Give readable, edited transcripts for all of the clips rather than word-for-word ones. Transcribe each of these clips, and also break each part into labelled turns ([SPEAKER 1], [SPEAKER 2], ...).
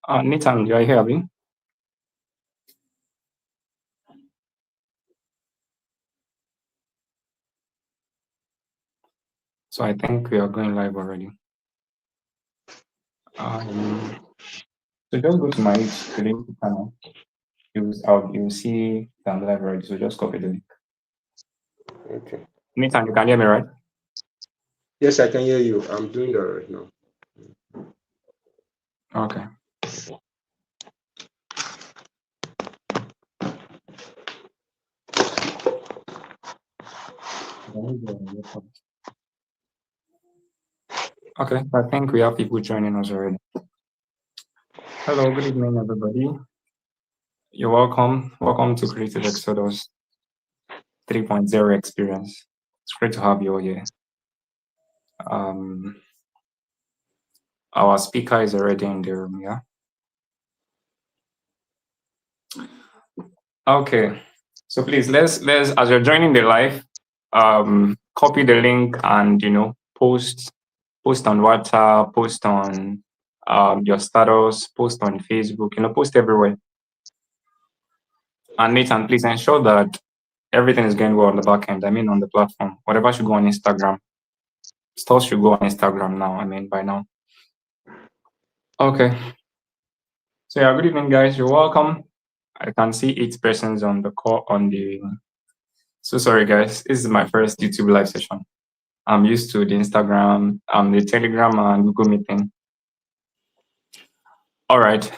[SPEAKER 1] Nathan, you are here, Abi? So I think we are going live already. So just go to my LinkedIn channel. You'll see that I'm live already. So just copy the link.
[SPEAKER 2] Okay.
[SPEAKER 1] Nathan, you can hear me, right?
[SPEAKER 2] Yes, I can hear you. I'm doing that right now.
[SPEAKER 1] Okay. Okay, I think we have people joining us already. Hello, good evening, everybody. You're welcome. Welcome to Creative Exodus 3.0 experience. It's great to have you all here. Our speaker is already in the room, yeah? Okay. So please let's as you're joining the live, copy the link and post on WhatsApp, post on your status, post on Facebook, post everywhere. And Nathan, please ensure that everything is going well on the back end. I mean on the platform. Whatever should go on Instagram. Stuff should go on Instagram now, by now. Okay. So yeah, good evening guys. You're welcome. I can see 8 persons on the call so sorry guys. This is my first YouTube live session. I'm used to the Instagram, the Telegram, and Google Meeting. All right.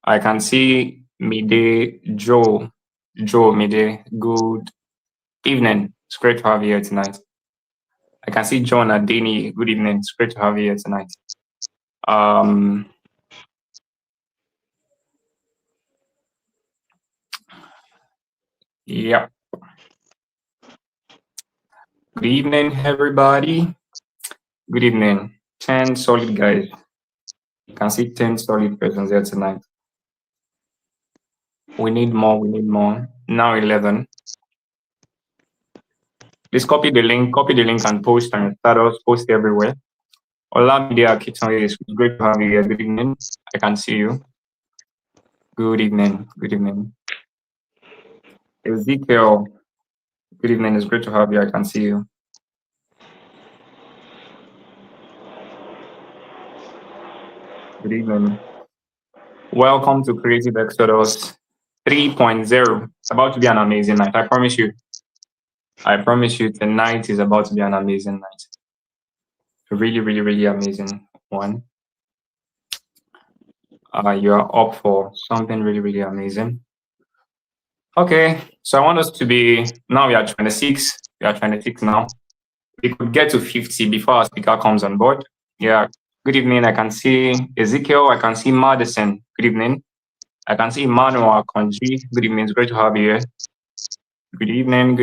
[SPEAKER 1] I can see Mide, Joe, Mide. Good evening. It's great to have you here tonight. I can see John Adeni. Good evening. It's great to have you here tonight. Yeah. Good evening, everybody. Good evening. 10 solid guys. You can see 10 solid persons here tonight. We need more. Now 11. Please copy the link and post on your status, post everywhere. Olamide Akitonye, it's great to have you here. Good evening. I can see you. Good evening. Ezekiel, good evening. It's great to have you. I can see you. Good evening. Welcome to Creative Exodus 3.0. It's about to be an amazing night. I promise you. Tonight is about to be an amazing night. A really, really, really amazing one. You are up for something really, really amazing. Okay, so I want us to be, now we are 26. We are 26 now. We could get to 50 before our speaker comes on board. Yeah, good evening. I can see Ezekiel. I can see Madison. Good evening. I can see Emmanuel Konji. Good evening. It's great to have you here. Good evening.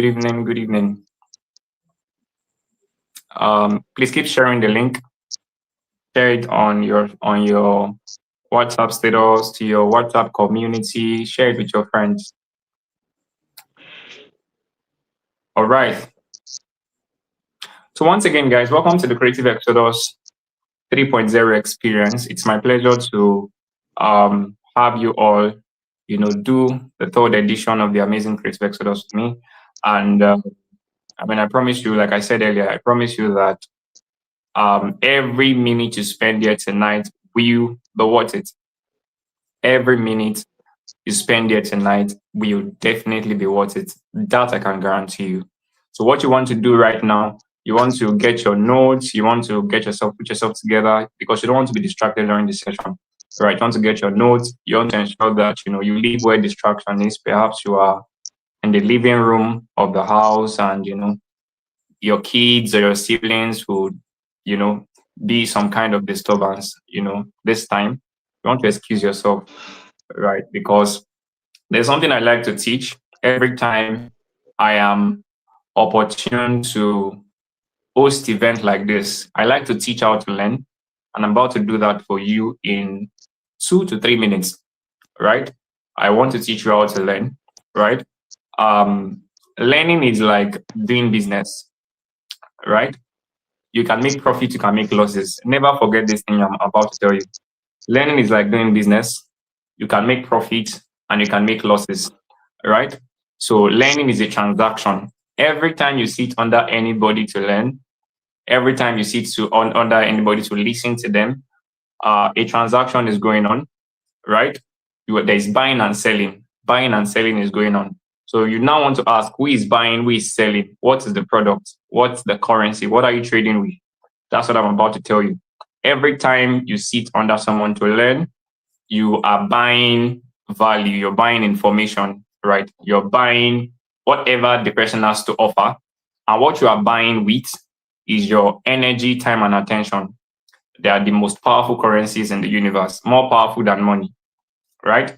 [SPEAKER 1] Please keep sharing the link. Share it on your WhatsApp status, to your WhatsApp community. Share it with your friends. All right. So once again, guys, welcome to the Creative Exodus 3.0 experience. It's my pleasure to have you all, do the 3rd edition of the Amazing Creative Exodus with me. And I promise you, like I said earlier, I promise you that every minute you spend here tonight will be worth it. Every minute you spend here tonight will definitely be worth it. That I can guarantee you. So what you want to do right now, you want to get your notes, you want to put yourself together, because you don't want to be distracted during the session. Right? You want to get your notes, you want to ensure that you leave where distraction is. Perhaps you are in the living room of the house and your kids or your siblings would, be some kind of disturbance, this time. You want to excuse yourself, right? Because there's something I like to teach every time I am opportune to host event like this. I like to teach how to learn, and I'm about to do that for you in 2 to 3 minutes, right? I want to teach you how to learn, right? Learning is like doing business, right? You can make profit, you can make losses. Never forget this thing I'm about to tell you. Learning is like doing business. You can make profits and you can make losses, right? So learning is a transaction. Every time you sit under anybody to learn, every time you sit under anybody to listen to them, a transaction is going on, right? There's buying and selling. Buying and selling is going on. So you now want to ask, who is buying, who is selling? What is the product? What's the currency? What are you trading with? That's what I'm about to tell you. Every time you sit under someone to learn, you are buying value, you're buying information, right? You're buying whatever the person has to offer. And what you are buying with is your energy, time, and attention. They are the most powerful currencies in the universe, more powerful than money, right?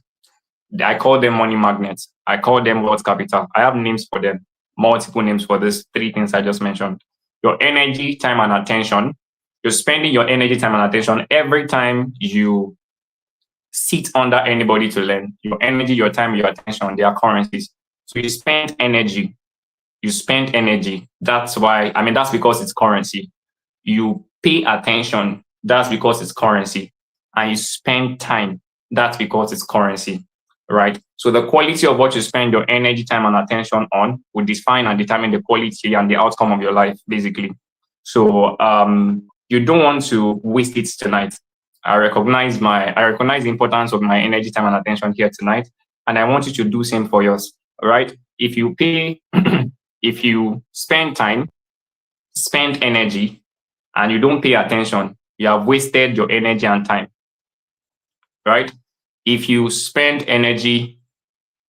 [SPEAKER 1] I call them money magnets. I call them wealth capital. I have names for them, multiple names for these three things I just mentioned. Your energy, time, and attention. You're spending your energy, time, and attention every time you sit under anybody to learn. Your energy, your time, your attention, they are currencies. So you spend energy. You spend energy. That's why, that's because it's currency. You pay attention. That's because it's currency. And you spend time. That's because it's currency, right? So the quality of what you spend your energy, time, and attention on will define and determine the quality and the outcome of your life, basically. So you don't want to waste it tonight. I recognize the importance of my energy, time, and attention here tonight, and I want you to do same for yours. All right? If you pay, if you spend time, spend energy, and you don't pay attention, you have wasted your energy and time. Right? If you spend energy,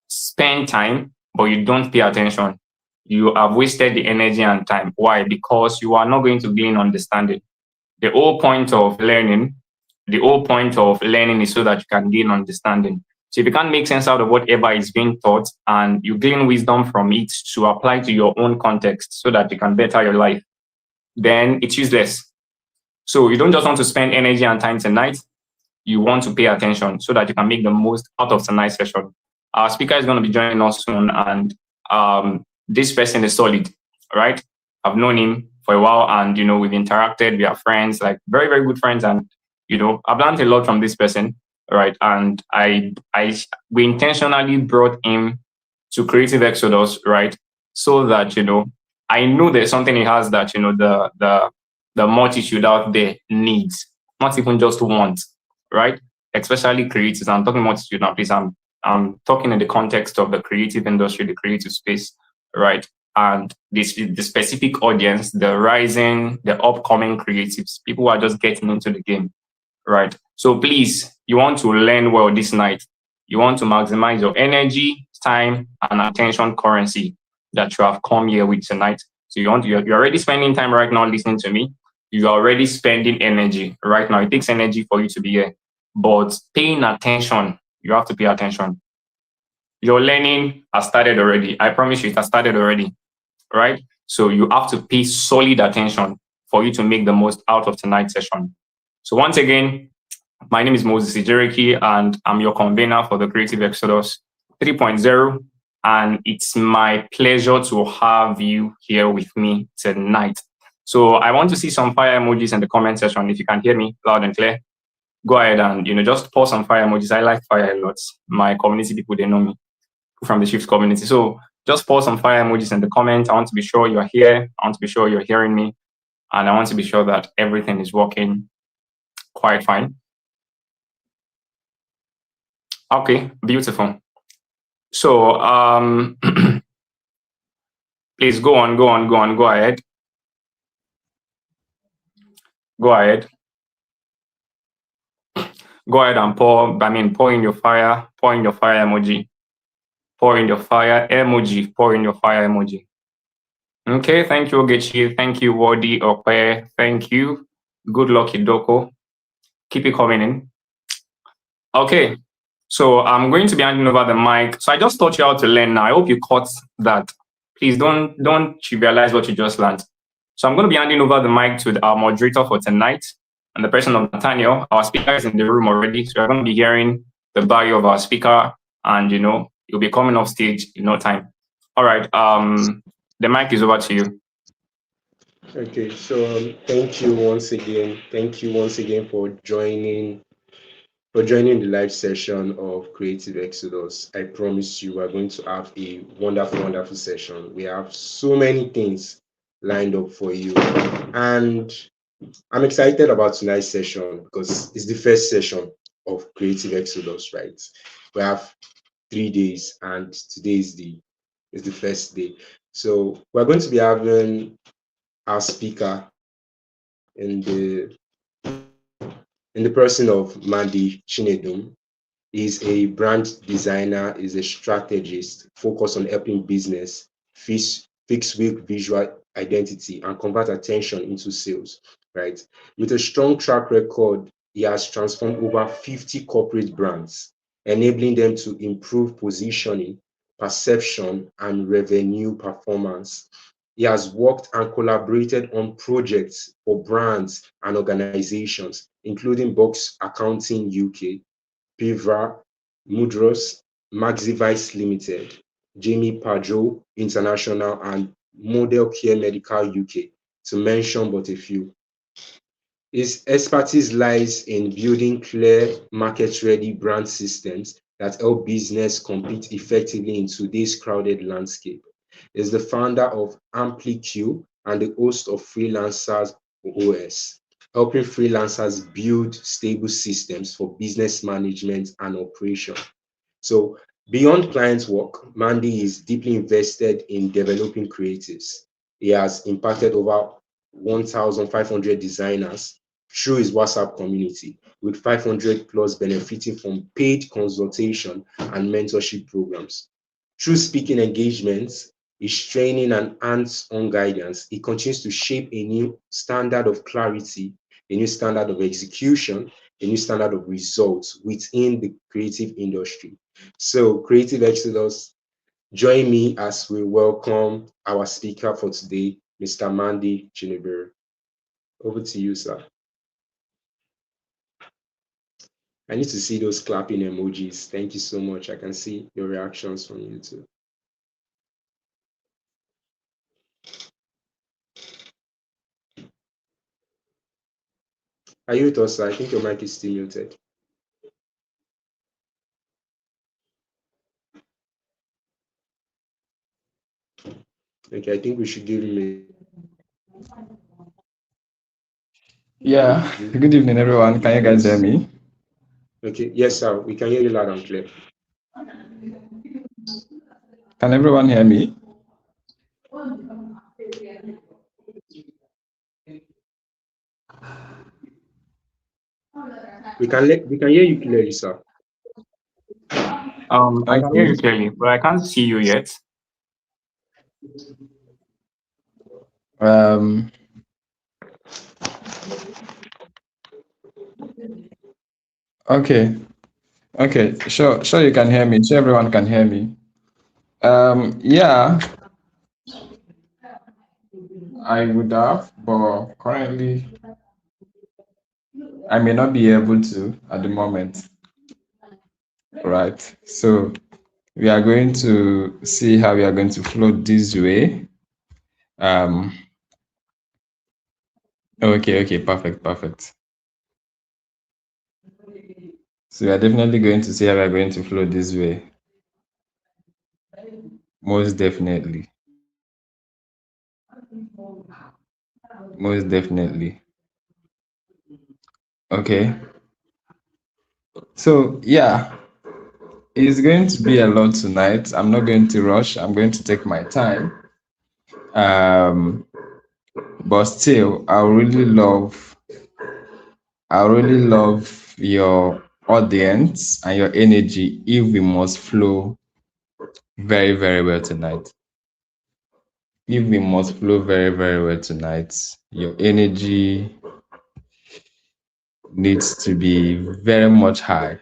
[SPEAKER 1] spend time, but you don't pay attention, you have wasted the energy and time. Why? Because you are not going to gain understanding. The whole point of learning is so that you can gain understanding. So if you can't make sense out of whatever is being taught and you gain wisdom from it to apply to your own context so that you can better your life, then it's useless. So you don't just want to spend energy and time tonight. You want to pay attention so that you can make the most out of tonight's session. Our speaker is going to be joining us soon, and this person is solid, right? I've known him for a while, and we've interacted. We are friends, like very, very good friends, and I've learned a lot from this person, right? And we intentionally brought him to Creative Exodus, right? So that I know there's something he has that the multitude out there needs, not even just want, right? Especially creatives. I'm talking multitude now, please. I'm talking in the context of the creative industry, the creative space, right? And the specific audience, the upcoming creatives, people who are just getting into the game, right? So please, you want to learn well this night. You want to maximize your energy, time, and attention currency that you have come here with tonight. So you're already spending time right now listening to me. You're already spending energy right now. It takes energy for you to be here. But paying attention, you have to pay attention. Your learning has started already. I promise you, it has started already, right? So you have to pay solid attention for you to make the most out of tonight's session. So once again, my name is Moses Ijereki, and I'm your convener for the Creative Exodus 3.0. And it's my pleasure to have you here with me tonight. So I want to see some fire emojis in the comment section. If you can hear me loud and clear, go ahead and just pour some fire emojis. I like fire a lot. My community people, they know me from the Shift community. So just pour some fire emojis in the comments. I want to be sure you're here. I want to be sure you're hearing me. And I want to be sure that everything is working quite fine. Okay, beautiful. So please go ahead. Go ahead and pour in your fire emoji. Pour in your fire emoji. Okay, thank you, Ogechi. Thank you, Wadi Okwe. Thank you. Good luck, Idoko. Keep it coming in. Okay, so I'm going to be handing over the mic. So I just taught you how to learn now. I hope you caught that. Please don't trivialize what you just learned. So I'm going to be handing over the mic to our moderator for tonight, and the person of Nathaniel. Our speaker is in the room already, so we're going to be hearing the bio of our speaker, and you'll be coming off stage in no time. All right, the mic is over to you.
[SPEAKER 2] Okay, so thank you once again. Thank you once again for joining for joining the live session of Creative Exodus. I promise you we're going to have a wonderful, wonderful session. We have so many things lined up for you. And I'm excited about tonight's session because it's the first session of Creative Exodus, right? We have 3 days and today is the first day. So we're going to be having our speaker in the person of Mandy Chinedum. He's a brand designer, is a strategist focused on helping business fix weak visual identity and convert attention into sales, right? With a strong track record, he has transformed over 50 corporate brands, enabling them to improve positioning, perception, and revenue performance. He has worked and collaborated on projects for brands and organizations, including Box Accounting UK, Pivra, Mudros, Maxivice Limited, Jamie Pajot International, and Model Care Medical UK, to mention but a few. His expertise lies in building clear, market-ready brand systems that help business compete effectively in today's crowded landscape. He is the founder of AmpliQ and the host of Freelancers OS, helping freelancers build stable systems for business management and operation. So beyond client work, Mandy is deeply invested in developing creatives. He has impacted over 1,500 designers through his WhatsApp community, with 500 plus benefiting from paid consultation and mentorship programs. Through speaking engagements, his training and hands-on guidance, he continues to shape a new standard of clarity, a new standard of execution, a new standard of results within the creative industry. So, Creative Exodus, join me as we welcome our speaker for today, Mr. Mandy Chinebere. Over to you, sir. I need to see those clapping emojis. Thank you so much. I can see your reactions from YouTube. Are you with us, sir? I think your mic is still muted. Okay, I think we should give him a...
[SPEAKER 3] Yeah, good evening, everyone. Can you guys hear me?
[SPEAKER 2] Okay, yes, sir. We can hear you loud and clear.
[SPEAKER 3] Can everyone hear me?
[SPEAKER 2] We can hear you clearly, sir.
[SPEAKER 1] I can hear you clearly, but I can't see you yet.
[SPEAKER 3] Okay. Sure, you can hear me. Sure, everyone can hear me. Yeah, I would have, but currently I may not be able to at the moment. Right. So we are going to see how we are going to float this way. Okay, perfect. So we are definitely going to see how we are going to flow this way. Most definitely. Okay. So yeah, it's going to be a lot tonight. I'm not going to rush. I'm going to take my time. But still, I really love your audience and your energy if we must flow very, very well tonight. If we must flow very, very well tonight, your energy needs to be very much high.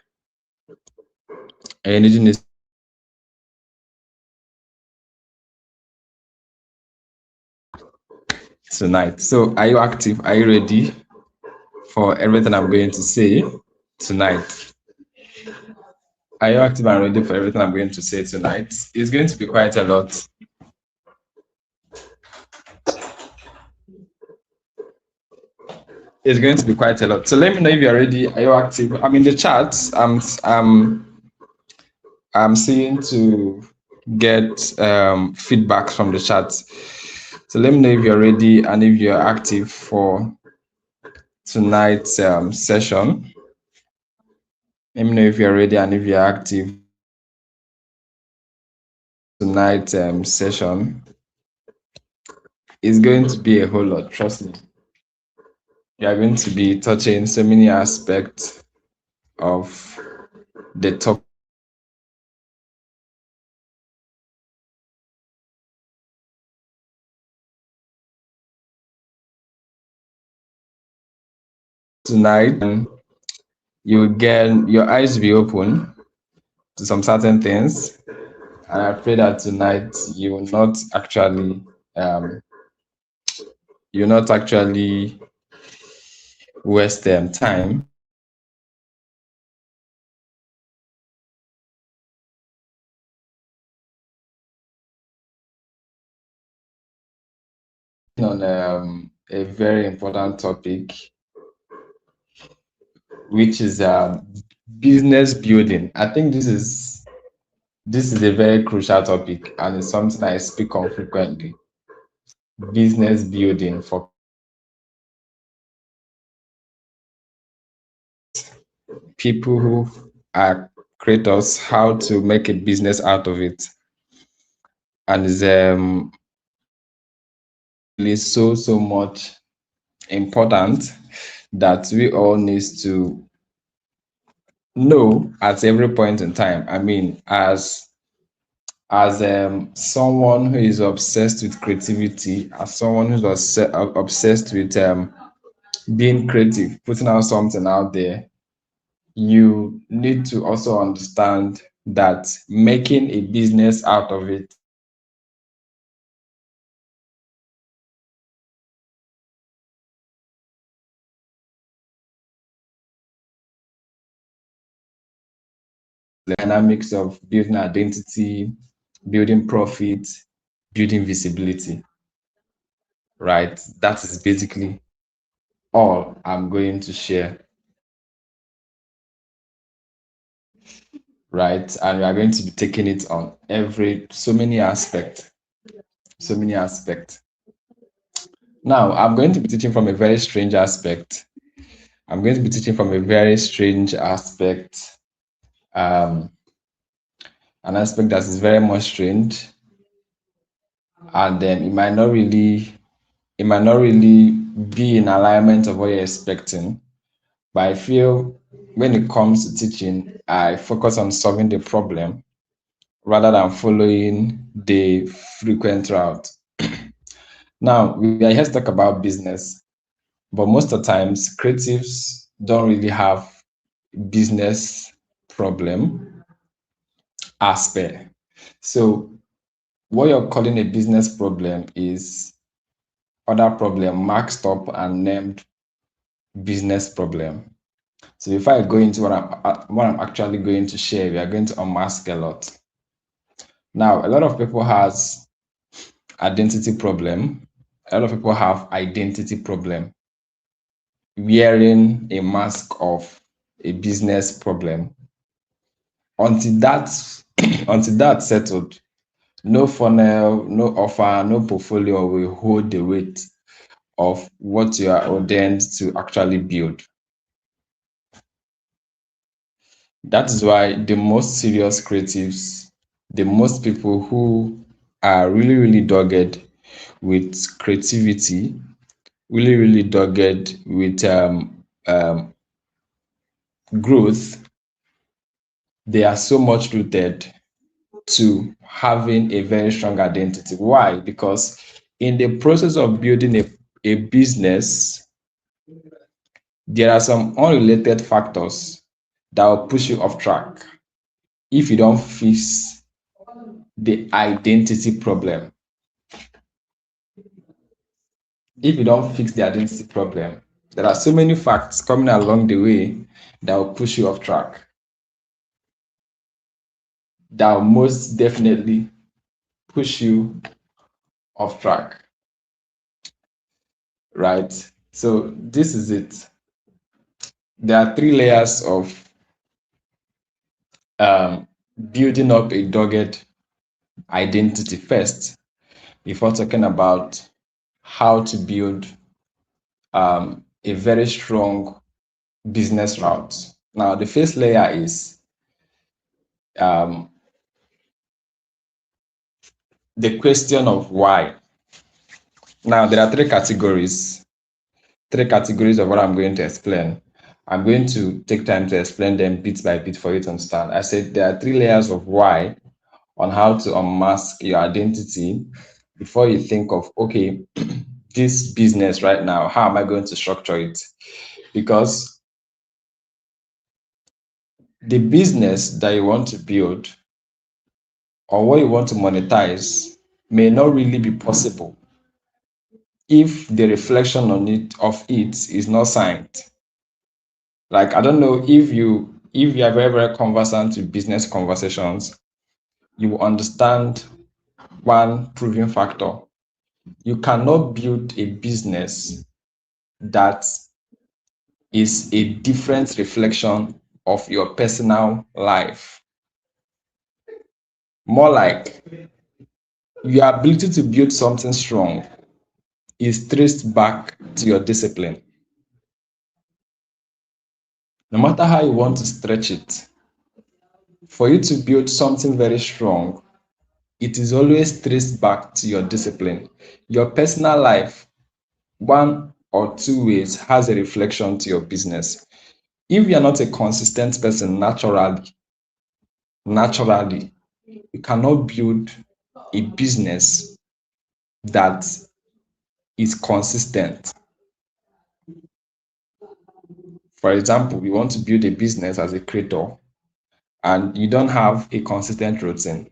[SPEAKER 3] Energy needs tonight. So are you active? Are you ready for everything I'm going to say tonight? Are you active and ready for everything I'm going to say tonight? It's going to be quite a lot. It's going to be quite a lot. So let me know if you're ready. Are you active? I'm in the chat. I'm seeing to get feedback from the chat. So let me know if you're ready and if you're active for tonight's session. Let me know if you're ready and if you're active tonight's session. It's going to be a whole lot, trust me. You are going to be touching so many aspects of the topic. Tonight, you get your eyes be open to some certain things, and I pray that tonight you will not actually waste time on a very important topic, which is business building. I think this is a very crucial topic, and it's something I speak on frequently. Business building for people who are creators, how to make a business out of it, and it's really so much important that we all need to know at every point in time. I mean, as someone who is obsessed with creativity, as someone who's obsessed with being creative, putting out something out there, you need to also understand that making a business out of it the dynamics of building identity, building profit, building visibility, right? That is basically all I'm going to share, right? And we are going to be taking it on so many aspects. Now, I'm going to be teaching from a very strange aspect. An aspect that is very much strange, and then it might not really be in alignment of what you're expecting. But I feel when it comes to teaching, I focus on solving the problem rather than following the frequent route. Now, we are here to talk about business, but most of the times, creatives don't really have business problem aspect. So what you're calling a business problem is other problem maxed up and named business problem. So before I go into what I'm actually going to share, we are going to unmask a lot. Now, a lot of people has identity problem. A lot of people have identity problem, wearing a mask of a business problem. Until that's settled, no funnel, no offer, no portfolio will hold the weight of what you are ordained to actually build. That is why the most serious creatives, the most people who are really dogged with creativity, really dogged with growth, they are so much rooted to having a very strong identity. Why? Because in the process of building a business, there are some unrelated factors that will push you off track if you don't fix the identity problem. If you don't fix the identity problem, there are so many facts coming along the way that will push you off track, that will most definitely push you off track, right? So this is it. There are 3 layers of building up a dogged identity first, before talking about how to build a very strong business route. Now, the first layer is the question of why. Now, there are 3 categories of what I'm going to explain. I'm going to take time to explain them bit by bit for you to understand. I said there are 3 layers of why on how to unmask your identity before you think of, okay, this business right now, how am I going to structure it? Because the business that you want to build or what you want to monetize may not really be possible if the reflection on it is not signed. Like, I don't know if you are very, very conversant with business conversations, you will understand one proven factor. You cannot build a business that is a different reflection of your personal life. More like your ability to build something strong is traced back to your discipline. No matter how you want to stretch it, for you to build something very strong, it is always traced back to your discipline. Your personal life, 1 or 2 ways, has a reflection to your business. If you are not a consistent person naturally, you cannot build a business that is consistent. For example, you want to build a business as a creator and you don't have a consistent routine.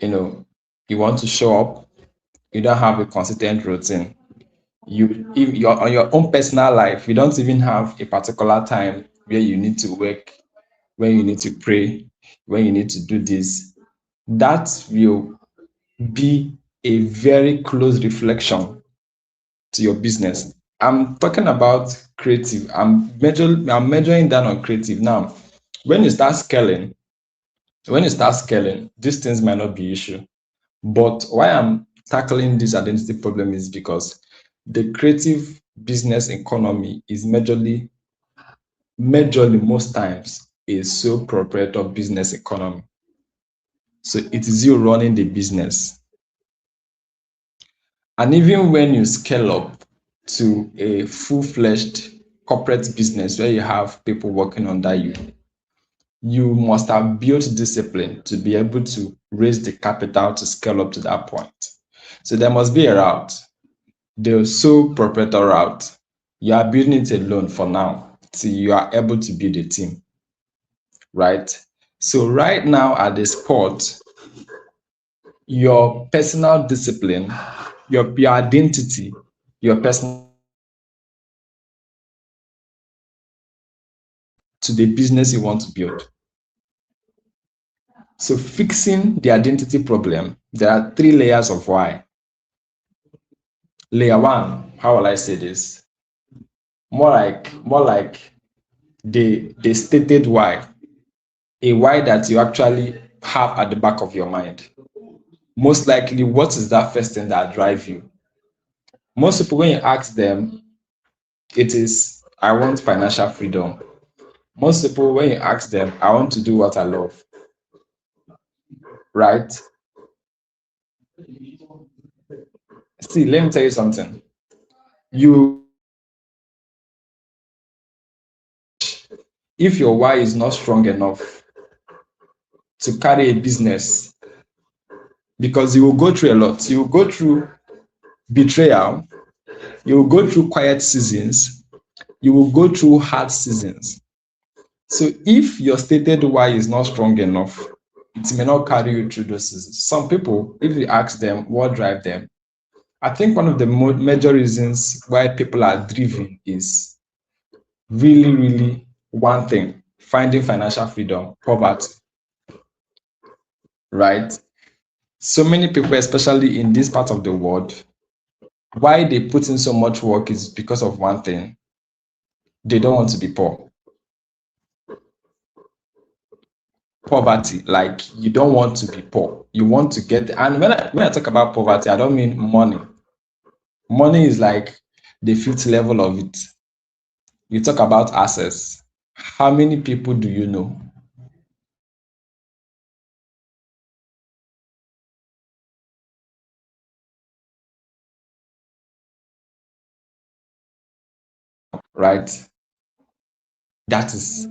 [SPEAKER 3] You want to show up, you don't have a consistent routine. If you're on your own personal life, you don't even have a particular time where you need to work, when you need to pray, when you need to do this. That will be a very close reflection to your business. I'm talking about creative. I'm measuring down on creative. Now, when you start scaling, these things might not be issue. But why I'm tackling this identity problem is because the creative business economy is majorly most times a sole proprietor business economy. So it is you running the business. And even when you scale up to a full-fledged corporate business where you have people working under you, you must have built discipline to be able to raise the capital to scale up to that point. So there must be a route. The sole proprietor route, you are building it alone for now till you are able to build a team, right? So right now at the spot, your personal discipline, your identity, your personal to the business you want to build. So fixing the identity problem, there are 3 layers of why. Layer 1, how will I say this? More like the stated why, a why that you actually have at the back of your mind. Most likely, what is that first thing that drives you? Most people, when you ask them, it is, I want financial freedom. Most people, when you ask them, I want to do what I love, right? See, let me tell you something. If your why is not strong enough to carry a business, because you will go through a lot. You will go through betrayal. You will go through quiet seasons. You will go through hard seasons. So if your stated why is not strong enough, it may not carry you through those seasons. Some people, if you ask them what drives them, I think one of the major reasons why people are driven is really one thing: finding financial freedom, poverty, right? So many people, especially in this part of the world, why they put in so much work is because of one thing. They don't want to be poor. Poverty, like you don't want to be poor. You want to get, and when I talk about poverty, I don't mean money. Money is like the fifth level of it. You talk about access. How many people do you know? Right? That is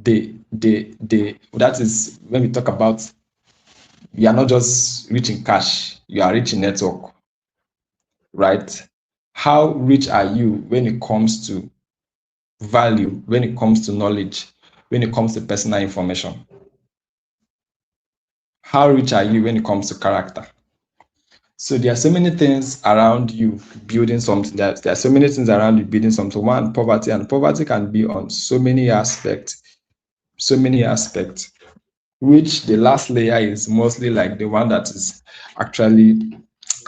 [SPEAKER 3] that is when we talk about you are not just rich in cash, you are rich in network, right? How rich are you when it comes to value, when it comes to knowledge, when it comes to personal information? How rich are you when it comes to character? So there are so many things around you building something. There are so many things around you building something. One, poverty, and poverty can be on so many aspects, which the last layer is mostly like the one that is actually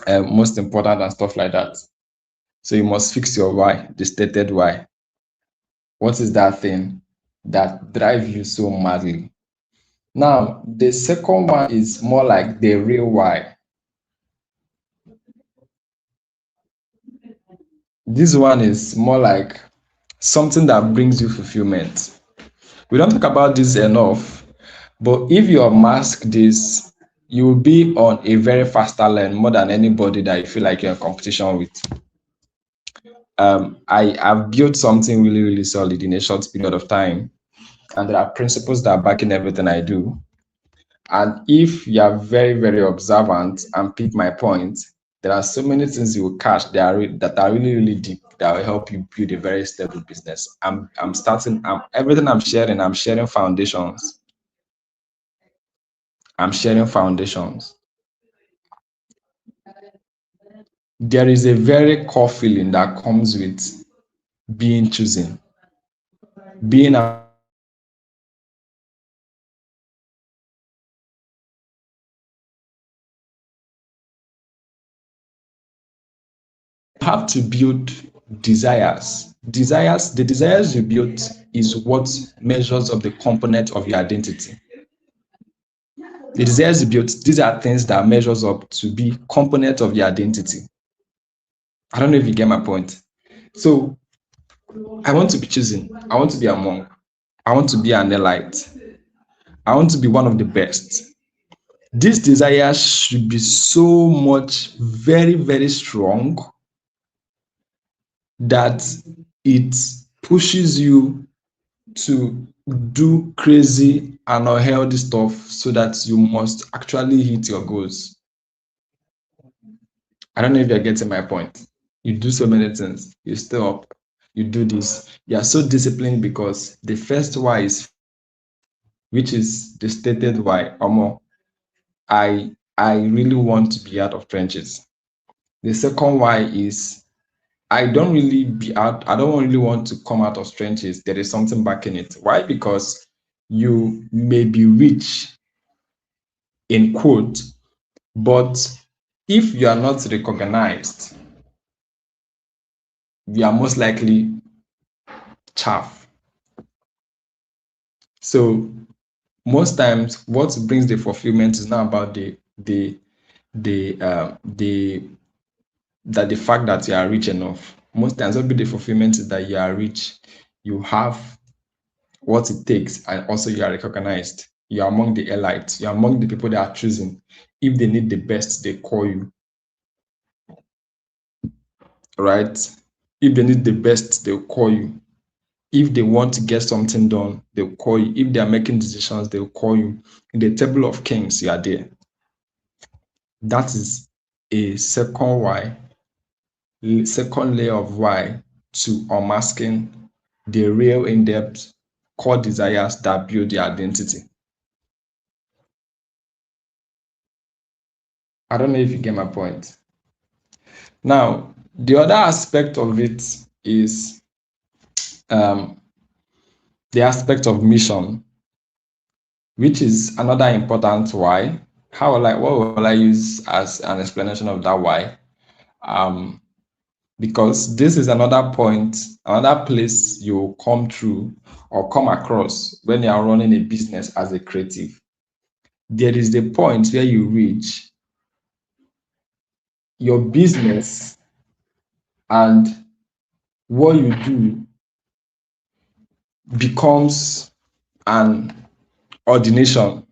[SPEAKER 3] most important and stuff like that. So you must fix your why, the stated why. What is that thing that drives you so madly? Now, the second one is more like the real why. This one is more like something that brings you fulfillment. We don't talk about this enough, but if you mask this, you will be on a very faster lane more than anybody that you feel like you're in competition with. I have built something really, really solid in a short period of time, and there are principles that are backing everything I do. And if you are very, very observant and pick my point, there are so many things you will catch that are really, really deep that will help you build a very stable business. Everything I'm sharing foundations. I'm sharing foundations. There is a very core feeling that comes with being chosen, being a have to build desires. The desires you build is what measures up the component of your identity. The desires you build, these are things that measures up to be component of your identity. I don't know if you get my point. So I want to be chosen. I want to be a monk. I want to be an elite. I want to be one of the best. This desire should be so much, very, very strong that it pushes you to do crazy and unhealthy stuff so that you must actually hit your goals. I don't know if you're getting my point. You do so many things. You stay up. You do this. You are so disciplined because the first why is, which is the stated why. I really want to be out of trenches. The second why is I don't really want to come out of trenches. There is something backing it. Why? Because you may be rich in quote, but if you are not recognized, you are most likely chaff. So most times what brings the fulfillment is not about the fact that you are rich enough. Most times what brings the fulfillment is that you are rich, you have what it takes, and also you are recognized. You are among the elites, you are among the people that are choosing. If they need the best, they call you. Right? If they need the best, they'll call you. If they want to get something done, they'll call you. If they are making decisions, they'll call you. In the table of kings, you are there. That is a second layer of why to unmasking the real in-depth core desires that build the identity. I don't know if you get my point. Now, the other aspect of it is the aspect of mission, which is another important why. What will I use as an explanation of that why? because this is another point, another place you will come through or come across when you are running a business as a creative. There is the point where you reach your business and what you do becomes an ordination.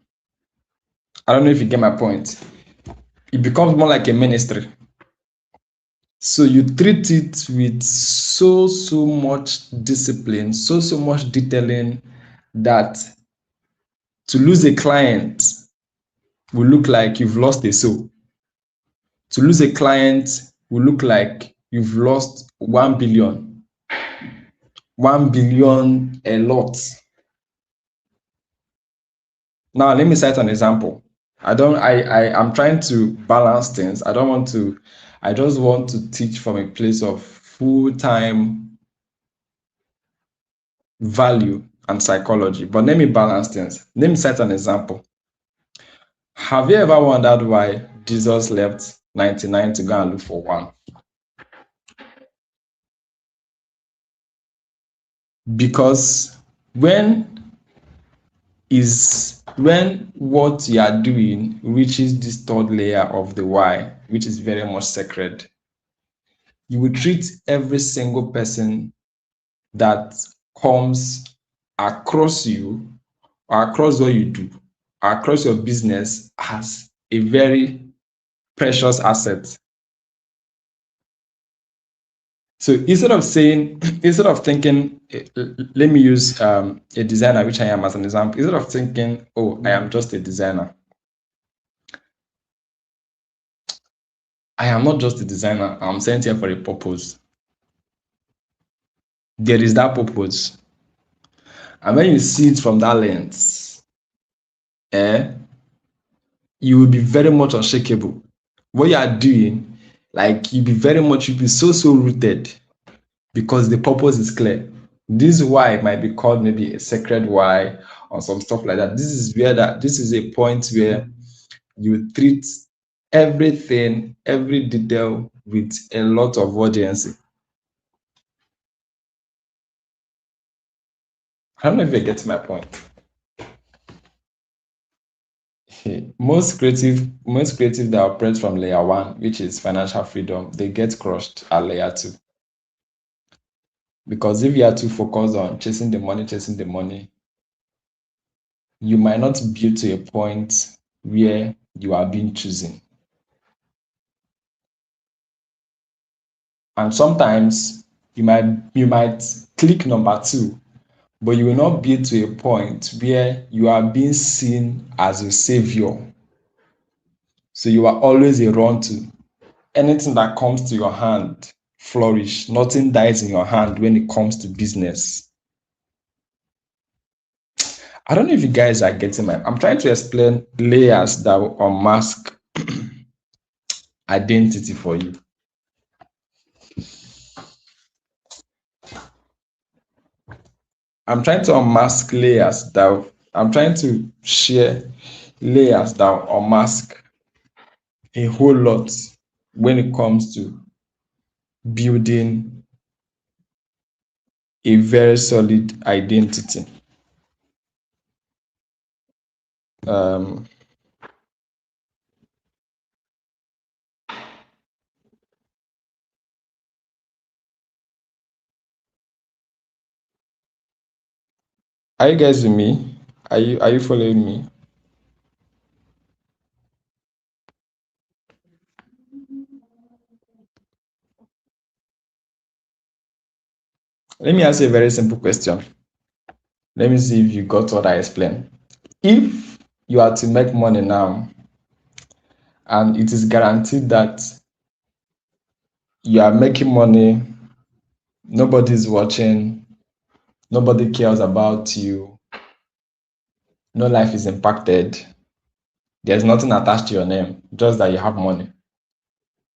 [SPEAKER 3] I don't know if you get my point. It becomes more like a ministry. So you treat it with so much discipline, so much detailing that to lose a client will look like you've lost a soul. To lose a client will look like you've lost 1 billion. 1 billion, a lot. Now, let me cite an example. I'm trying to balance things. I just want to teach from a place of full-time value and psychology. But let me balance things. Let me cite an example. Have you ever wondered why Jesus left 99 to go and look for one? Because when what you are doing reaches this third layer of the why, which is very much sacred, you will treat every single person that comes across you or across what you do, or across your business as a very precious asset. So instead of thinking, let me use a designer, which I am as an example. Instead of thinking, oh, I am just a designer. I am not just a designer. I'm sent here for a purpose. There is that purpose. And when you see it from that lens, you will be very much unshakable. What you are doing, like you'll be so rooted because the purpose is clear. This why might be called maybe a sacred why or some stuff like that. This is a point where you treat everything, every detail with a lot of urgency. I don't know if you get my point. Most creative that operate from layer 1, which is financial freedom, they get crushed at layer 2. Because if you are too focused on chasing the money, you might not build to a point where you are being chosen. And sometimes you might click number 2, but you will not be to a point where you are being seen as a savior. So you are always a run to. Anything that comes to your hand, flourish. Nothing dies in your hand when it comes to business. I don't know if you guys are getting I'm trying to explain layers that will unmask identity for you. I'm trying to unmask layers I'm trying to share layers that will unmask a whole lot when it comes to building a very solid identity. Are you guys with me? Are you following me? Let me ask you a very simple question. Let me see if you got what I explained. If you are to make money now, and it is guaranteed that you are making money, nobody is watching, nobody cares about you, no life is impacted, there's nothing attached to your name, just that you have money.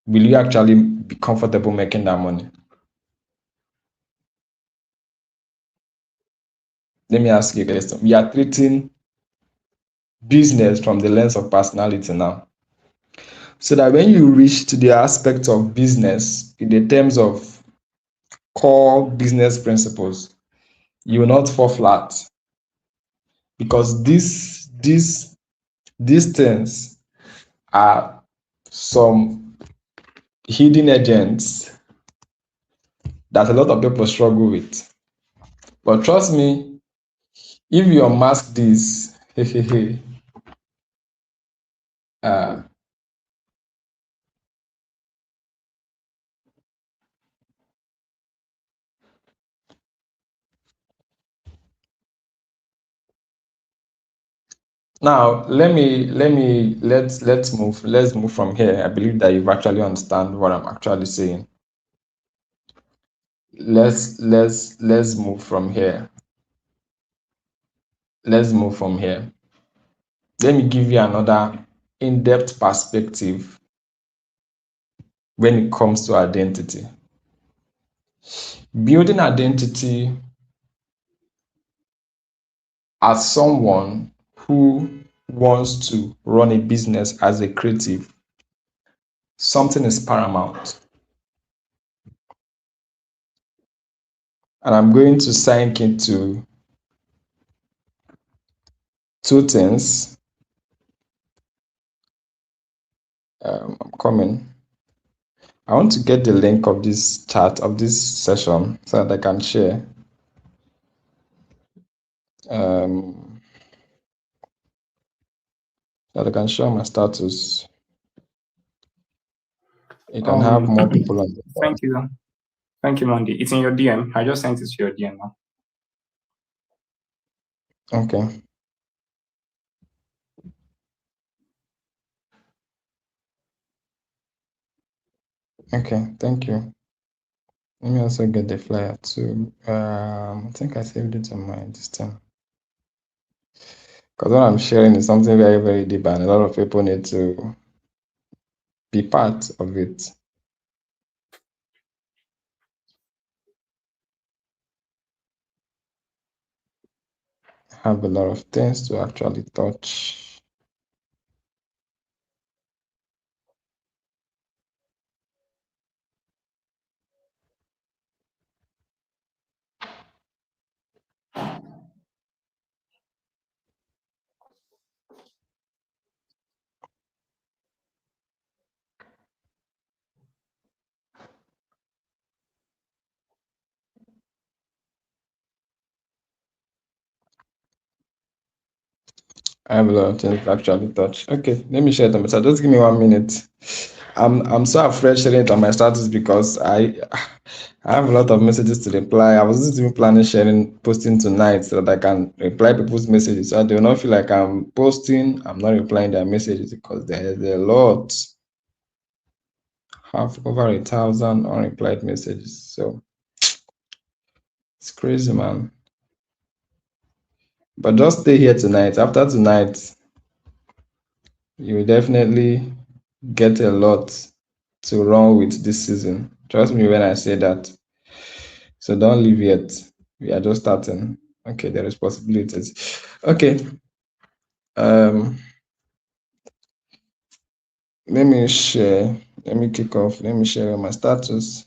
[SPEAKER 3] Will you actually be comfortable making that money? Let me ask you a question. We are treating business from the lens of personality now. so that when you reach to the aspect of business in the terms of core business principles, you will not fall flat, because these things are some hidden agents that a lot of people struggle with. But trust me, if you unmask this, uh, now let's move from here. I believe that you've actually understand what I'm actually saying. Let's move from here. Let's move from here. Let me give you another in-depth perspective when it comes to identity. Building identity as someone who wants to run a business as a creative, something is paramount. And I'm going to sink into two things. I'm coming. I want to get the link of this chat, of this session, so that I can share. So that I can share my status. You can have more people on the call.
[SPEAKER 1] Thank you. Thank you, Monday. It's in your DM. I just sent it to your DM now.
[SPEAKER 3] Okay. Okay, thank you. Let me also get the flyer too. I think I saved it on my system. Because what I'm sharing is something very, very deep, and a lot of people need to be part of it. I have a lot of things to actually touch. I have a lot of things to actually touch. Okay, let me share them. So just give me 1 minute. I'm so afraid sharing it on my status because I have a lot of messages to reply. I was just even planning posting tonight so that I can reply people's messages. So I do not feel like I'm posting, I'm not replying their messages, because there's a lot. Have over 1,000 unreplied messages. So it's crazy, man. But just stay here tonight. After tonight, you will definitely get a lot to run with this season. Trust me when I say that. So don't leave yet. We are just starting. Okay, there is possibilities. Okay. Let me share. Let me kick off. Let me share my status.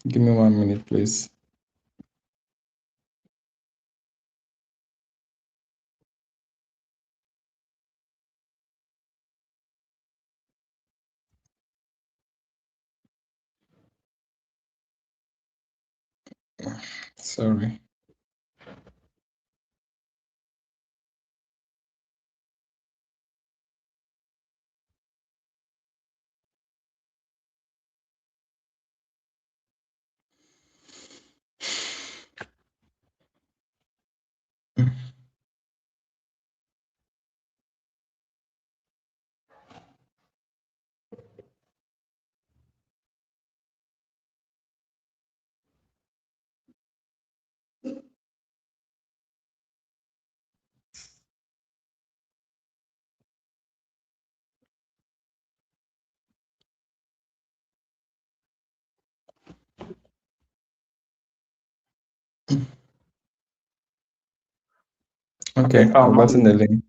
[SPEAKER 3] Give me 1 minute, please. Sorry. Okay, I've gotten the link.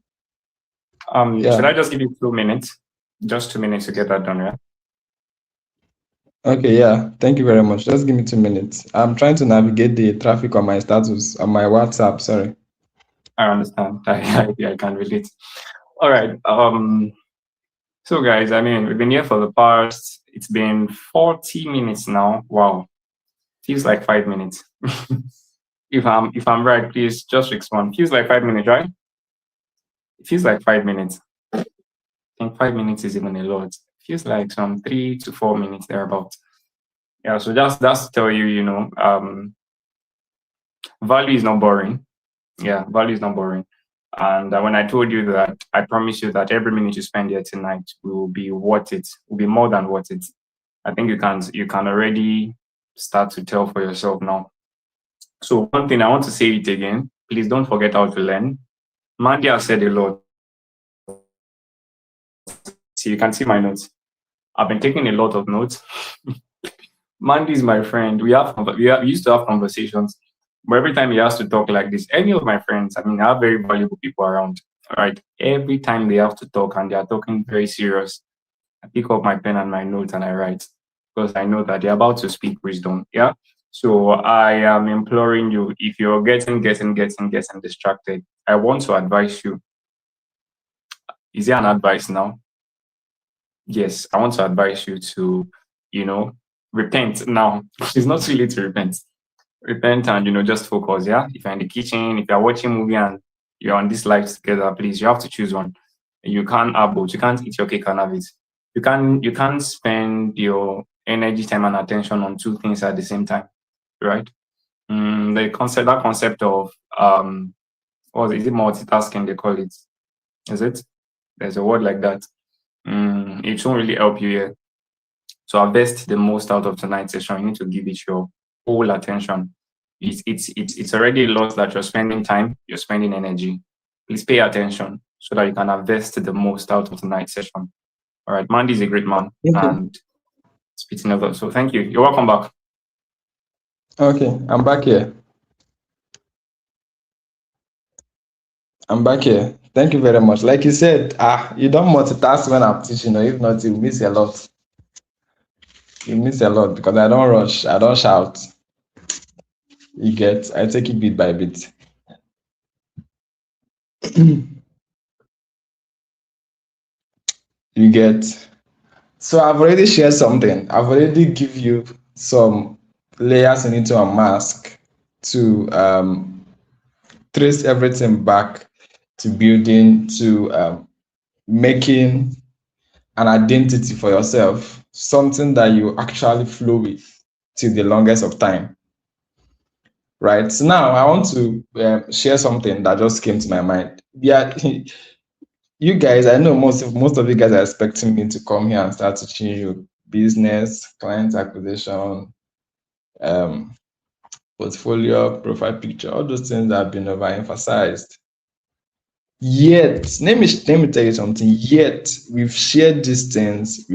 [SPEAKER 1] Should I just give you 2 minutes? Just 2 minutes to get that done, yeah?
[SPEAKER 3] Okay, yeah. Thank you very much. Just give me 2 minutes. I'm trying to navigate the traffic on my status on my WhatsApp. Sorry.
[SPEAKER 1] I understand. I can relate. All right. So guys, I mean, we've been here for the past, it's been 40 minutes now. Wow. Feels like 5 minutes. If I'm right, please just respond. Feels like 5 minutes, right? It feels like 5 minutes. I think 5 minutes is even a lot. Feels like some 3 to 4 minutes thereabout. Yeah, so that's to tell you, value is not boring. Yeah, value is not boring. And when I told you that, I promise you that every minute you spend here tonight will be worth it. Will be more than worth it. I think you can already start to tell for yourself now. So one thing I want to say it again. Please don't forget how to learn. Mandy has said a lot. See, you can see my notes. I've been taking a lot of notes. Mandy is my friend. We used to have conversations, but every time he has to talk like this, any of my friends, I mean, I have very valuable people around. All right. Every time they have to talk and they are talking very serious, I pick up my pen and my notes and I write because I know that they're about to speak wisdom. Yeah. So I am imploring you, if you're getting distracted, I want to advise you. Is there an advice now? Yes, I want to advise you to, repent now. It's not too late to repent. Repent and just focus. Yeah. If you're in the kitchen, if you're watching a movie and you're on this life together, please, you have to choose one. You can't have both. You can't eat your cake and have it. You can't spend your energy, time, and attention on two things at the same time, right? That concept of what is it, multitasking? They call it. Is it? There's a word like that. It won't really help you here. So harvest the most out of tonight's session. You need to give it your whole attention. It's already a lot that you're spending time, you're spending energy. Please pay attention so that you can harvest the most out of tonight's session. All right, Mandy is a great man, and speaking of that, so thank you. You're welcome back.
[SPEAKER 3] Okay, I'm back here. Thank you very much. Like you said, you don't multitask when I'm teaching, or if not, you miss a lot. You miss a lot because I don't rush, I don't shout. I take it bit by bit. You get. So I've already shared something. I've already give you some layers you need to unmask to trace everything back to building, to making an identity for yourself, something that you actually flow with till the longest of time. Right. So now I want to share something that just came to my mind. Yeah, you guys, I know most of you guys are expecting me to come here and start teaching you business, client acquisition, portfolio, profile picture, all those things that have been overemphasized. Yet, let me tell you something. Yet, we've shared these things,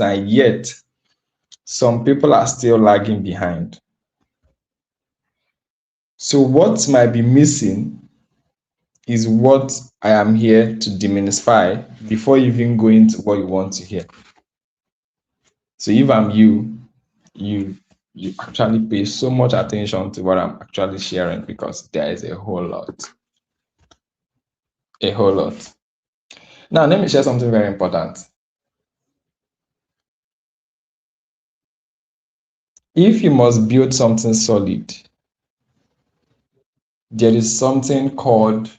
[SPEAKER 3] and yet some people are still lagging behind. So what might be missing is what I am here to demystify before even going to what you want to hear. So if I'm you actually pay so much attention to what I'm actually sharing because there is a whole lot. A whole lot. Now, let me share something very important. If you must build something solid, there is something called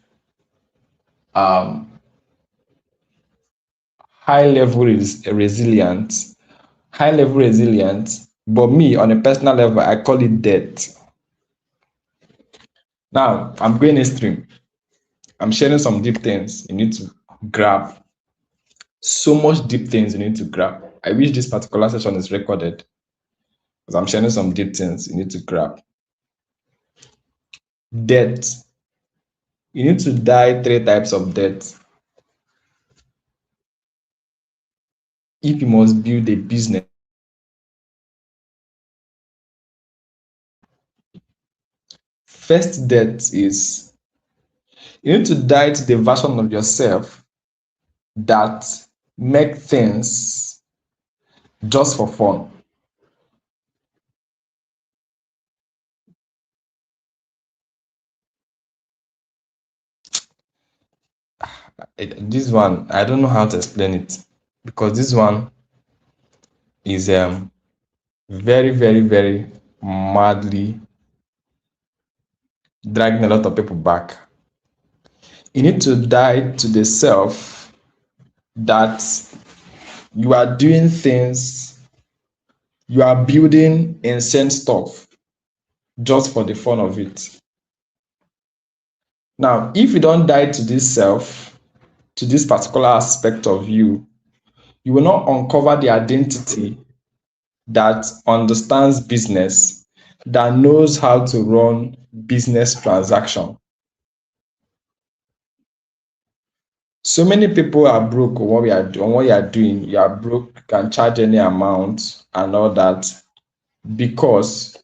[SPEAKER 3] high-level resilience. High-level resilience, but me, on a personal level, I call it depth. Now, I'm going extreme. I'm sharing some deep things you need to grab. So much deep things you need to grab. I wish this particular session is recorded because I'm sharing some deep things you need to grab. Debt. You need to die 3 types of debt if you must build a business. First debt is You need to die to the version of yourself that make things just for fun. This one, I don't know how to explain it, because this one is very, very, very madly dragging a lot of people back. You need to die to the self that you are doing things, you are building insane stuff just for the fun of it. Now, if you don't die to this self, to this particular aspect of you, you will not uncover the identity that understands business, that knows how to run business transaction. So many people are broke on what you are doing. You are broke, can charge any amount and all that, because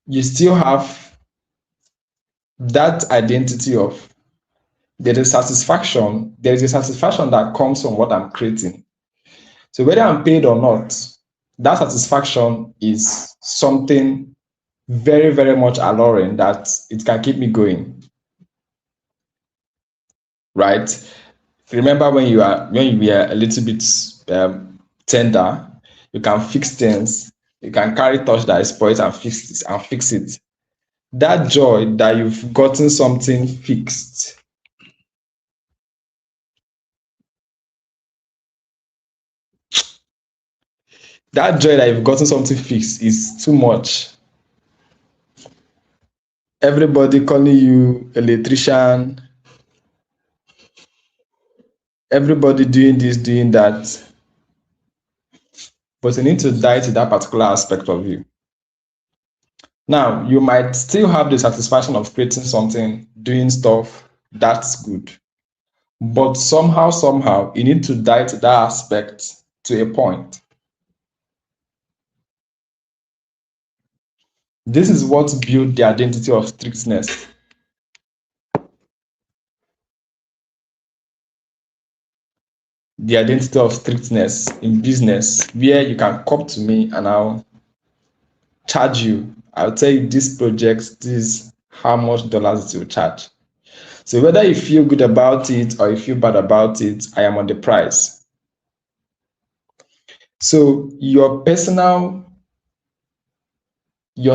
[SPEAKER 3] you still have that identity of there is a satisfaction that comes from what I'm creating. So whether I'm paid or not, that satisfaction is something very, very much alluring that it can keep me going. Right? Remember when you were a little bit tender, you can fix things, you can carry touch that is spoiled and fix it. That joy that you've gotten something fixed, that joy that you've gotten something fixed is too much. Everybody calling you electrician, everybody doing this, doing that. But you need to die to that particular aspect of you. Now, you might still have the satisfaction of creating something, doing stuff, that's good. But somehow, you need to die to that aspect to a point. This is what built the identity of strictness. The identity of strictness in business, where you can come to me and I'll charge you. I'll tell you this project, this how much dollars it will charge. So whether you feel good about it or you feel bad about it, I am on the price. So your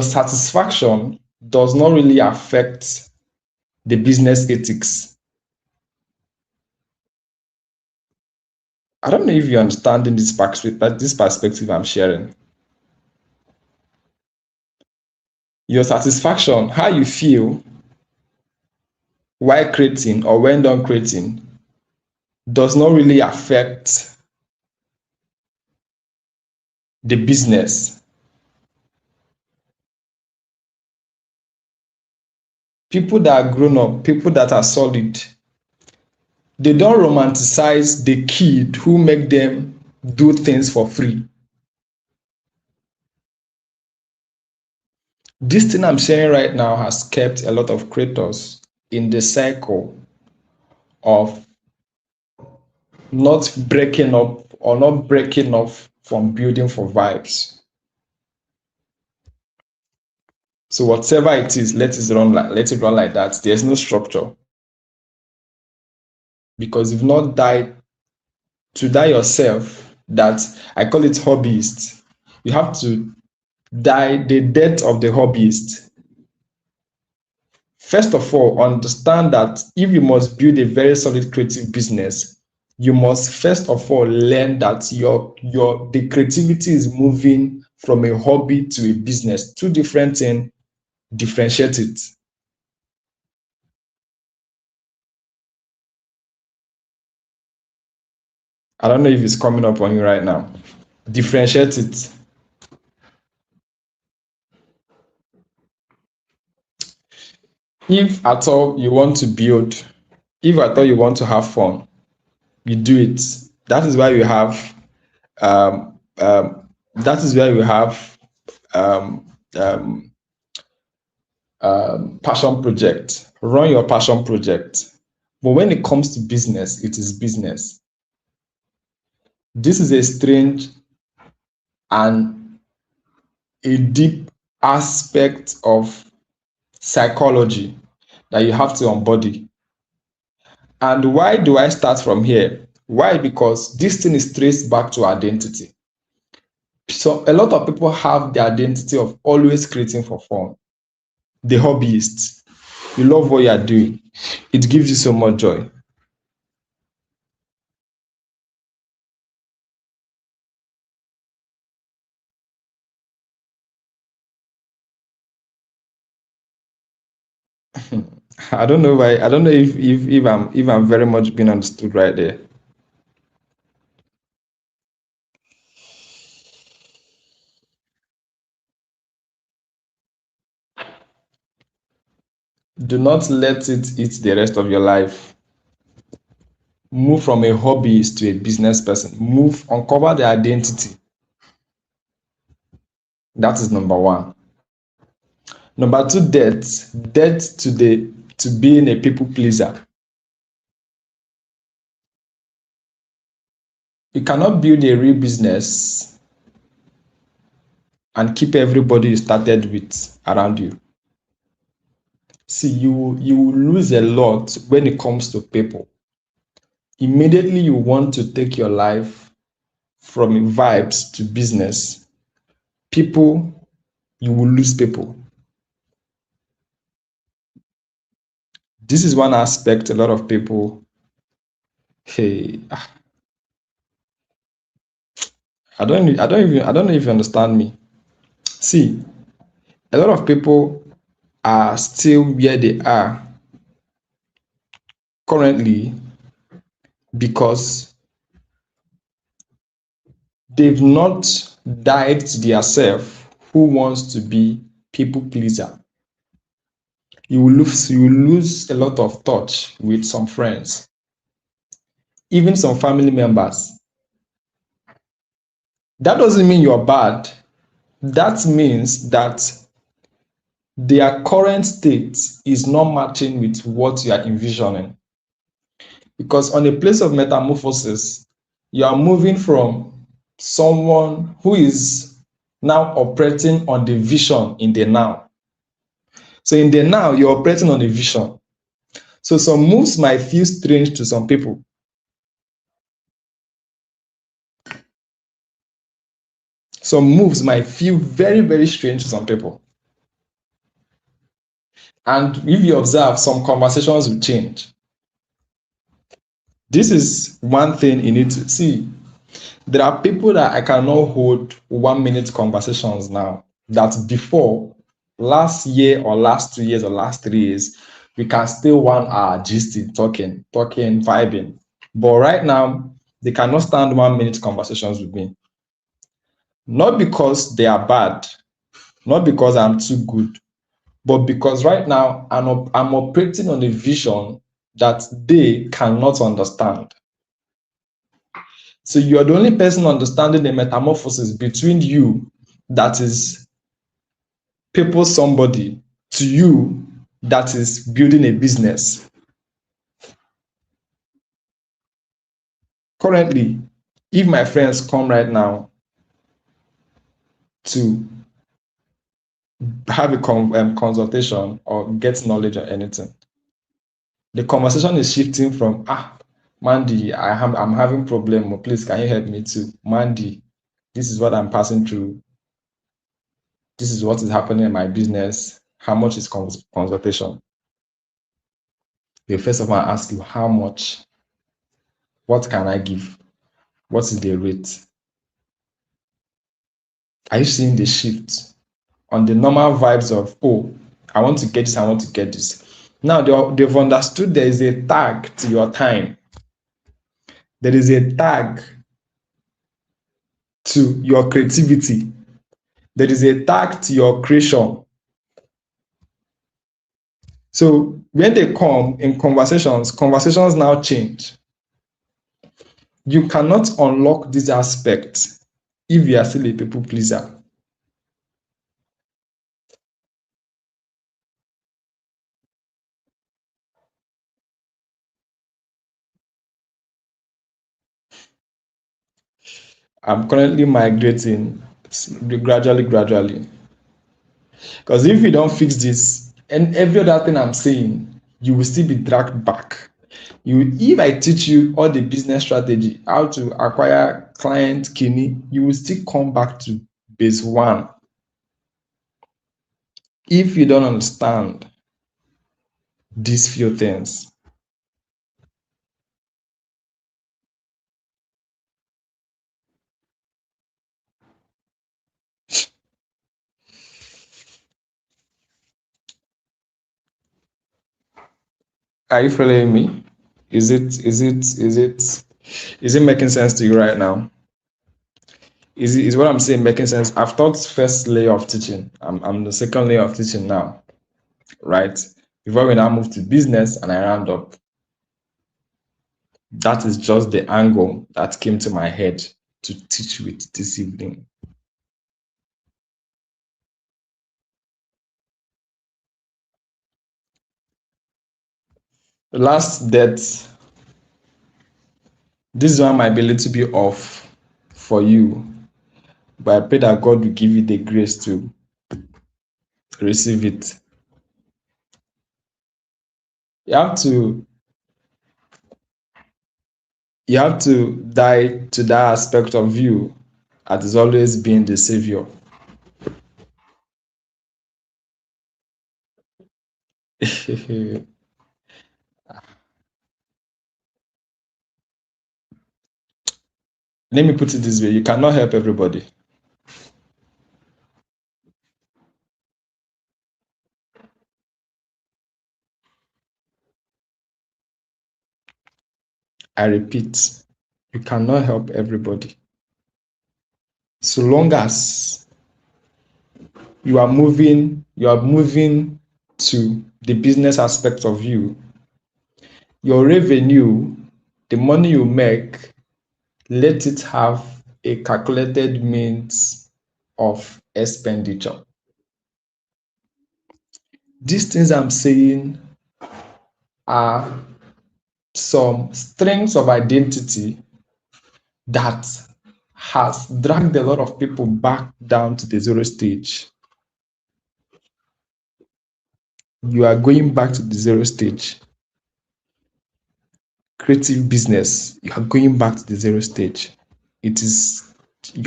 [SPEAKER 3] satisfaction does not really affect the business ethics. I don't know if you're understanding this perspective I'm sharing. Your satisfaction, how you feel while creating or when done creating, does not really affect the business. People that are grown up, people that are solid, they don't romanticize the kid who make them do things for free. This thing I'm sharing right now has kept a lot of creators in the cycle of not breaking up from building for vibes. So whatever it is, let it run like that. There's no structure. Because you've not died to die yourself, that I call it hobbyist. You have to die the death of the hobbyist. First of all, understand that if you must build a very solid creative business, you must first of all learn that the creativity is moving from a hobby to a business. Two different things, differentiate it. I don't know if it's coming up on you right now. Differentiate it. If at all you want to build, if at all you want to have fun, you do it. That is why you have passion project. Run your passion project. But when it comes to business, it is business. This is a strange and a deep aspect of psychology that you have to embody. And why do I start from here? Why? Because this thing is traced back to identity. So a lot of people have the identity of always creating for fun. The hobbyist. You love what you are doing. It gives you so much joy. I don't know why. I don't know if I'm very much being understood right there. Do not let it eat the rest of your life. Move from a hobbyist to a business person. Move, uncover the identity. That is number one. Number two, debt. Debt to being a people pleaser. You cannot build a real business and keep everybody you started with around you. See, you will lose a lot when it comes to people. Immediately you want to take your life from vibes to business. People, you will lose people. This is one aspect a lot of people, hey, I don't know if you understand me. See, a lot of people are still where they are currently because they've not died to their self who wants to be people pleaser. You will lose a lot of touch with some friends, even some family members. That doesn't mean you're bad. That means that their current state is not matching with what you are envisioning. Because on a place of metamorphosis, you are moving from someone who is now operating on the vision in the now. So in the now, you're operating on a vision. So some moves might feel strange to some people. Some moves might feel very, very strange to some people. And if you observe, some conversations will change. This is one thing you need to see. There are people that I cannot hold 1 minute conversations now. That before last year or last 2 years or last 3 years, we can still 1 hour gisting, talking, vibing. But right now, they cannot stand 1 minute conversations with me. Not because they are bad, not because I'm too good, but because right now I'm operating on a vision that they cannot understand. So you are the only person understanding the metamorphosis between you, that is people somebody, to you, that is building a business. Currently, if my friends come right now to have a consultation or get knowledge or anything, the conversation is shifting from, Mandy, I'm having problem. Please, can you help me too? Mandy, this is what I'm passing through. This is what is happening in my business. How much is consultation? They first of all ask you how much, what can I give? What is the rate? Are you seeing the shift on the normal vibes of, oh, I want to get this, I want to get this. Now they've understood there is a tag to your time. There is a tag to your creativity. There is a tag to your creation. So when they come in conversations now change. You cannot unlock this aspect if you are still a people pleaser. I'm currently migrating gradually. Because if you don't fix this, and every other thing I'm saying, you will still be dragged back. If I teach you all the business strategy, how to acquire client kidney, you will still come back to base one. If you don't understand these few things. Are you following me? Is it making sense to you right now? Is what I'm saying making sense? I've taught first layer of teaching. I'm the second layer of teaching now, right? Before we now move to business and I round up. That is just the angle that came to my head to teach with this evening. The last debt, this one might be a little bit off for you, but I pray that God will give you the grace to receive it. You have to die to that aspect of you that is always being the savior. Let me put it this way, you cannot help everybody. I repeat, you cannot help everybody. So long as you are moving to the business aspect of you, your revenue, the money you make, let it have a calculated means of expenditure. These things I'm saying are some strengths of identity that has dragged a lot of people back down to the zero stage. You are going back to the zero stage. Creative business, you are going back to the zero stage. You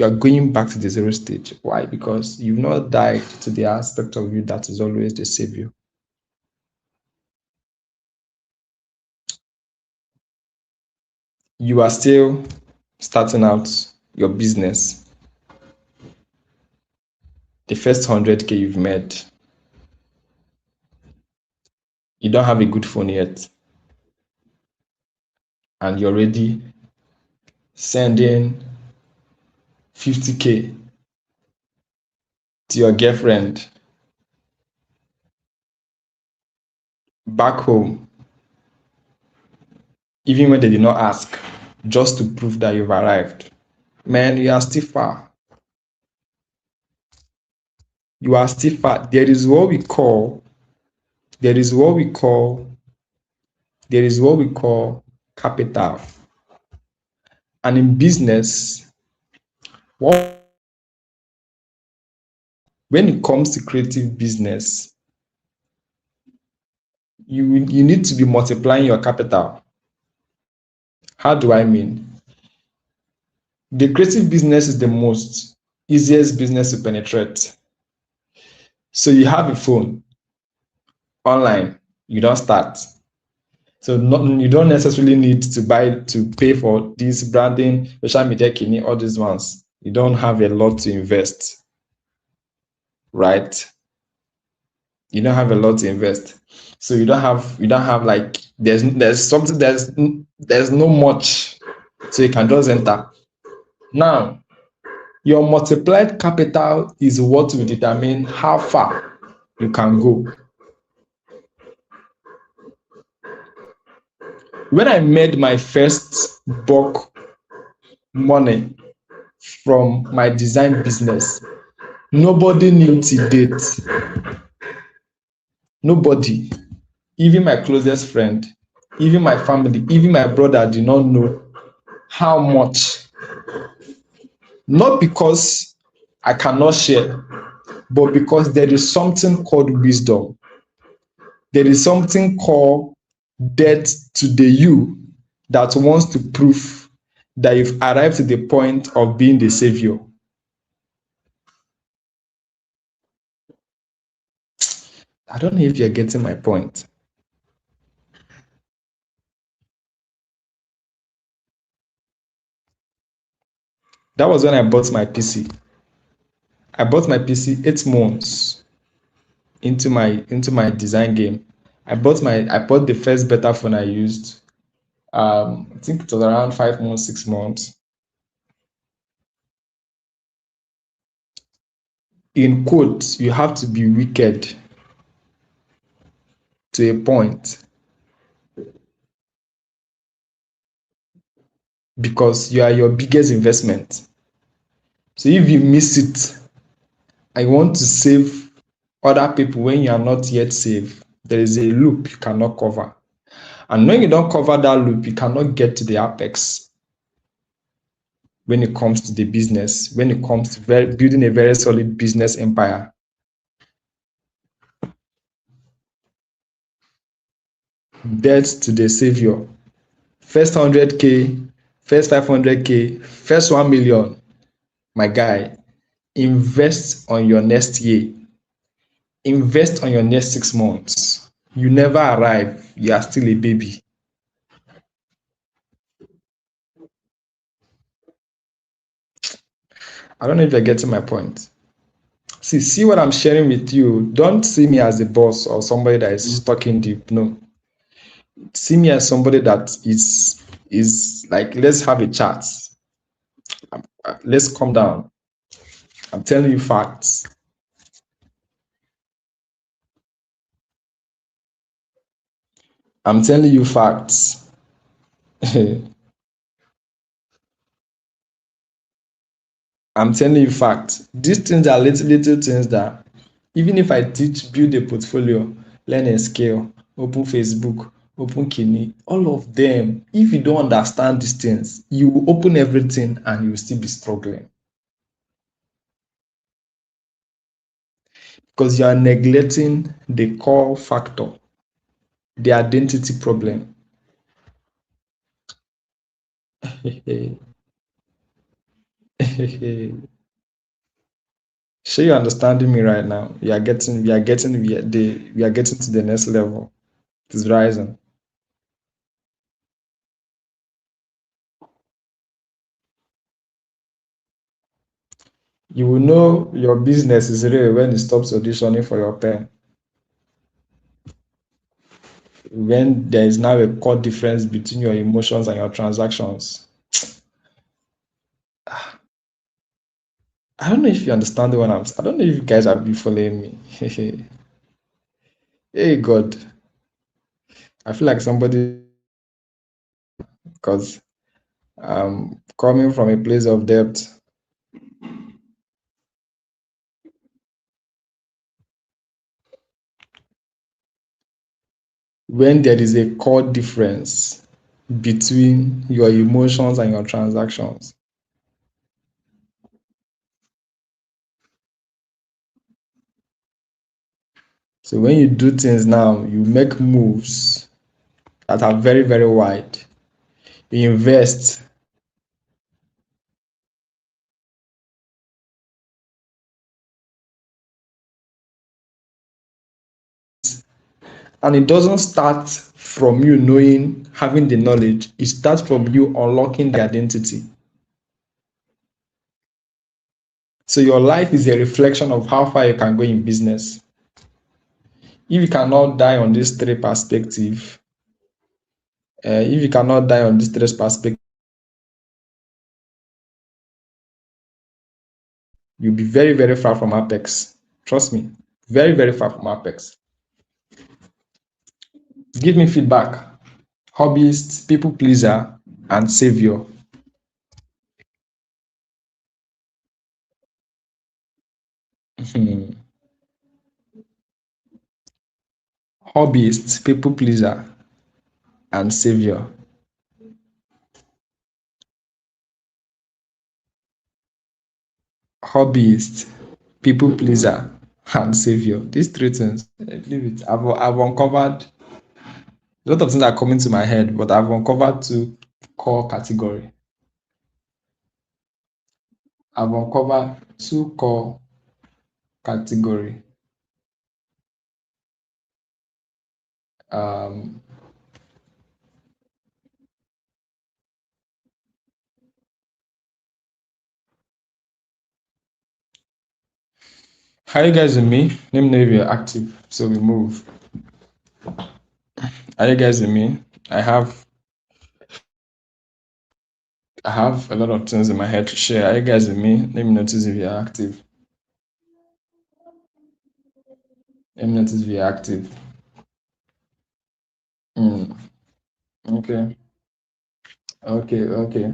[SPEAKER 3] are going back to the zero stage. Why? Because you've not died to the aspect of you that is always the savior. You are still starting out your business. The first 100K you've made, you don't have a good phone yet, and you're already sending 50K to your girlfriend back home, even when they did not ask, just to prove that you've arrived. Man, you are still far. You are still far. There is what we call capital. And in business, when it comes to creative business, you need to be multiplying your capital. How do I mean? The creative business is the most easiest business to penetrate. So you have a phone online, you don't start. So you don't necessarily need to pay for this branding, social media, kidney, all these ones. You don't have a lot to invest, right? You don't have a lot to invest. So you don't have like there's no much. So you can just enter. Now, your multiplied capital is what will determine how far you can go. When I made my first bulk money from my design business, nobody knew till date. Nobody, even my closest friend, even my family, even my brother did not know how much
[SPEAKER 4] Not because I cannot share, but because there is something called wisdom. There is something called death to the you that wants to prove that you've arrived to the point of being the savior. I don't know if you're getting my point. That was when I bought my PC. I bought my PC 8 months into my design game. I bought the first beta phone I used. I think it was around 5 months, 6 months. In quotes, you have to be wicked to a point because you are your biggest investment. So if you miss it, I want to save other people when you are not yet saved. There is a loop you cannot cover. And when you don't cover that loop, you cannot get to the apex when it comes to the business, when it comes to building a very solid business empire. Debt to the savior. First 100K, first 500K, first 1 million. My guy, invest on your next year. Invest on your next 6 months. You never arrive. You are still a baby. I don't know if you're getting my point. See what I'm sharing with you. Don't see me as a boss or somebody that is talking deep. No. See me as somebody that is like, let's have a chat. Let's calm down. I'm telling you facts. I'm telling you facts. I'm telling you facts. These things are little things that even if I teach, build a portfolio, learn a skill, open Facebook, open Kini, all of them, if you don't understand these things, you will open everything and you will still be struggling. Because you are neglecting the core factor, the identity problem. So you're understanding me right now. We are getting to the next level. It is rising. You will know your business is real when it stops auditioning for your pen. When there is now a core difference between your emotions and your transactions. I don't know if you understand what I'm saying. I don't know if you guys have been following me. Hey God. I feel like somebody, because I'm coming from a place of depth. When there is a core difference between your emotions and your transactions. So when you do things now, you make moves that are very, very wide. You invest. And it doesn't start from you knowing, having the knowledge. It starts from you unlocking the identity. So your life is a reflection of how far you can go in business. If you cannot die on this three perspective, you'll be very, very far from apex. Trust me, very, very far from apex. Give me feedback. Hobbyist, people pleaser, and savior. Hobbyist, people pleaser, and savior. hobbyist, people pleaser, and savior. These three things, leave it. I've uncovered a lot of things are coming to my head, but I've uncovered two core category. I've uncovered two core category. Are you guys with me? Let me know if you're active so we move. Are you guys with me? I have a lot of things in my head to share. Are you guys with me? Let me notice if you're active. Let me notice if you're active. Okay. Okay.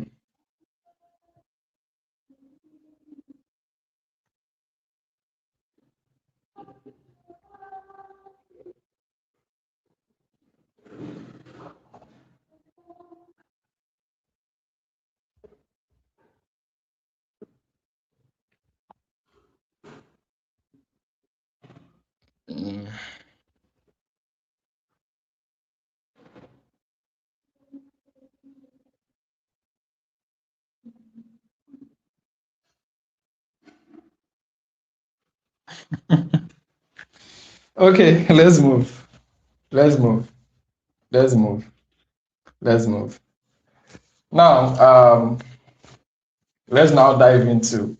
[SPEAKER 4] Okay, let's move. Let's move. Now, let's now dive into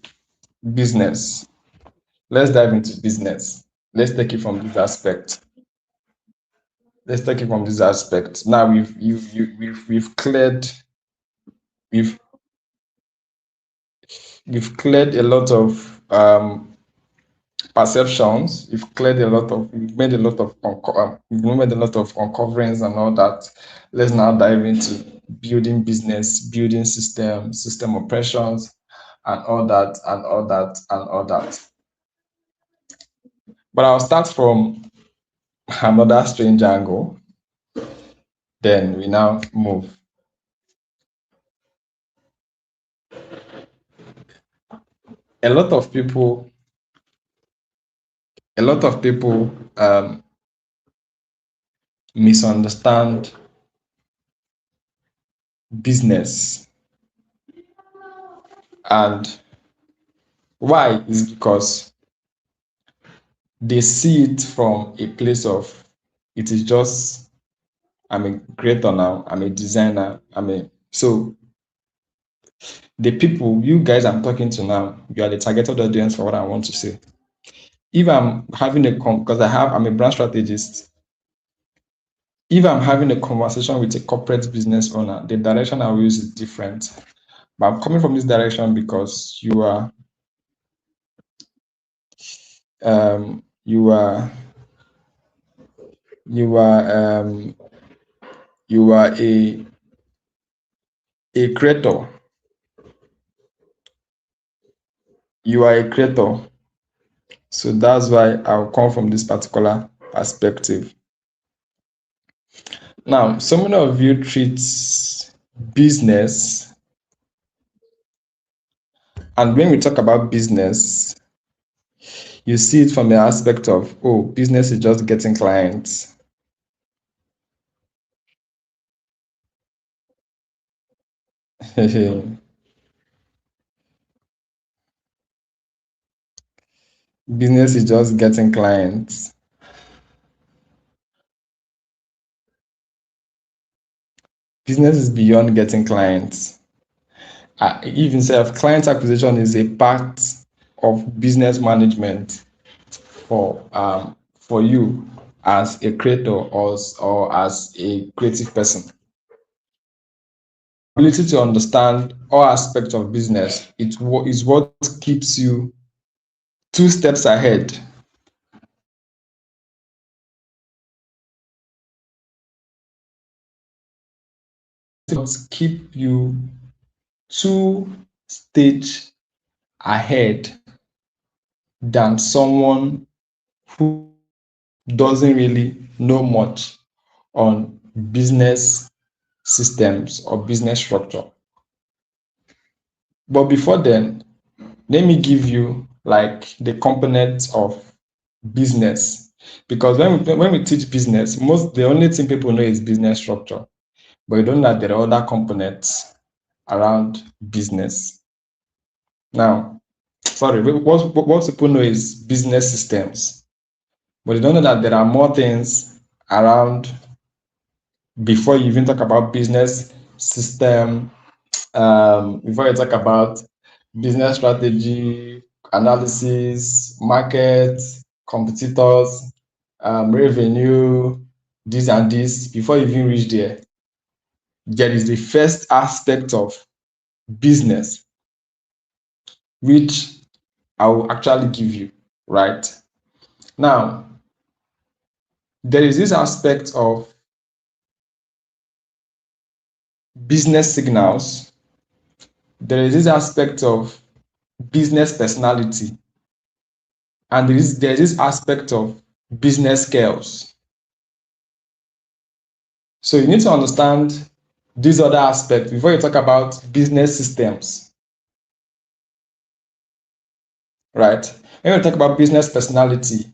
[SPEAKER 4] business. Let's take it from this aspect. Now we've cleared a lot of perceptions. We've made a lot of uncoverings and all that. Let's now dive into building business, building system operations, and all that. But I'll start from another strange angle. Then we now move. A lot of people misunderstand business, and why is because they see it from a place of it is just I'm a creator now, I'm a designer, so the people, you guys I'm talking to now, you are the targeted audience for what I want to say. If I'm having because I'm a brand strategist, if I'm having a conversation with a corporate business owner, the direction I will use is different. But I'm coming from this direction because you are a creator. You are a creator. So that's why I'll come from this particular perspective. Now, so many of you treat business, and when we talk about business, you see it from the aspect of, oh, business is just getting clients. Business is just getting clients. Business is beyond getting clients. Even client acquisition is a part of business management for you as a creator or as a creative person. Ability to understand all aspects of business is what keeps you 2 steps ahead. Keep you 2 stages ahead than someone who doesn't really know much on business systems or business structure. But before then, let me give you like the components of business, because when we teach business, the only thing people know is business structure, but you don't know that there are other components around business. Now, sorry, what people know is business systems, but you don't know that there are more things around before you even talk about business system, before you talk about business strategy, analysis, market, competitors, revenue, this and this. Before you even reach there, there is the first aspect of business, which I will actually give you, right? Now, there is this aspect of business signals. There is this aspect of business personality, and there is this aspect of business skills. So you need to understand these other aspects before you talk about business systems, right? When we talk about business personality,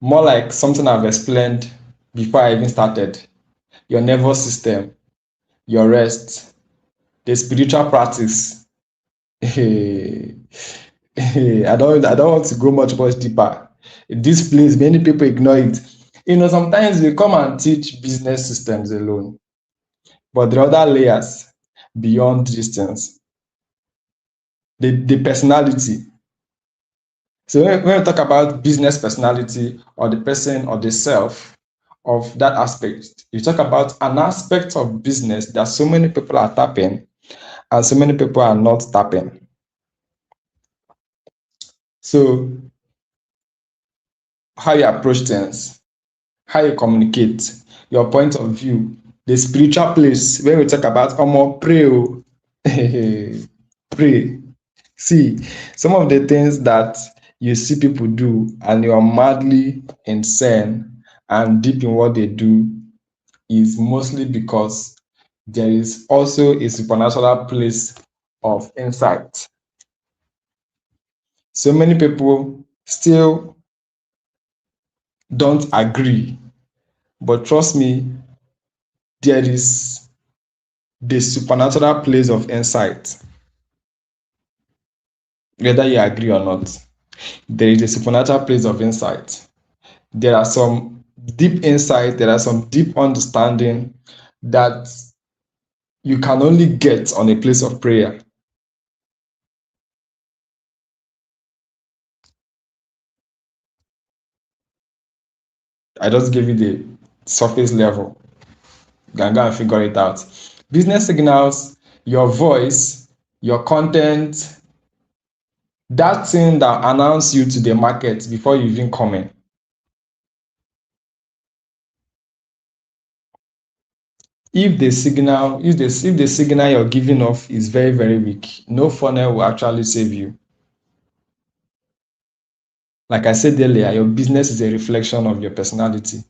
[SPEAKER 4] more like something I've explained before I even started, your nervous system, your rest, the spiritual practice. I don't want to go much deeper. This place, many people ignore it. Sometimes we come and teach business systems alone, but there are other layers beyond these things. The personality. So when we talk about business personality or the person or the self of that aspect, you talk about an aspect of business that so many people are tapping and so many people are not tapping. So how you approach things, how you communicate, your point of view, the spiritual place. When we talk about pray, pray. See, some of the things that you see people do and you are madly insane and deep in what they do is mostly because there is also a supernatural place of insight. So many people still don't agree, but trust me, there is the supernatural place of insight. Whether you agree or not, there is a supernatural place of insight. There are some deep insight, there are some deep understanding that you can only get on a place of prayer. I just gave you the surface level. You can go and figure it out. Business signals, your voice, your content, that thing that announces you to the market before you even come in. If the signal you're giving off is very, very weak, no funnel will actually save you. Like I said earlier, your business is a reflection of your personality.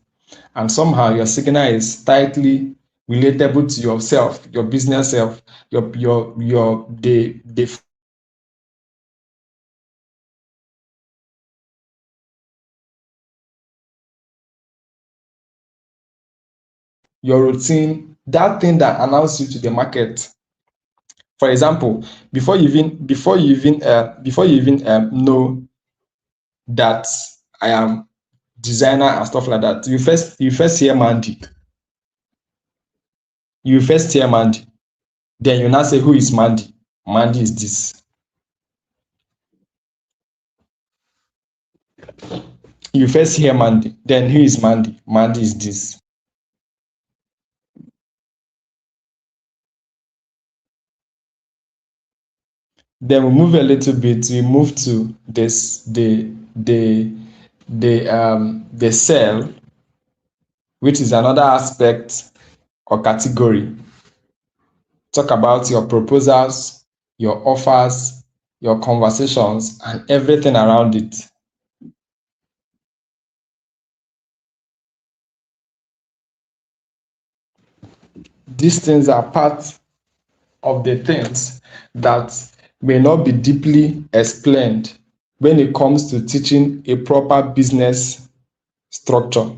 [SPEAKER 4] And somehow your signal is tightly relatable to yourself, your business self, your routine, that thing that announces you to the market. For example, before you even know that I am designer and stuff like that, you first hear Mandy. You first hear Mandy. Then you now say, who is Mandy? Mandy is this. You first hear Mandy. Then who is Mandy? Mandy is this. Then we move a little bit. We move to this the sell, which is another aspect or category. Talk about your proposals, your offers, your conversations, and everything around it. These things are part of the things that may not be deeply explained when it comes to teaching a proper business structure.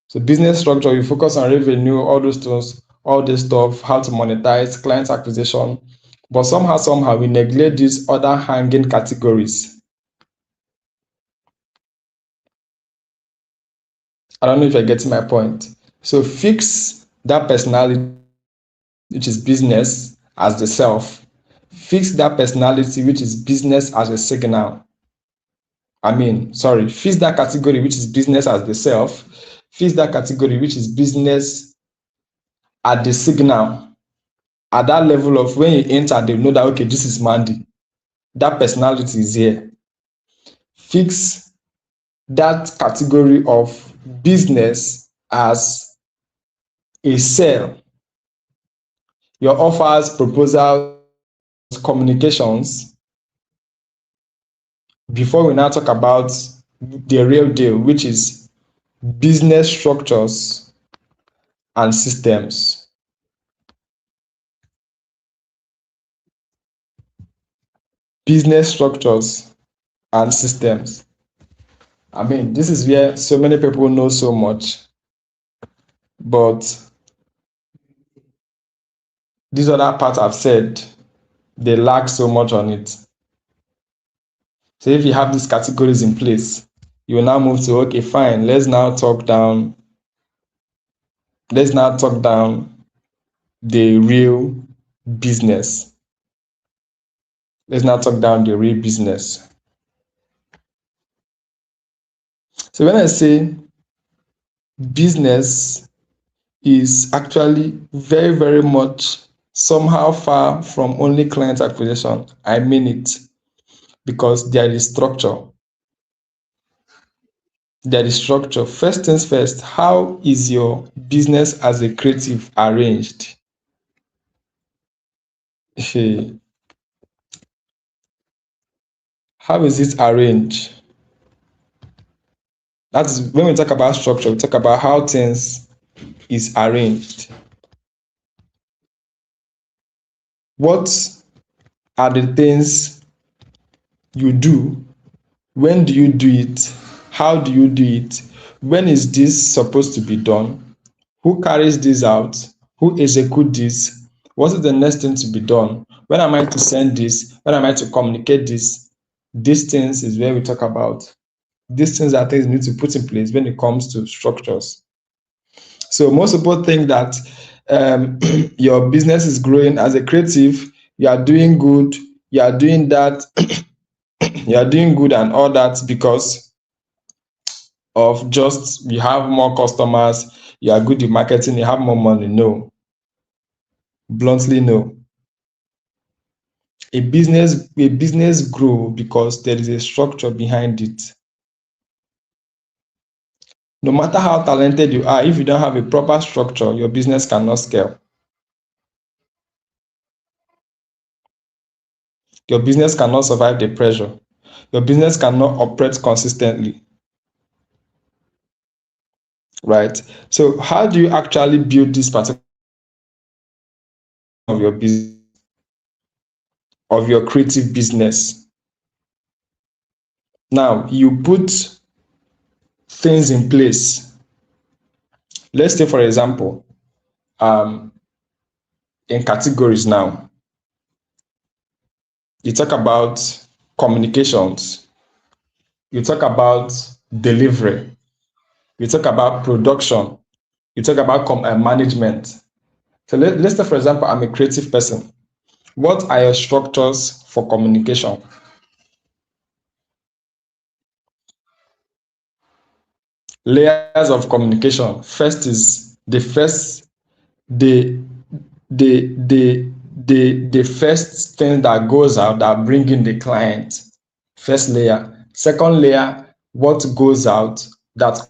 [SPEAKER 4] So business structure, you focus on revenue, all those things, all this stuff, how to monetize, client acquisition, but somehow we neglect these other hanging categories. I don't know if you're getting my point. So fix that personality, which is business, as the self. Fix that personality, which is business, as a signal. Fix that category, which is business, as the self. Fix that category, which is business, at the signal. At that level of when you enter, they know that, okay, this is Mandy. That personality is here. Fix that category of business as a sell. Your offers, proposals, communications, before we now talk about the real deal, which is business structures and systems. Business structures and systems. This is where so many people know so much, but these other parts I've said, they lack so much on it. So if you have these categories in place, you will now move to, okay, fine, let's now talk down the real business. Let's now talk down the real business. So when I say business is actually very, very much somehow far from only client acquisition, I mean it, because there is structure. There is structure. First things first, how is your business as a creative arranged? How is it arranged? That's when we talk about structure, we talk about how things is arranged. What are the things you do? When do you do it? How do you do it? When is this supposed to be done? Who carries this out? Who executes this? What is the next thing to be done? When am I to send this? When am I to communicate this? These things is where we talk about. These things are things you need to put in place when it comes to structures. So most people think that your business is growing as a creative, you are doing good, you are doing that, you are doing good and all that because of just you have more customers, you are good in marketing, you have more money. No. Bluntly, no. A business grows because there is a structure behind it. No matter how talented you are, if you don't have a proper structure, your business cannot scale. Your business cannot survive the pressure. Your business cannot operate consistently. Right? So how do you actually build this particular of your business, of your creative business? Now, you put things in place. Let's say, for example, in categories now, you talk about communications, you talk about delivery, you talk about production, you talk about management. So let's say, for example, I'm a creative person. What are your structures for communication? Layers of communication. First is the first the first thing that goes out that bring in the client. First layer. Second layer, what goes out that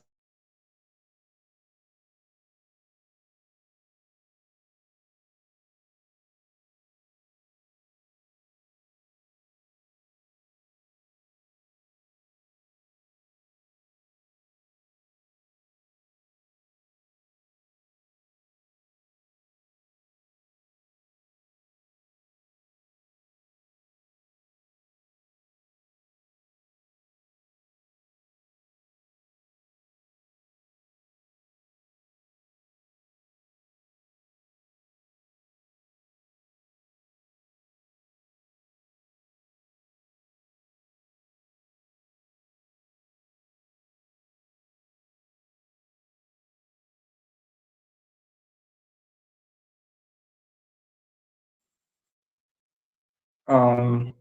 [SPEAKER 1] Sorry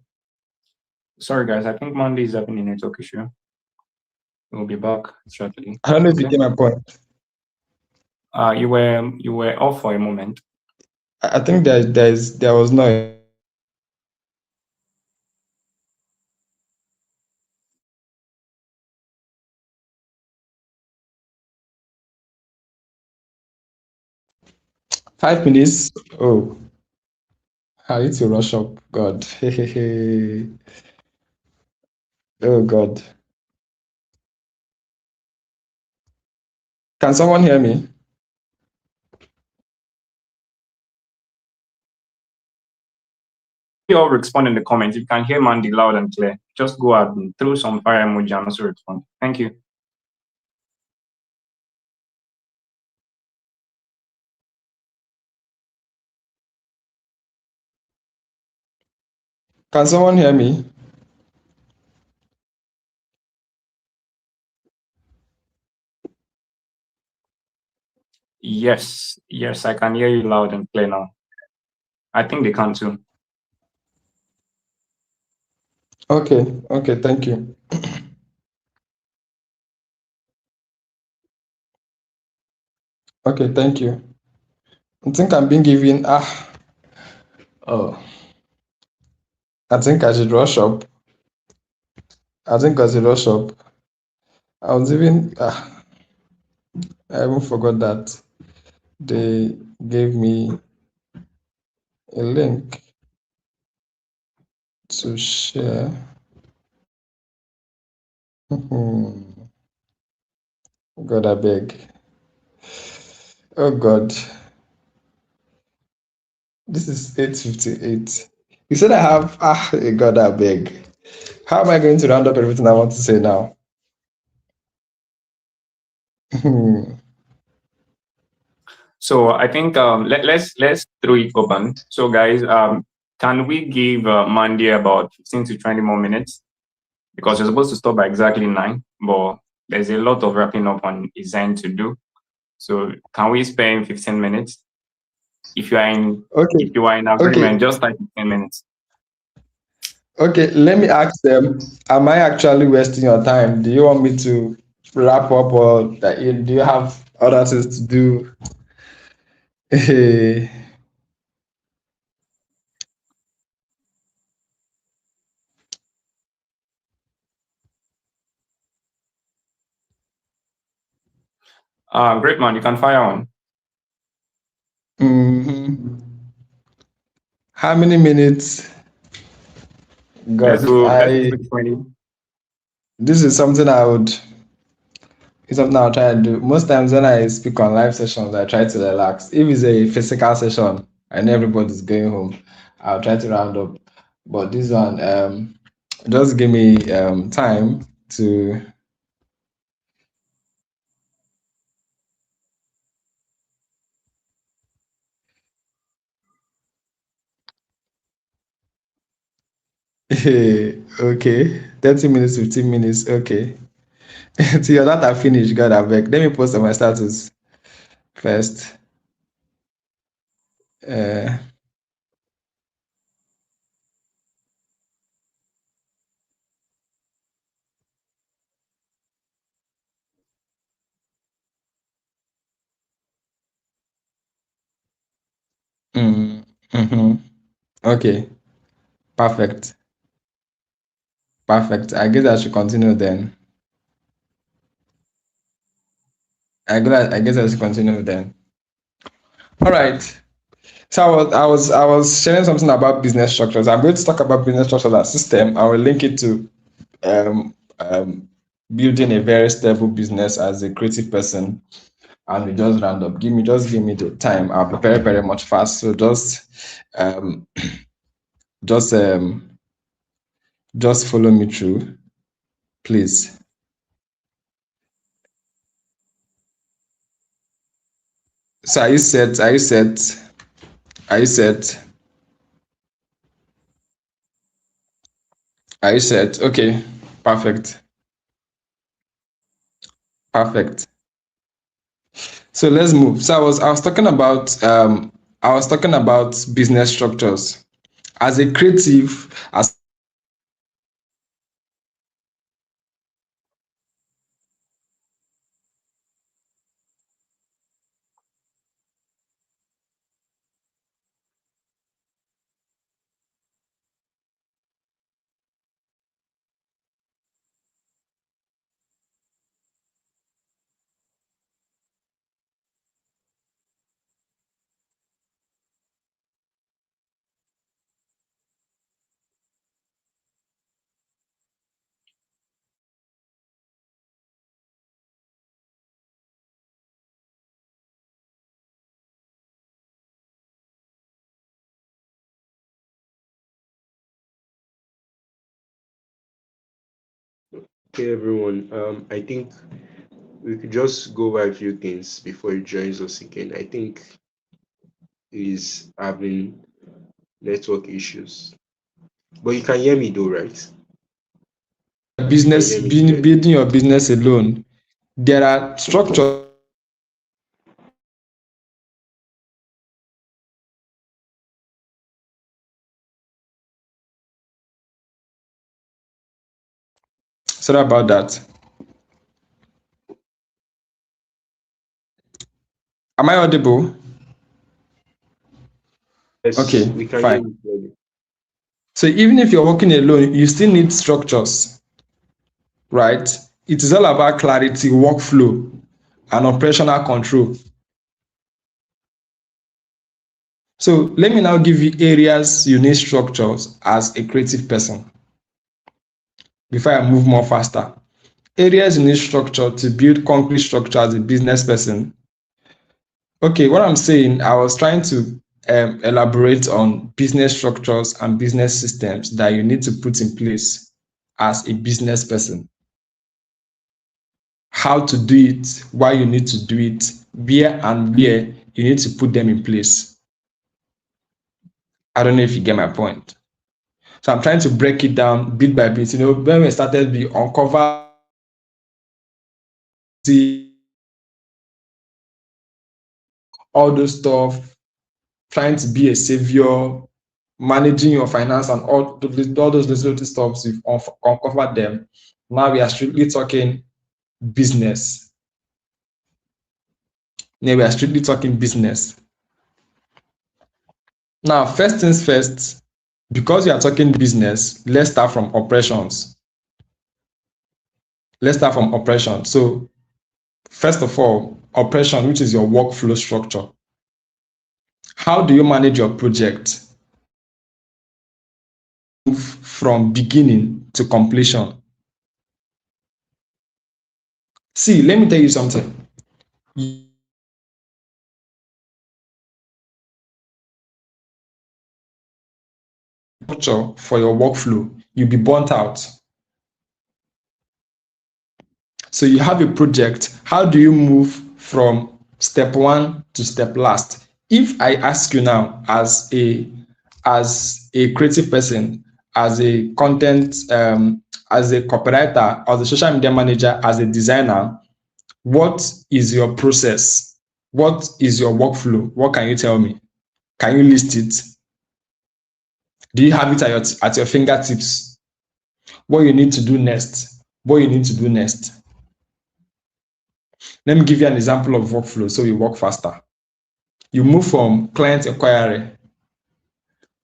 [SPEAKER 1] guys, I think Monday is having a network issue. We'll be back shortly.
[SPEAKER 4] I don't know if you get my point.
[SPEAKER 1] You were off for a moment.
[SPEAKER 4] I think there was no. Five minutes. Oh, I need to rush up. God. Oh God. Can someone hear me?
[SPEAKER 1] You all respond in the comments. If you can hear Mandy loud and clear, just go ahead and throw some fire emoji and also respond. Thank you.
[SPEAKER 4] Can someone hear me?
[SPEAKER 1] Yes, I can hear you loud and clear now. I think they can too.
[SPEAKER 4] Okay, thank you. Okay, thank you. I think I'm being given oh. I think I should rush up. I was even I even forgot that they gave me a link to share. God, I beg. Oh God. This is 8:58. You said I have God, I beg. How am I going to round up everything I want to say now?
[SPEAKER 1] So I think let's throw it open. So guys, can we give Mandy about 15 to 20 more minutes? Because we're supposed to stop by exactly 9, but there's a lot of wrapping up on his end to do. So can we spend 15 minutes? If you are in agreement, just like 15 minutes.
[SPEAKER 4] Okay, let me ask them, am I actually wasting your time? Do you want me to wrap up, or do you have other things to do?
[SPEAKER 1] Great man, you can fire on.
[SPEAKER 4] How many minutes? God,
[SPEAKER 1] let's do 20.
[SPEAKER 4] This is something I'll try and do. Most times when I speak on live sessions, I try to relax. If it's a physical session and everybody's going home, I'll try to round up. But this one, just give me time to. Okay, 30 minutes, 15 minutes. Okay. Till your data finish, God, I beg. Let me post on my status first. Okay, perfect. I guess I should continue then. I guess I should continue then. All right. So I was sharing something about business structures. I'm going to talk about business structures as system. I will link it to building a very stable business as a creative person. And we just round up. Give me the time. I'll be very, very much fast. So just follow me through, please. So are you set? Okay, perfect. So let's move. So I was talking about business structures as a creative, as
[SPEAKER 2] Okay, everyone. I think we could just go over a few things before he joins us again. I think he's having network issues, but you can hear me though, right? You can
[SPEAKER 4] business
[SPEAKER 2] hear me clearly.
[SPEAKER 4] building your business alone, there are structures. Sorry about that. Am I audible?
[SPEAKER 2] Yes,
[SPEAKER 4] Okay,
[SPEAKER 2] we can hear
[SPEAKER 4] fine.
[SPEAKER 2] you clearly.
[SPEAKER 4] So even if you're working alone, you still need structures, right? It is all about clarity, workflow, and operational control. So let me now give you areas you need structures as a creative person before I move more faster. Areas you need structure to build concrete structure as a business person. Okay, what I'm saying, I was trying to elaborate on business structures and business systems that you need to put in place as a business person. How to do it, why you need to do it, where you need to put them in place. I don't know if you get my point. So I'm trying to break it down bit by bit. When we started, we uncover all those stuff, trying to be a savior, managing your finance and all those little stuff, we've uncovered them. Now we are strictly talking business. Now we are strictly talking business. Now, first things first, because we are talking business, let's start from operations. Let's start from operations. So, first of all, operation, which is your workflow structure. How do you manage your project from beginning to completion? See, let me tell you something. Structure for your workflow, you'll be burnt out. So you have a project. How do you move from step one to step last? If I ask you now, as a creative person, as a content, as a copywriter, as a social media manager, as a designer, what is your process? What is your workflow? What can you tell me? Can you list it? Do you have it at your fingertips? What you need to do next? What you need to do next? Let me give you an example of workflow so you work faster. You move from client inquiry,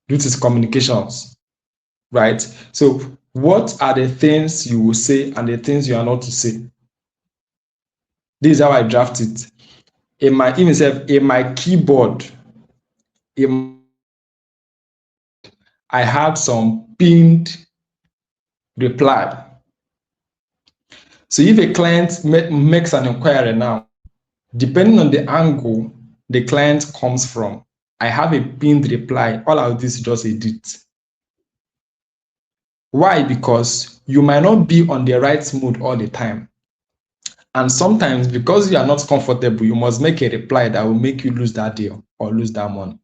[SPEAKER 4] which is communications, right? So what are the things you will say and the things you are not to say? This is how I draft it. In my keyboard, I had some pinned reply. So if a client makes an inquiry now, depending on the angle the client comes from, I have a pinned reply. All of this is just edit. Why? Because you might not be on the right mood all the time. And sometimes, because you are not comfortable, you must make a reply that will make you lose that deal or lose that money.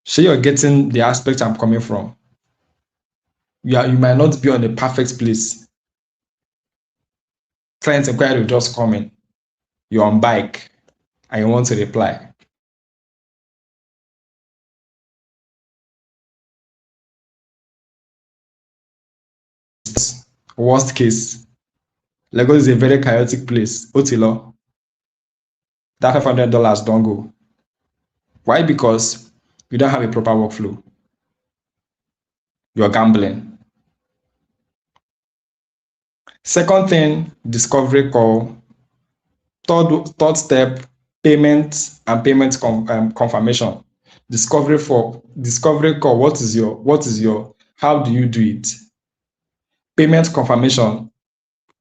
[SPEAKER 4] So you're getting the aspect I'm coming from. You might not be on the perfect place. Client inquiry will just come in. You're on bike and you want to reply. Worst case, Lagos is a very chaotic place. Otilo, that $500 don't go. Why? Because you don't have a proper workflow. You're gambling. Second thing, discovery call. Third step, payment and payment confirmation. Discovery call. What is your? How do you do it? Payment confirmation.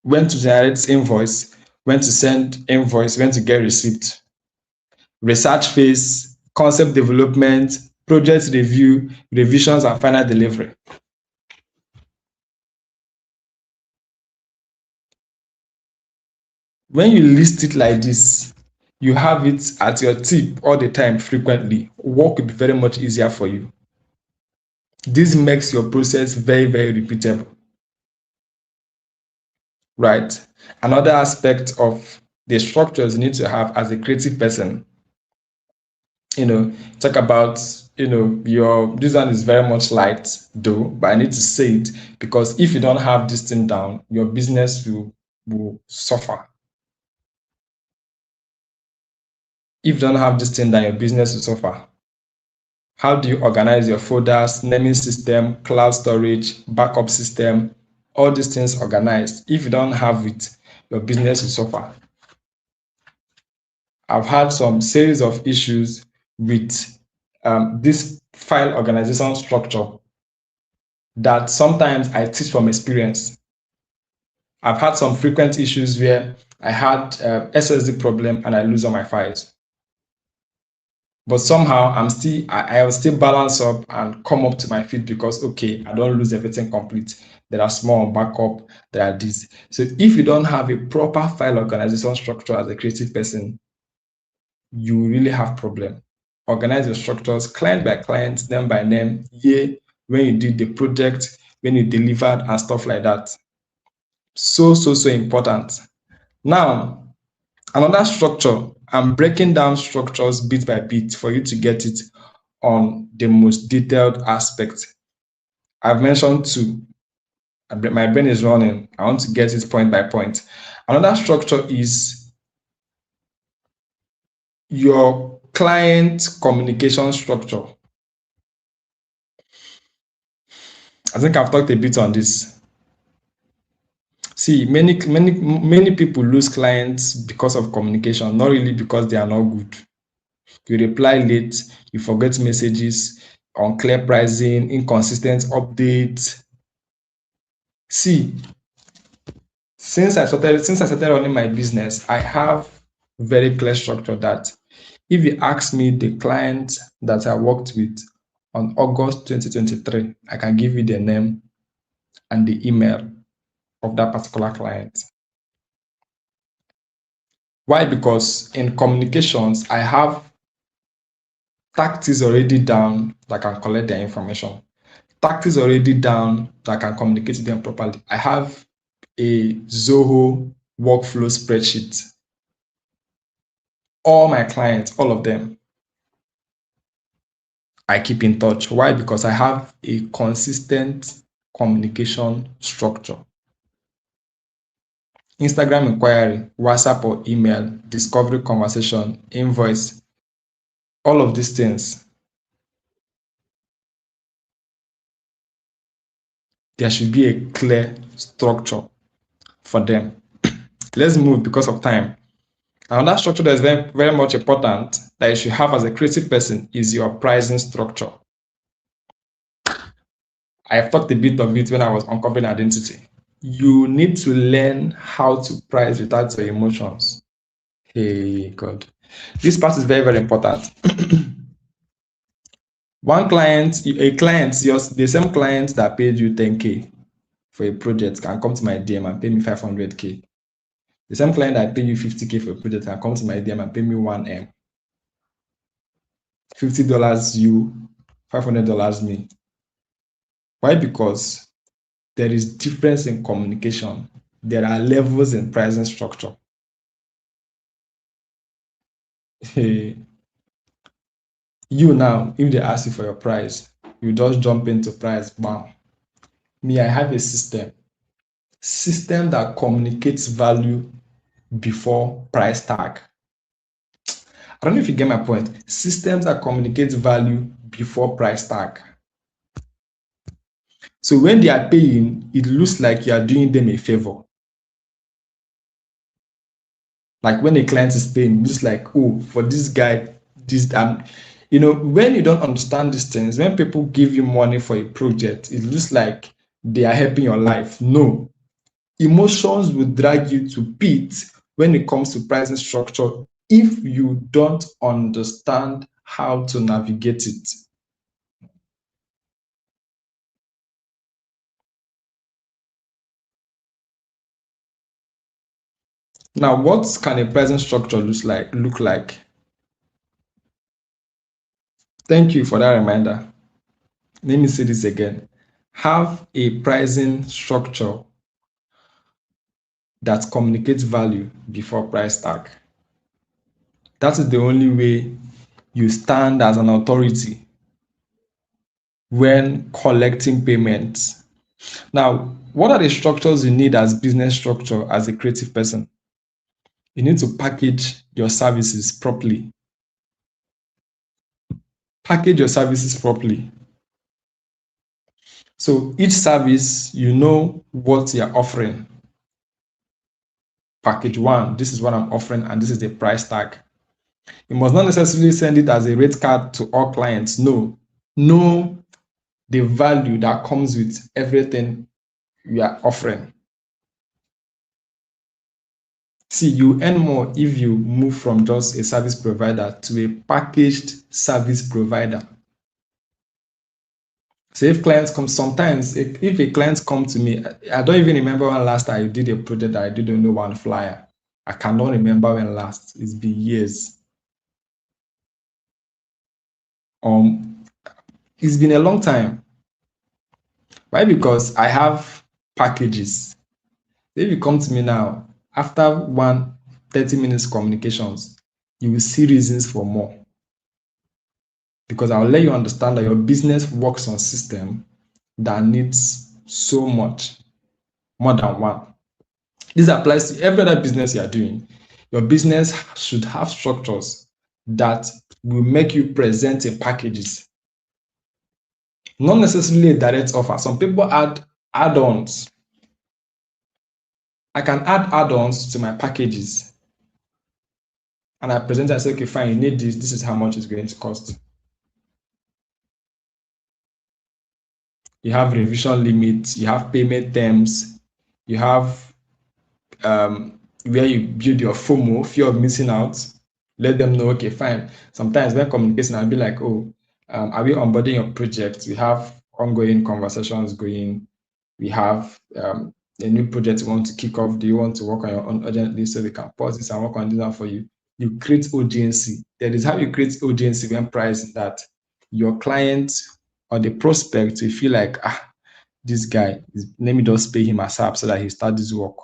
[SPEAKER 4] When to generate invoice, when to send invoice, when to get receipt. Research phase, concept development, project review, revisions, and final delivery. When you list it like this, you have it at your tip all the time, frequently. Work will be very much easier for you. This makes your process very, very repeatable. Right? Another aspect of the structures you need to have as a creative person, talk about, this one is very much light though, but I need to say it because if you don't have this thing down, your business will suffer. If you don't have this thing down, your business will suffer. How do you organize your folders, naming system, cloud storage, backup system, all these things organized? If you don't have it, your business will suffer. I've had some series of issues with this file organization structure that sometimes I teach from experience. I've had some frequent issues where I had SSD problem and I lose all my files. But somehow I will still balance up and come up to my feet because, okay, I don't lose everything complete. There are small backup, there are this. So if you don't have a proper file organization structure as a creative person, you really have problem. Organize your structures client by client, name by name, year, when you did the project, when you delivered and stuff like that. So important. Now, another structure, I'm breaking down structures bit by bit for you to get it on the most detailed aspect. I've mentioned two. My brain is running. I want to get it point by point. Another structure is your client communication structure. I think I've talked a bit on this. See, many people lose clients because of communication, not really because they are not good. You reply late, you forget messages, unclear pricing, inconsistent updates. See, since I started running my business, I have very clear structure that if you ask me the client that I worked with on August 2023, I can give you the name and the email of that particular client. Why? Because in communications, I have tactics already down that can collect their information. Tactics already down that can communicate to them properly. I have a Zoho workflow spreadsheet. All my clients, all of them, I keep in touch. Why? Because I have a consistent communication structure. Instagram inquiry, WhatsApp or email, discovery conversation, invoice, all of these things. There should be a clear structure for them. Let's move because of time. Another structure that is very, very much important that you should have as a creative person is your pricing structure. I have talked a bit of it when I was uncovering identity. You need to learn how to price without your emotions. Hey, God. This part is very, very important. The same client that paid you 10K for a project can come to my DM and pay me 500K. The same client that paid you 50K for a project can come to my DM and pay me 1M. $50 you, $500 me. Why? Because there is difference in communication. There are levels in pricing structure. You now, if they ask you for your price, you just jump into price, bam. Me, I have a system. System that communicates value before price tag. I don't know if you get my point. Systems that communicate value before price tag. So when they are paying, it looks like you are doing them a favor. Like when a client is paying, it's like, oh, for this guy, this when you don't understand these things, when people give you money for a project, it looks like they are helping your life. No, emotions will drag you to pit when it comes to pricing structure if you don't understand how to navigate it. Now, what can a pricing structure look like? Thank you for that reminder. Let me say this again. Have a pricing structure that communicates value before price tag. That is the only way you stand as an authority when collecting payments. Now, what are the structures you need as business structure as a creative person? You need to package your services properly. Package your services properly. So each service, you know what you're offering. Package 1, this is what I'm offering, and this is the price tag. You must not necessarily send it as a rate card to all clients. No. Know the value that comes with everything you are offering. See, you earn more if you move from just a service provider to a packaged service provider. So if clients come, sometimes if a client comes to me, I don't even remember when last I did a project that I did only one flyer. I cannot remember when last. It's been years. It's been a long time. Why? Because I have packages. If you come to me now, after 30 minutes communications, you will see reasons for more. Because I'll let you understand that your business works on system that needs so much, more than one. This applies to every other business you are doing. Your business should have structures that will make you present in packages. Not necessarily a direct offer. Some people add add-ons. I can add add-ons to my packages. And I present, I say, okay, fine, you need this. This is how much it's going to cost. You have revision limits, you have payment terms, you have where you build your FOMO, fear of missing out. Let them know, okay, fine. Sometimes when communication, I'll be like, oh, are we onboarding your project? We have ongoing conversations going. We have a new project we want to kick off. Do you want to work on your own urgently so we can pause this and work on this one for you? You create urgency. That is how you create urgency when pricing, that your client or the prospect will feel like, this guy, let me just pay him ASAP so that he start this work.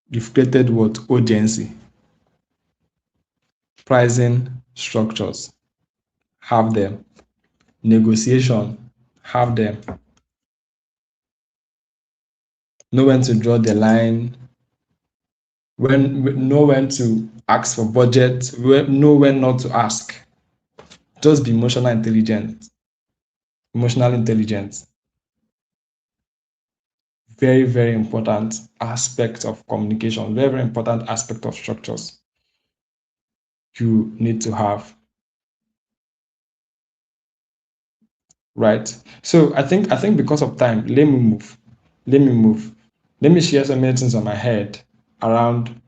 [SPEAKER 4] You've created what? Urgency. Pricing structures, have them. Negotiation, have them. Know when to draw the line, know when to ask for budget, know when not to ask. Just be emotional intelligent. Emotional intelligence. Very, very important aspect of communication, very, very important aspect of structures you need to have. Right. So I think because of time, let me move. Let me share some many things on my head around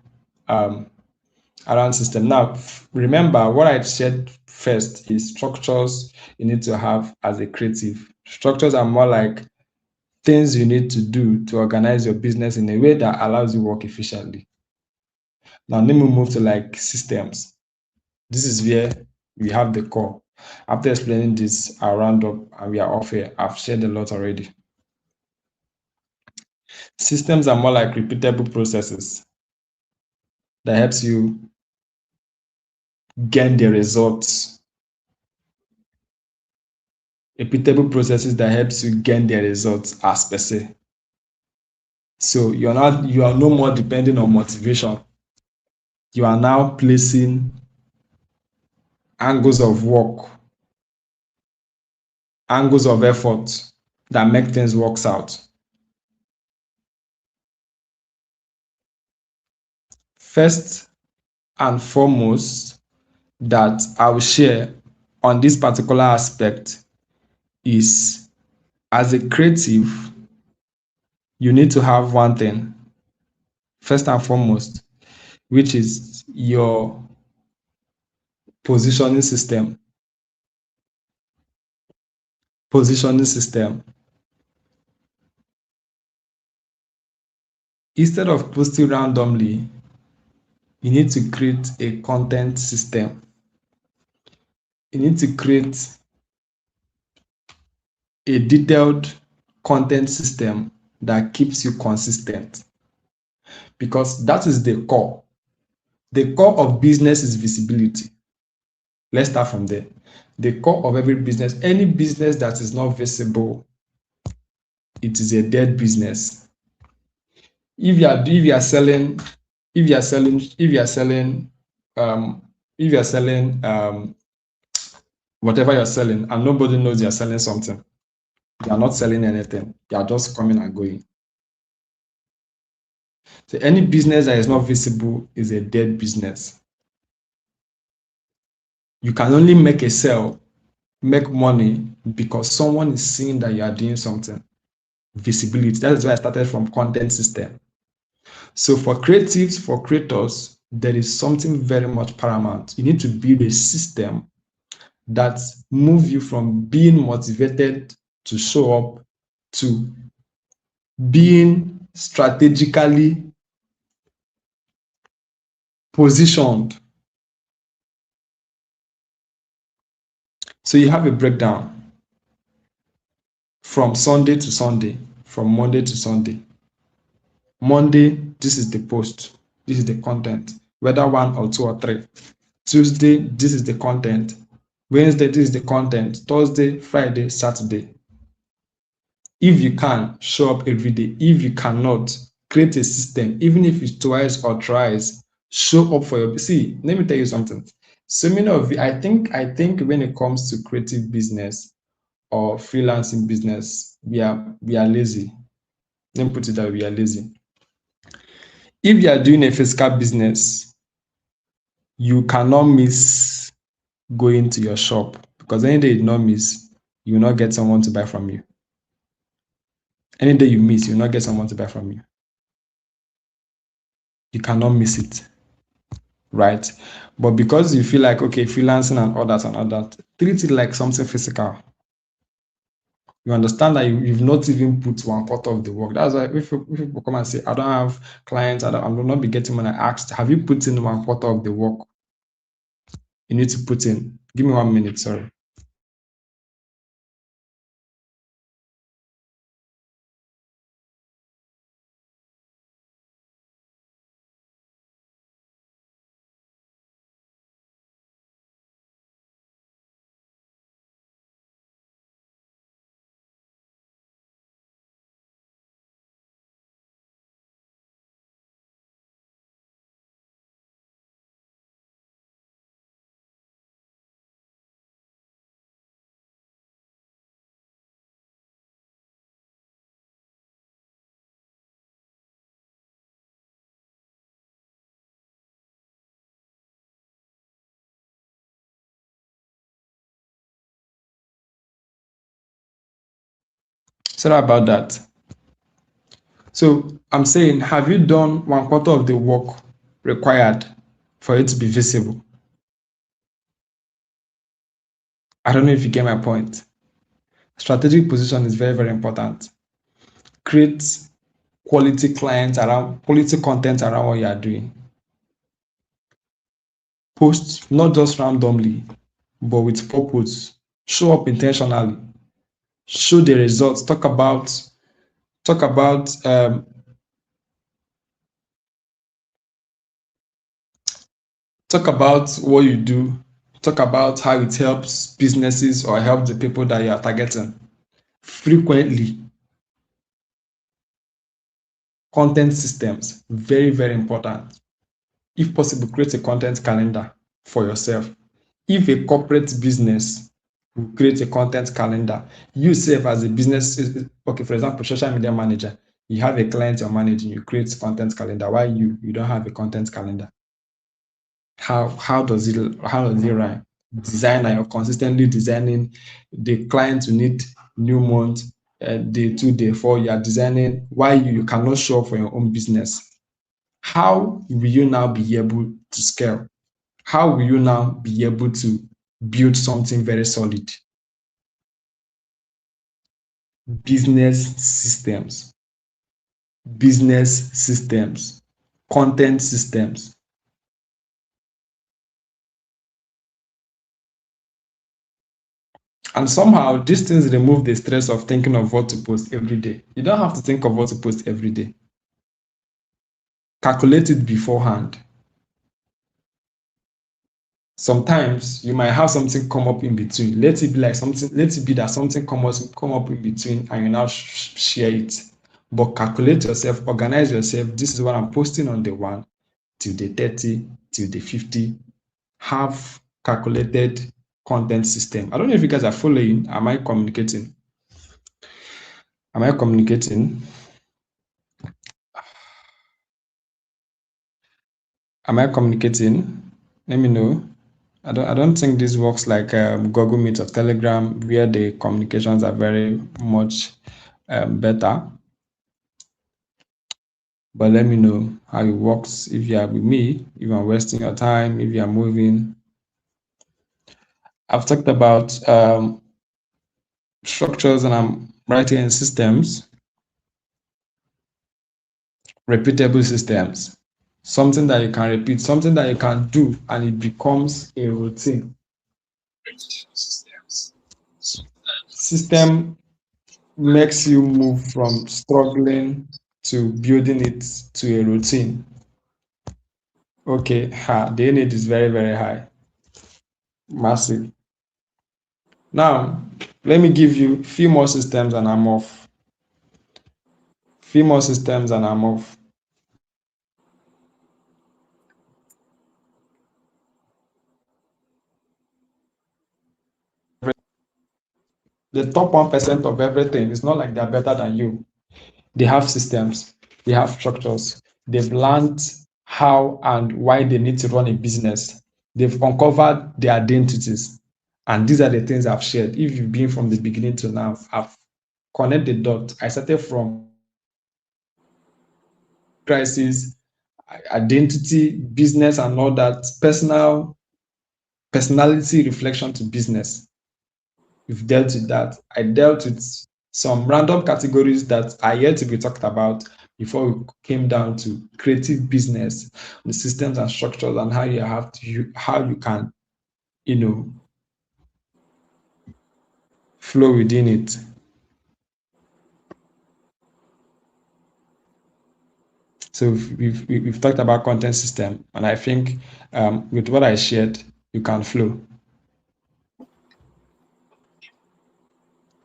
[SPEAKER 4] system. Now, remember what I said first is structures you need to have as a creative. Structures are more like things you need to do to organize your business in a way that allows you to work efficiently. Now, let me move to like systems. This is where we have the core. After explaining this, I'll round up and we are off here. I've shared a lot already. Systems are more like repeatable processes. that helps you gain the results. Repeatable processes that helps you gain the results as per se. So you are no more depending on motivation. You are now placing angles of work, angles of effort that make things work out. First and foremost that I will share on this particular aspect is, as a creative, you need to have one thing, first and foremost, which is your positioning system. Positioning system. Instead of posting randomly, you need to create a content system. You need to create a detailed content system that keeps you consistent, because that is the core. The core of business is visibility. Let's start from there. The core of every business, any business that is not visible, it is a dead business. If you are selling whatever you're selling and nobody knows you're selling something, you are not selling anything. You are just coming and going. So any business that is not visible is a dead business. You can only make a sale, make money, because someone is seeing that you are doing something. Visibility. That is why I started from content system. So for creatives, for creators, there is something very much paramount. You need to build a system that moves you from being motivated to show up to being strategically positioned. So you have a breakdown from Sunday to Sunday, from Monday to Sunday. Monday, this is the post, this is the content, whether 1 or 2 or 3. Tuesday, this is the content. Wednesday, this is the content. Thursday, Friday, Saturday. If you can, show up every day. If you cannot, create a system, even if it's twice or thrice, show up for your. See, let me tell you something. So many of you, I think when it comes to creative business or freelancing business, we are lazy. Let me put it that we are lazy. If you are doing a physical business, you cannot miss going to your shop, because any day you not miss, you will not get someone to buy from you. Any day you miss, you will not get someone to buy from you. You cannot miss it, right? But because you feel like, okay, freelancing and all that, treat it like something physical. You understand that you've not even put 1/4 of the work. That's why if people come and say, I don't have clients, I will not be getting money. I asked, have you put in 1/4 of the work you need to put in? Give me 1 minute, sorry. Sorry about that. So I'm saying, have you done 1/4 of the work required for it to be visible? I don't know if you get my point. Strategic position is very, very important. Create quality clients around, quality content around what you are doing. Post not just randomly, but with purpose. Show up intentionally. Show the results. Talk about Talk about what you do. Talk about how it helps businesses or help the people that you are targeting. Frequently. Content systems, very, very important. If possible, create a content calendar for yourself. If a corporate business will create a content calendar, you serve as a business, okay, for example, social media manager, you have a client you're managing, you create content calendar. Why you don't have a content calendar? How does it rhyme? Designer, you're consistently designing. The client will need new month, day 2, day 4, you are designing. Why you cannot show up for your own business? How will you now be able to scale? How will you now be able to build something very solid? Business systems, content systems. And somehow these things remove the stress of thinking of what to post every day. You don't have to think of what to post every day. Calculate it beforehand. Sometimes you might have something come up in between. Let it be that something come up in between and you now share it. But calculate yourself, organize yourself. This is what I'm posting on day 1 till day 30 till day 50. Have calculated content system. I don't know if you guys are following. Am I communicating? Let me know. I don't think this works like Google Meet or Telegram, where the communications are very much better. But let me know how it works. If you are with me, if I'm wasting your time, if you are moving. I've talked about structures, and I'm writing in systems. Repeatable systems. Something that you can repeat, something that you can do, and it becomes a routine. System makes you move from struggling to building it to a routine. Okay, the energy is very, very high. Massive. Now, let me give you a few more systems and I'm off. The top 1% of everything, it's not like they're better than you. They have systems, they have structures, they've learned how and why they need to run a business. They've uncovered their identities. And these are the things I've shared. If you've been from the beginning to now, I've connected the dots. I started from crisis, identity, business, and all that, personality reflection to business. We've dealt with that. I dealt with some random categories that are yet to be talked about before we came down to creative business, the systems and structures, and how you can, flow within it. So we've talked about content system, and I think with what I shared, you can flow.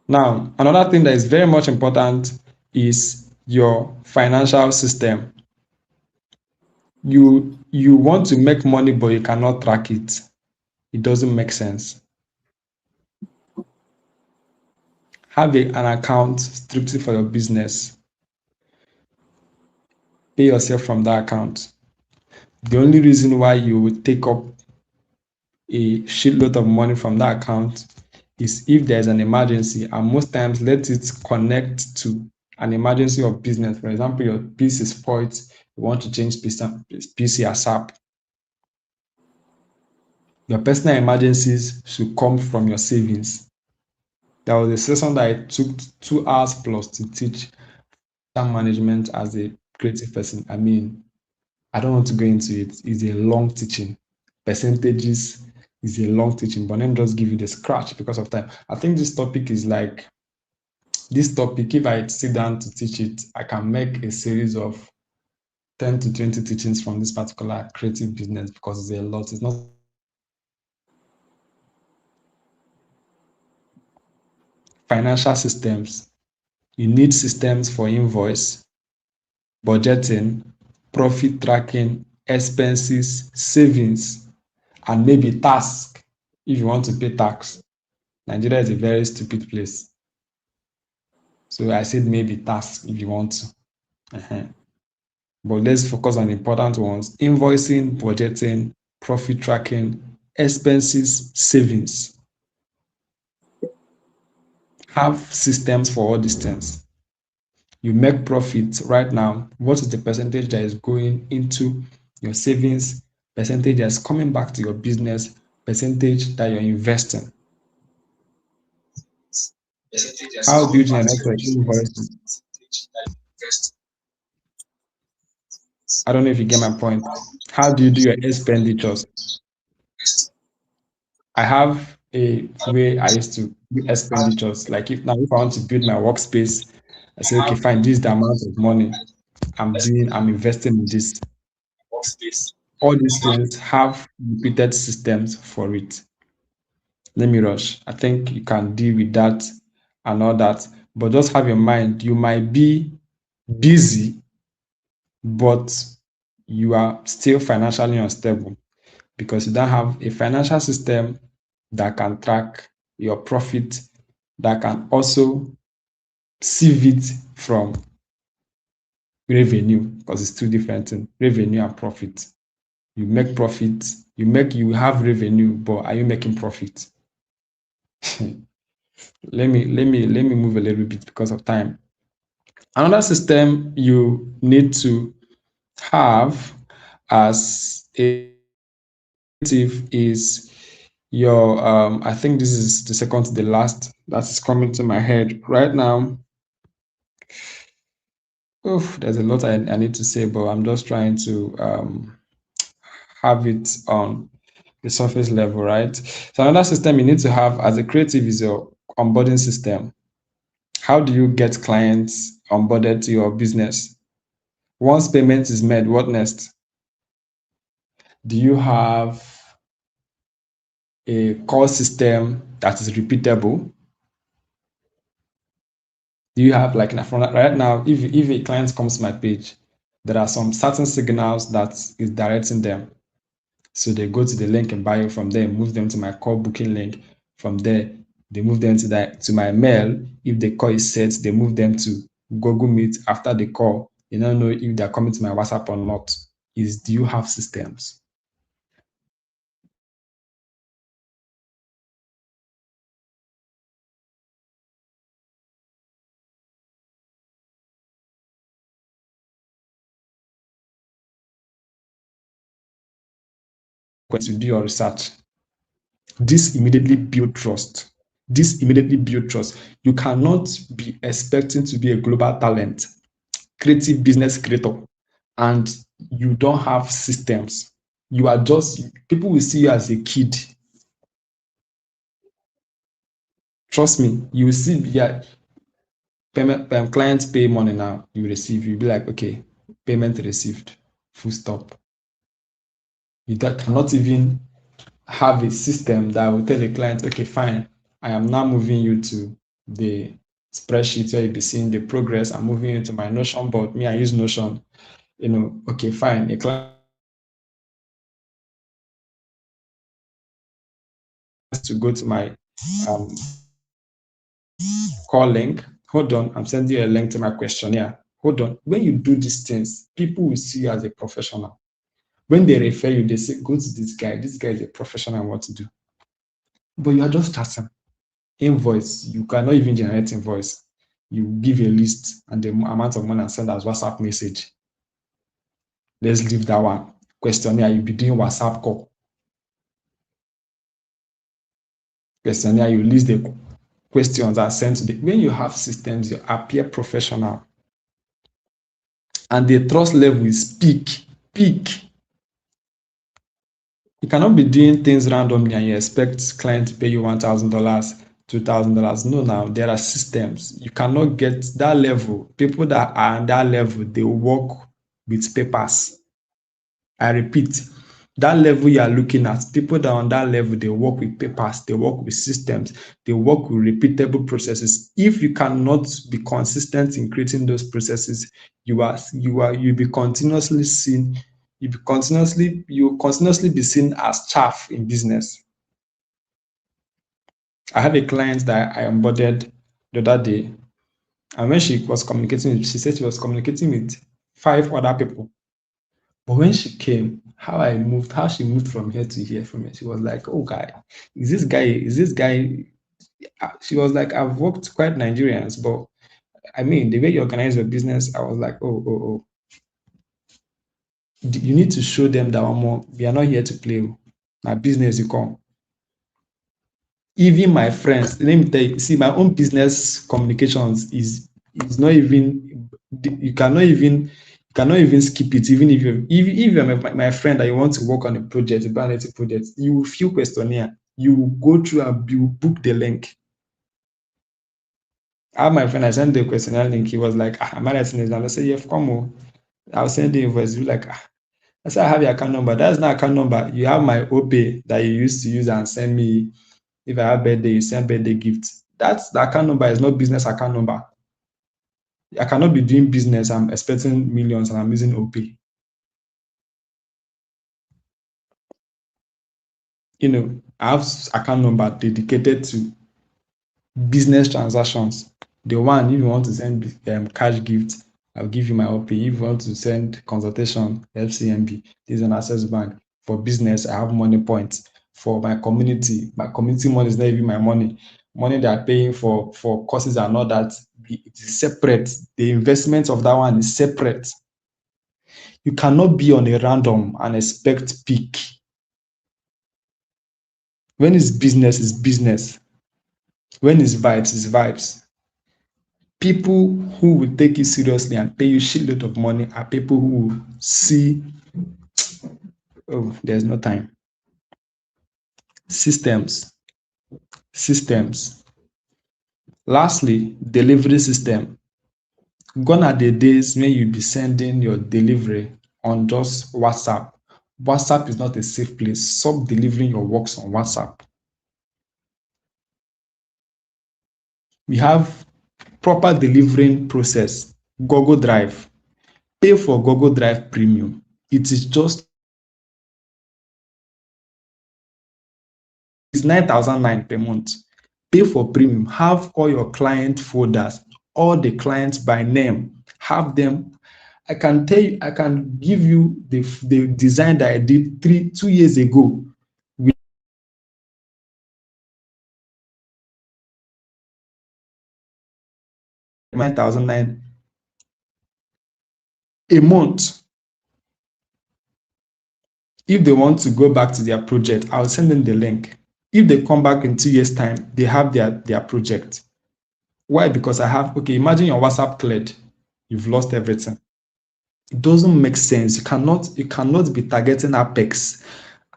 [SPEAKER 4] Now, another thing that is very much important is your financial system. You want to make money, but you cannot track it. It doesn't make sense. Have an account strictly for your business. Pay yourself from that account. The only reason why you would take up a shitload of money from that account is if there's an emergency, and most times let it connect to an emergency of business. For example, your PC is spoiled, you want to change PC ASAP. Your personal emergencies should come from your savings. There was a session that I took 2 hours plus to teach time management as a creative person. I mean, I don't want to go into it. It's a long teaching. Percentages is a long teaching, but let me just give you the scratch because of time. I think this topic, if I sit down to teach it, I can make a series of 10 to 20 teachings from this particular creative business because it's a lot. It's not financial systems. You need systems for invoice, budgeting, profit tracking, expenses, savings, and maybe tax if you want to pay tax. Nigeria is a very stupid place. So I said maybe tax if you want to. But let's focus on the important ones: invoicing, budgeting, profit tracking, expenses, savings. Have systems for all these things. You make profit right now. What is the percentage that is going into your savings, percentage that's coming back to your business, percentage that you're investing? How do you generate your invoices? I don't know if you get my point. How do you do your expenditures? I have a way I used to do expenditures. Like if I want to build my workspace, I say, okay, fine, this is the amount of money I'm investing in this. All these things have repeated systems for it. Let me rush. I think you can deal with that and all that. But just have your mind, you might be busy, but you are still financially unstable because you don't have a financial system that can track your profit, that can also sieve it from revenue, because it's two different things, revenue and profit. You make profit, you have revenue, but are you making profit? let me move a little bit because of time. Another system you need to have as a creative is your I think this is the second to the last that is coming to my head right now. There's a lot I need to say, but I'm just trying to have it on the surface level, right? So another system you need to have as a creative is your onboarding system. How do you get clients onboarded to your business? Once payment is made, what next? Do you have a call system that is repeatable? Do you have like right now, if a client comes to my page, there are some certain signals that is directing them. So they go to the link in bio, from there, move them to my call booking link. From there, they move them to my mail. If the call is set, they move them to Google Meet after the call. You don't know if they're coming to my WhatsApp or not. Do you have systems? To do your research. This immediately build trust. You cannot be expecting to be a global talent, creative business creator, and you don't have systems. You are just, people will see you as a kid. Trust me, you will see, clients pay money now, you receive, you'll be like, okay, payment received, full stop. You cannot even have a system that will tell the client, okay, fine, I am now moving you to the spreadsheet where you'll be seeing the progress. I'm moving you to my Notion board. I use Notion. Okay, fine. A client to go to my call link. Hold on, I'm sending you a link to my questionnaire. Hold on. When you do these things, people will see you as a professional. When they refer you, they say, go to this guy. This guy is a professional in what to do. But you are just chatting. Invoice, you cannot even generate invoice. You give a list and the amount of money and send as WhatsApp message. Let's leave that one. Questionnaire, you'll be doing WhatsApp call. Questionnaire, you list the questions are sent to when you have systems, you appear professional. And the trust level is peak. You cannot be doing things randomly and you expect client to pay you $1,000, $2,000. No, now there are systems. You cannot get that level. People that are on that level, they work with papers. I repeat, that level you are looking at, people that are on that level, they work with papers, they work with systems, they work with repeatable processes. If you cannot be consistent in creating those processes, you'll be continuously seen, you'll continuously be seen as chaff in business. I have a client that I onboarded the other day, and when she was communicating, she said she was communicating with 5 other people. But when she came, how she moved from here to here from here, she was like, oh guy, is this guy? She was like, I've worked quite Nigerians, but I mean, the way you organize your business, I was like, oh. You need to show them that we are not here to play. My business, you come. Even my friends, let me tell you, see, my own business communications is not even, you cannot even skip it. Even if you're my friend that you want to work on a project, a branded project, you will fill questionnaire, you will go through and you book the link. I have my friend, I sent the questionnaire link, he was like, am I writing it? And I said, yeah, come on. I'll send the invoice. You're like, I said, I have your account number. That's not account number. You have my OPay that you used to use and send me. If I have birthday, you send birthday gifts. That's the account number, is not business account number. I cannot be doing business. I'm expecting millions and I'm using OPay. I have account number dedicated to business transactions. The one, if you want to send cash gifts, I'll give you my OPay. If you want to send consultation, FCMB, this is an Access Bank. For business, I have money points. For my community money is not even my money. Money they are paying for courses and all that, it is separate. The investment of that one is separate. You cannot be on a random and expect peak. When it's business. When it's vibes. People who will take it seriously and pay you shitload of money are people who will see, oh, there's no time. Systems. Lastly, delivery system. Gone are the days when you'll be sending your delivery on just WhatsApp. WhatsApp is not a safe place. Stop delivering your works on WhatsApp. We have proper delivering process. Google Drive. Pay for Google Drive Premium. It is just, it's 9,009 per month. Pay for premium. Have all your client folders, all the clients by name. Have them. I can tell you, I can give you the design that I did 2 years ago. With 9,009 a month. If they want to go back to their project, I'll send them the link. If they come back in 2 years' time, they have their project. Why? Because imagine your WhatsApp cleared. You've lost everything. It doesn't make sense. You cannot be targeting Apex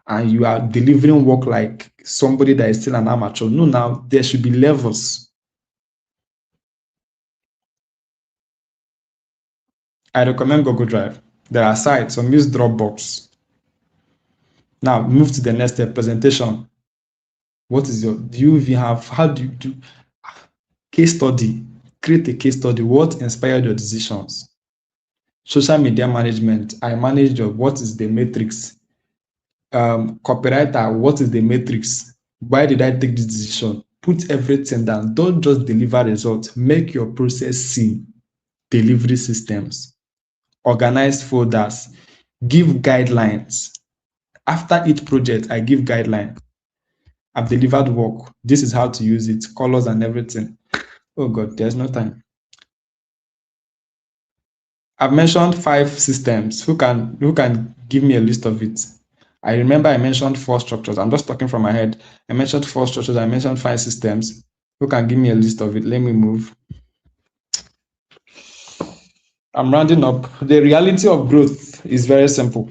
[SPEAKER 4] and you are delivering work like somebody that is still an amateur. No, now there should be levels. I recommend Google Drive. There are sites, some use Dropbox. Now move to the next step, presentation. What is do you even have, how do you do case study? Create a case study. What inspired your decisions? Social media management. I manage what is the matrix? Copywriter, what is the matrix? Why did I take this decision? Put everything down. Don't just deliver results. Make your process seen. Delivery systems. Organize folders. Give guidelines. After each project, I give guidelines. I've delivered work. This is how to use it, colors and everything. Oh God, there's no time. I've mentioned 5 systems. Who can give me a list of it? I remember I mentioned 4 structures. I'm just talking from my head. I mentioned 4 structures. I mentioned 5 systems. Who can give me a list of it? Let me move. I'm rounding up. The reality of growth is very simple.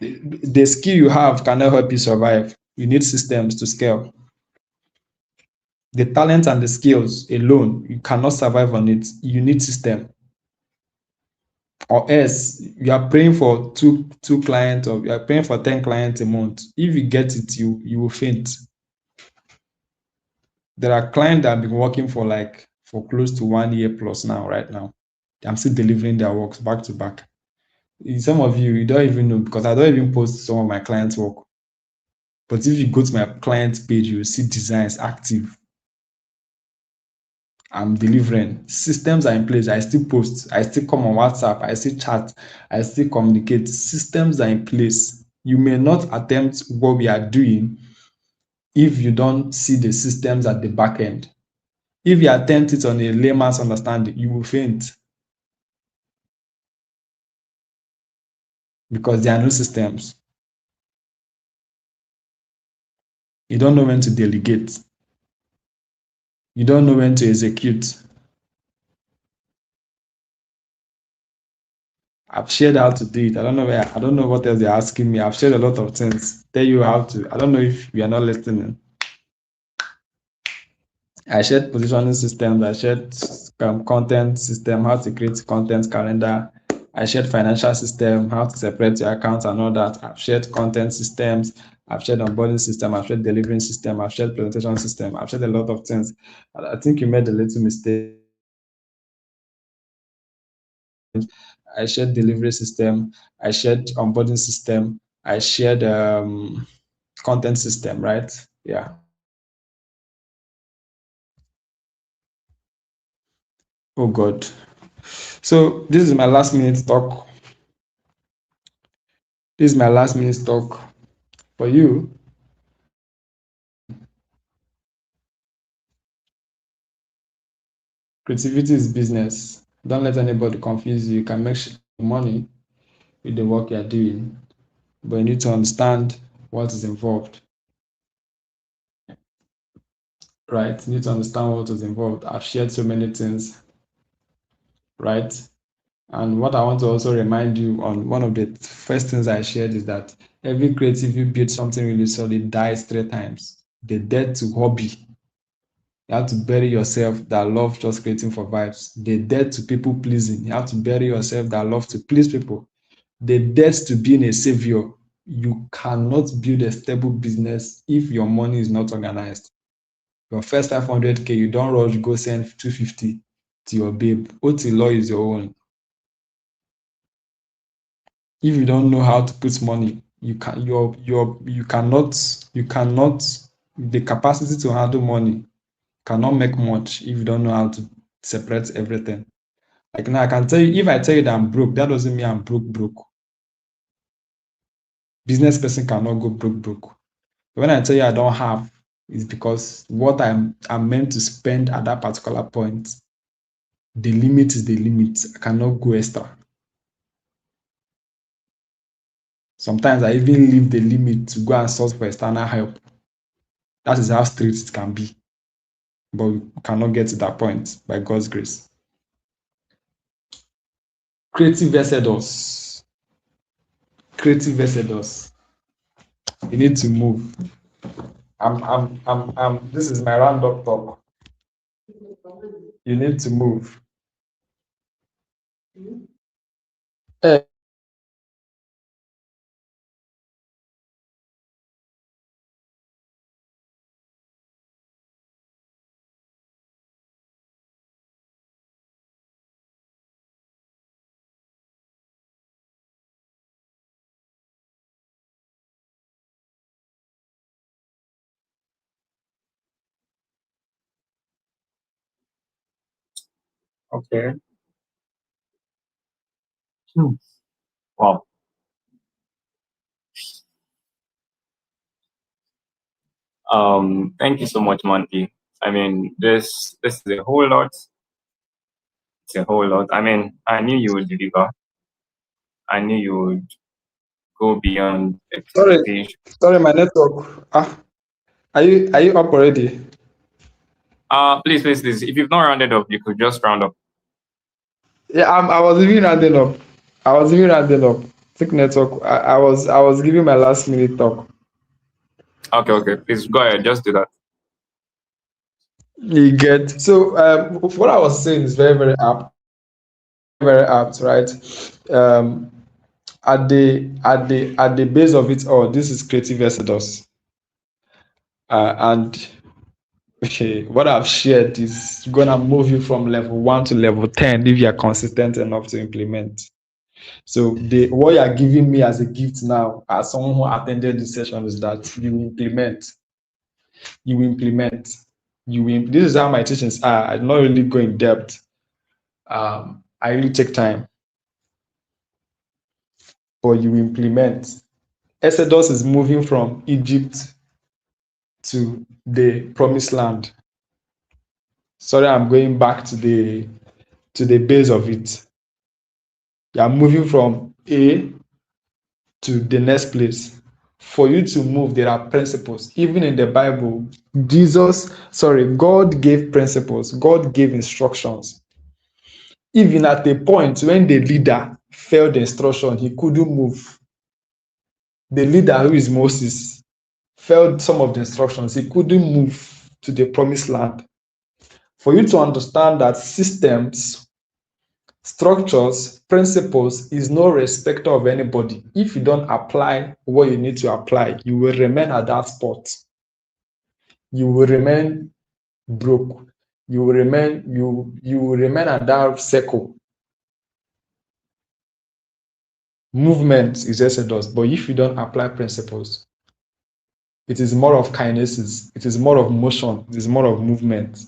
[SPEAKER 4] The skill you have cannot help you survive. You need systems to scale. The talent and the skills alone, you cannot survive on it. You need system. or else you are praying for two clients, or you are praying for 10 clients a month. If you get it, you will faint. There are clients that have been working for close to 1 year plus now, right now. I'm still delivering their works back to back. Some of you don't even know, because I don't even post some of my clients' work. But if you go to my client page, you will see designs active. I'm delivering. Systems are in place. I still post. I still come on WhatsApp. I still chat. I still communicate. Systems are in place. You may not attempt what we are doing if you don't see the systems at the back end. If you attempt it on a layman's understanding, you will faint, because there are no systems. You don't know when to delegate. You don't know when to execute. I've shared how to do it. I don't know what else you're asking me. I've shared a lot of things. Tell you how to. I don't know if you are not listening. I shared positioning systems. I shared content system, how to create content calendar. I shared financial system, how to separate your accounts and all that. I've shared content systems. I've shared onboarding system. I've shared delivering system. I've shared presentation system. I've shared a lot of things. I think you made a little mistake. I shared delivery system. I shared onboarding system. I shared content system, right? Yeah. Oh God. So this is my last minute talk. This is my last minute talk for you. Creativity is business. Don't let anybody confuse you. You can make money with the work you're doing, but you need to understand what is involved. Right? You need to understand what is involved. I've shared so many things, right? And what I want to also remind you on, one of the first things I shared is that every creative you build something really solid dies 3 times. The death to hobby. You have to bury yourself that love just creating for vibes. The death to people pleasing. You have to bury yourself that love to please people. The death to being a savior. You cannot build a stable business if your money is not organized. Your first 500K, you don't rush, go send 250 to your babe. OT law is your own. If you don't know how to put money, you cannot, the capacity to handle money cannot make much if you don't know how to separate everything. Like now, I can tell you, if I tell you that I'm broke, that doesn't mean I'm broke. Business person cannot go broke. When I tell you I don't have, it's because what I'm meant to spend at that particular point, the limit is the limit. I cannot go extra. Sometimes I even leave the limit to go and source for external help. That is how strict it can be. But we cannot get to that point by God's grace. Creative Exodus. Creative Exodus. You need to move. This is my roundup talk. You need to move.
[SPEAKER 1] Okay. Wow. Thank you so much, Monty. I mean, this is a whole lot. It's a whole lot. I mean, I knew you would deliver. I knew you would go beyond expectation.
[SPEAKER 4] Sorry, my network. Are you up already?
[SPEAKER 1] Please. If you've not rounded up, you could just round up.
[SPEAKER 4] Yeah, I was even rounding up. Thick network. I was giving my last minute talk.
[SPEAKER 1] Okay. Please go ahead. Just do that.
[SPEAKER 4] You get so what I was saying is very, very apt. very apt, right? At the base of it all, this is Creative Exodus, and what I've shared is gonna move you from level 1 to level 10 if you are consistent enough to implement. So what you are giving me as a gift now, as someone who attended the session, is that you implement. This is how my teachings are. I not really go in depth. I really take time, but you implement. Exodus is moving from Egypt to the promised land. Sorry, I'm going back to the base of it. You are moving from A to the next place. For you to move, there are principles. Even in the Bible, God gave principles, God gave instructions. Even at the point when the leader failed the instruction, he couldn't move. The leader, who is Moses, failed some of the instructions. He couldn't move to the promised land. For you to understand that systems, structures, principles is no respecter of anybody. If you don't apply what you need to apply, you will remain at that spot. You will remain broke. You will remain at that circle. Movement is exodus, but if you don't apply principles, it is more of kinesis, it is more of motion, it is more of movement.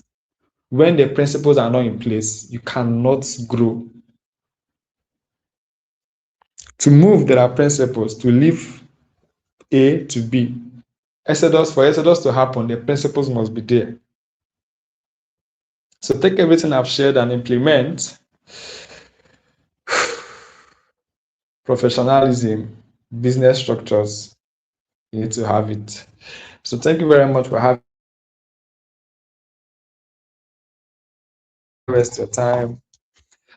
[SPEAKER 4] When the principles are not in place, you cannot grow. To move, there are principles. To leave A to B. For exodus to happen, the principles must be there. So take everything I've shared and implement. Professionalism, business structures, you need to have it. So thank you very much for having waste your time.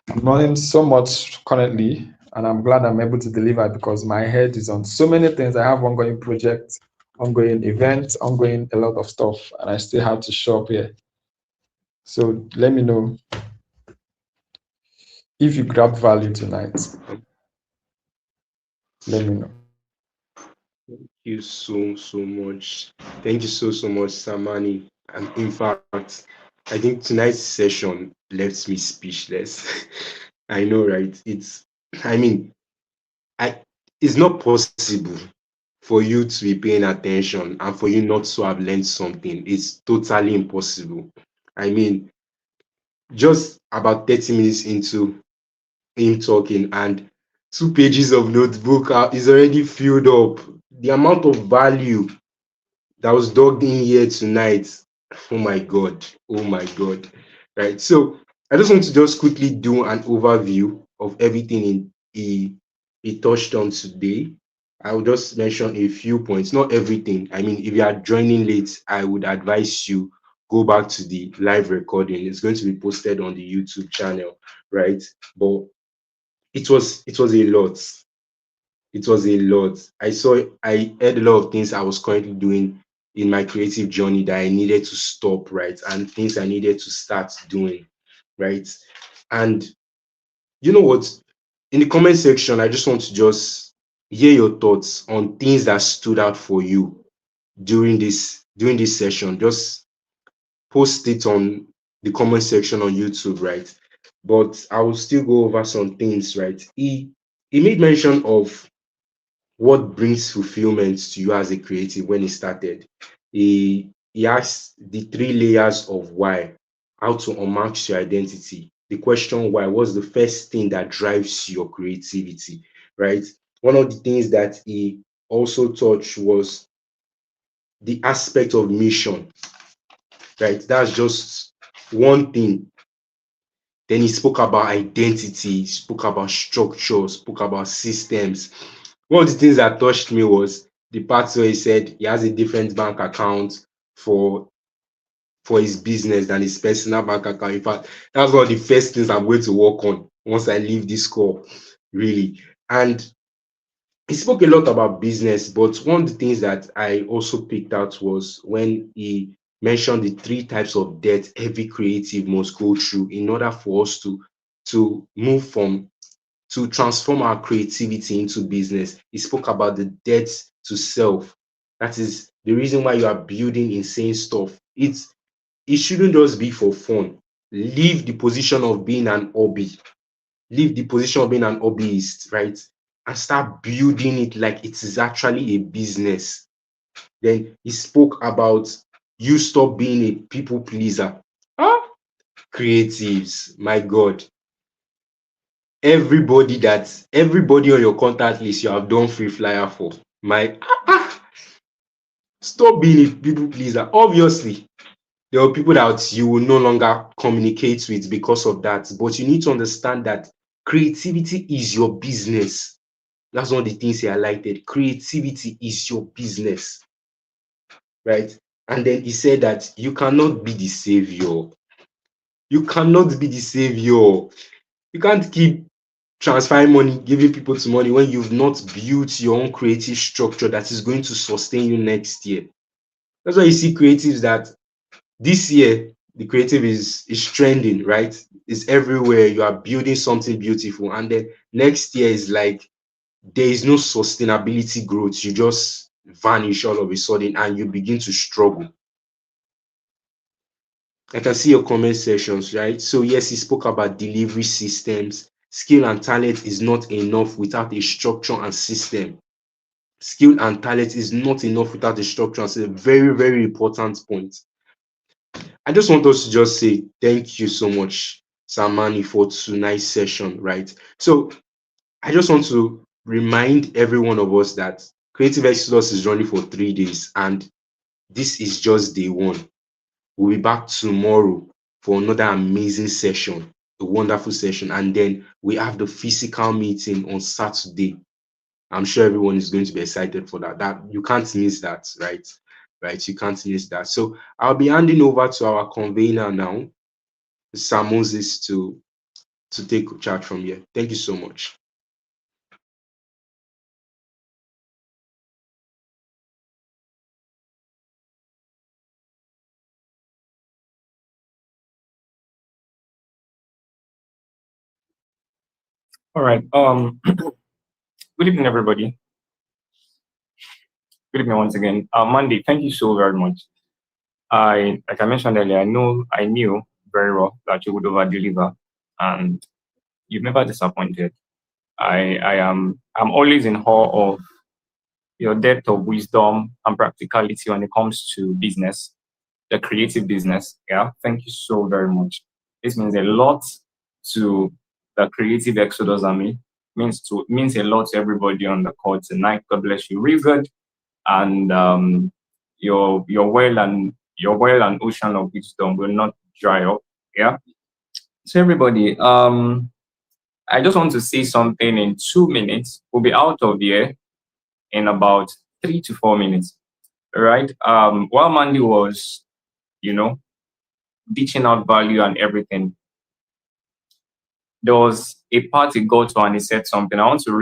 [SPEAKER 4] I'm learning so much currently, and I'm glad I'm able to deliver because my head is on so many things. I have ongoing projects, ongoing events, ongoing a lot of stuff, and I still have to show up here. So let me know if you grab value tonight. Let me know.
[SPEAKER 2] Thank you so much. Thank you so much, Samani. And in fact, I think tonight's session left me speechless. I know, right? It's not possible for you to be paying attention and for you not to have learned something. It's totally impossible. I mean, just about 30 minutes into him talking and 2 pages of notebook is already filled up. The amount of value that was dug in here tonight, oh my god, right? So I just want to just quickly do an overview of everything he touched on today. I will just mention a few points, not everything. I mean, if you are joining late, I would advise you go back to the live recording. It's going to be posted on the YouTube channel, right? But it was a lot. It was a lot. I heard a lot of things I was currently doing in my creative journey that I needed to stop, right? And things I needed to start doing, right? And you know what? In the comment section, I just want to just hear your thoughts on things that stood out for you during this session. Just post it on the comment section on YouTube, right? But I will still go over some things, right? He made mention of what brings fulfillment to you as a creative when he started. He asked the 3 layers of why, how to unmask your identity. The question why was the first thing that drives your creativity, right? One of the things that he also touched was the aspect of mission, right? That's just one thing. Then he spoke about identity, spoke about structure, spoke about systems. One of the things that touched me was the part where he said he has a different bank account for his business than his personal bank account. In fact, that's one of the first things I'm going to work on once I leave this call, really. And he spoke a lot about business, but one of the things that I also picked out was when he mentioned the 3 types of debt every creative must go through in order for us to to transform our creativity into business. He spoke about the debt to self. That is the reason why you are building insane stuff. It shouldn't just be for fun. Leave the position of being an hobby. Leave the position of being an hobbyist, right? And start building it like it is actually a business. Then he spoke about you stop being a people pleaser. Creatives, my God. Everybody on your contact list you have done free flyer for. Stop being a people pleaser. Obviously, there are people that you will no longer communicate with because of that. But you need to understand that creativity is your business. That's one of the things he highlighted. Creativity is your business, right? And then he said that you cannot be the savior. You cannot be the savior. You can't keep transferring money, giving people to money when you've not built your own creative structure that is going to sustain you next year. That's why you see creatives that this year the creative is trending, right? It's everywhere. You are building something beautiful, and then next year is like there is no sustainability growth. You just vanish all of a sudden and you begin to struggle. I can see your comment sections, right? So yes, he spoke about delivery systems. Skill and talent is not enough without a structure and system. Skill and talent is not enough without a structure. It's a very, very important point. I just want us to just say thank you so much, Samani, for tonight's session, right? So I just want to remind every one of us that Creative Exodus is running for 3 days, and this is just day one. We'll be back tomorrow for another amazing session, a wonderful session, and then we have the physical meeting on Saturday. I'm sure everyone is going to be excited for that. That you can't miss that, right? Right, you can't miss that. So I'll be handing over to our convener now, Sir Moses, to take charge from here. Thank you so much.
[SPEAKER 1] All right. Good evening, everybody. Good evening once again. Mandy, thank you so very much. Like I mentioned earlier, I knew very well that you would over deliver, and you've never disappointed. I'm always in awe of your depth of wisdom and practicality when it comes to business, the creative business. Yeah, thank you so very much. This means a lot to the Creative Exodus Army. Means a lot to everybody on the call tonight. God bless you, real good, and your well and ocean of wisdom will not dry up. Yeah. So everybody, I just want to say something in 2 minutes. We'll be out of here in about 3 to 4 minutes. Right? While Mandy was, ditching out value and everything, there was a part he got to and he said something. I want to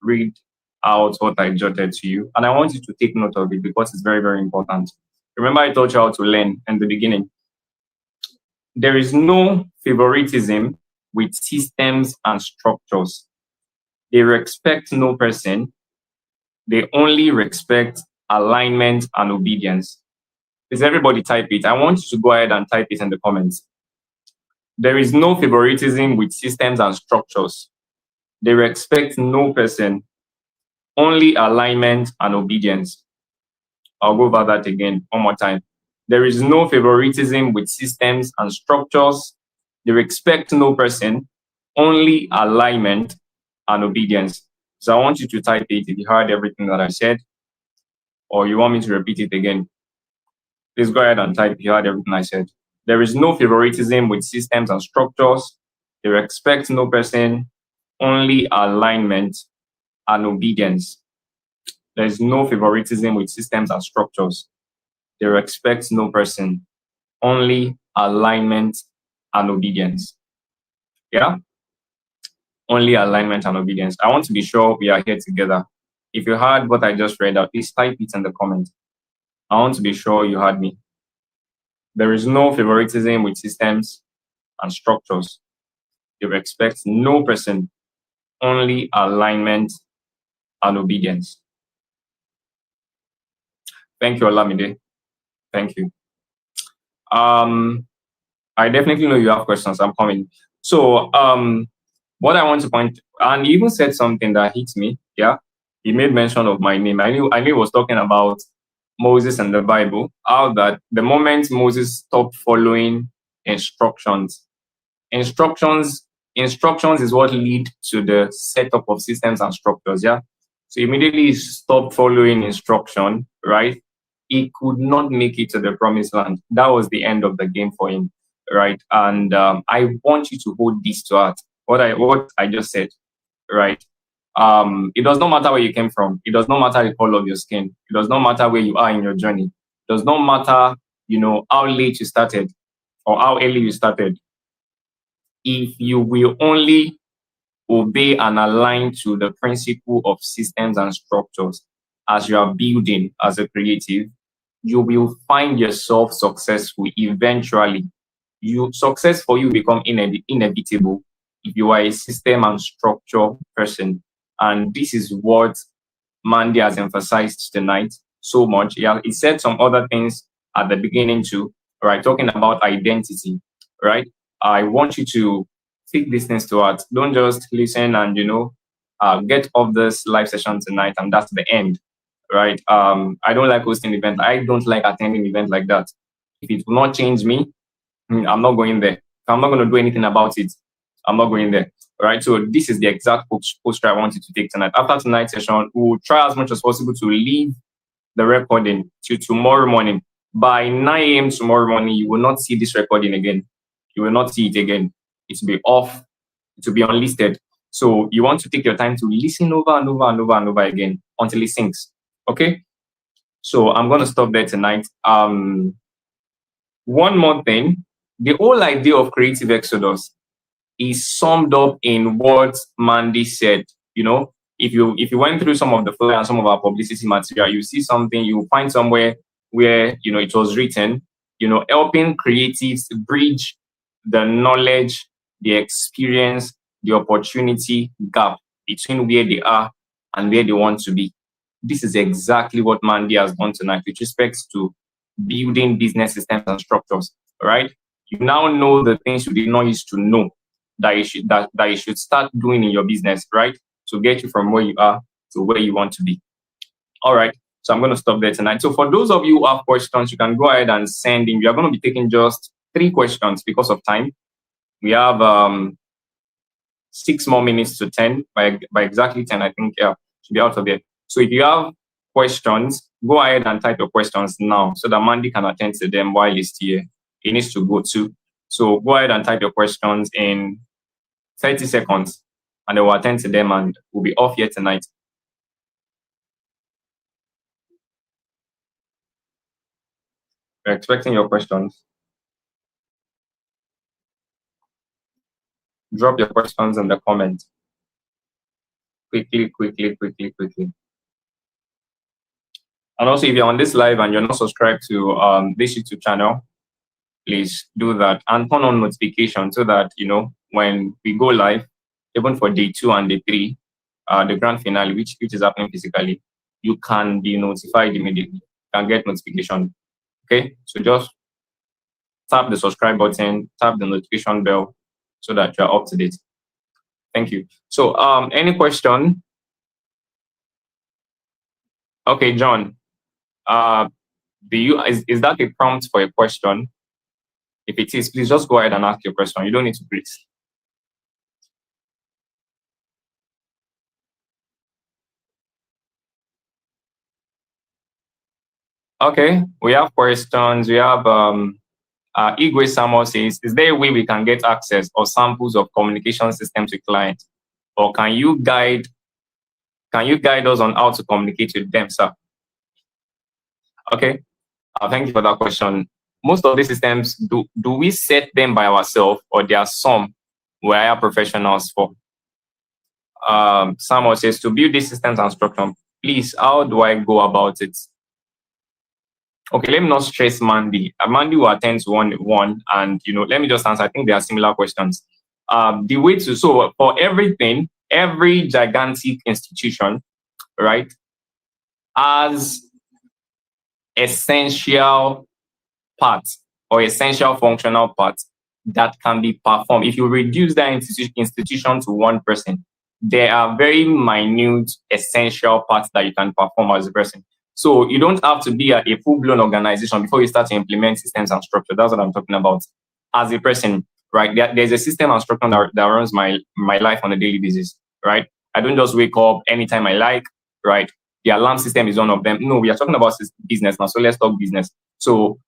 [SPEAKER 1] read out what I jotted to you, and I want you to take note of it because it's very, very important. Remember, I taught you how to learn in the beginning. There is no favoritism with systems and structures. They respect no person. They only respect alignment and obedience. Please, everybody type it. I want you to go ahead and type it in the comments. There is no favoritism with systems and structures. They respect no person, only alignment and obedience. I'll go over that again one more time. There is no favoritism with systems and structures. They respect no person, only alignment and obedience. So I want you to type it if you heard everything that I said, or you want me to repeat it again. Please go ahead and type if you heard everything I said. There is no favoritism with systems and structures. They respect no person, only alignment and obedience. There is no favoritism with systems and structures. They respect no person, only alignment and obedience. Yeah? Only alignment and obedience. I want to be sure we are here together. If you heard what I just read out, please type it in the comments. I want to be sure you heard me. There is no favoritism with systems and structures. They respect no person, only alignment and obedience. Thank you, Olamide. Thank you. I definitely know you have questions. I'm coming. So, what I want to point, and he even said something that hits me. Yeah, he made mention of my name. I knew he was talking about Moses and the Bible. How that the moment Moses stopped following instructions, instructions is what lead to the setup of systems and structures. Yeah, so immediately he stopped following instruction. Right, he could not make it to the promised land. That was the end of the game for him. Right, and I want you to hold this to heart. What I just said. Right. It does not matter where you came from. It does not matter the color of your skin. It does not matter where you are in your journey. It does not matter, how late you started or how early you started. If you will only obey and align to the principle of systems and structures as you are building as a creative, you will find yourself successful eventually. Success for you become inevitable if you are a system and structure person. And this is what Mandy has emphasized tonight so much. Yeah, he said some other things at the beginning too, right? Talking about identity, right? I want you to take these things to heart. Don't just listen and get off this live session tonight and that's the end, right? I don't like hosting events. I don't like attending events like that. If it will not change me, I'm not going there. If I'm not going to do anything about it, I'm not going there. All right. So this is the exact poster I want you to take tonight. After tonight's session, we'll try as much as possible to leave the recording to tomorrow morning. By 9 a.m. tomorrow morning, you will not see this recording again. You will not see it again. It will be off. It will be unlisted. So you want to take your time to listen over and over and over and over again until it syncs. Okay. So I'm going to stop there tonight. One more thing. The whole idea of Creative Exodus is summed up in what Mandy said. If you went through some of the flyer and some of our publicity material, you see something, you find somewhere where it was written, helping creatives bridge the knowledge, the experience, the opportunity gap between where they are and where they want to be. This is exactly what Mandy has done tonight with respect to building business systems and structures. Right? You now know the things you did not used to know that you should start doing in your business, right? To get you from where you are to where you want to be. All right. So I'm going to stop there tonight. So for those of you who have questions, you can go ahead and send in. We are going to be taking just 3 questions because of time. We have 6 more minutes to 10. By exactly 10, I think, should be out of there. So if you have questions, go ahead and type your questions now so that Mandy can attend to them while he's here. He needs to go too. So go ahead and type your questions in 30 seconds and they will attend to them and we'll be off here tonight. We're expecting your questions. Drop your questions in the comments. Quickly. And also, if you're on this live and you're not subscribed to this YouTube channel, please do that and turn on notifications so that, when we go live, even for day 2 and day 3, the grand finale, which is happening physically, you can be notified immediately. You can get notification. Okay, so just tap the subscribe button, tap the notification bell so that you're up to date. Thank you. So, any question? Okay, John. Is that a prompt for a question? If it is, please just go ahead and ask your question. You don't need to breathe. Okay, we have questions. We have Igwe Samuel says, is there a way we can get access or samples of communication systems with clients? Or can you guide us on how to communicate with them, sir? Okay, thank you for that question. Most of these systems, do we set them by ourselves or there are some we hire professionals for? Samuel says, to build these systems and structure, please, how do I go about it? Okay, let me not stress Mandy. Mandy will attend to one and, let me just answer. I think they are similar questions. the way to, so for everything, every gigantic institution, right, has essential parts or essential functional parts that can be performed. If you reduce that institution to one person, there are very minute essential parts that you can perform as a person. So you don't have to be a full-blown organization before you start to implement systems and structure. That's what I'm talking about. As a person, right? There's a system and structure that runs my life on a daily basis, right? I don't just wake up anytime I like, right? The alarm system is one of them. No, we are talking about business now. So let's talk business. So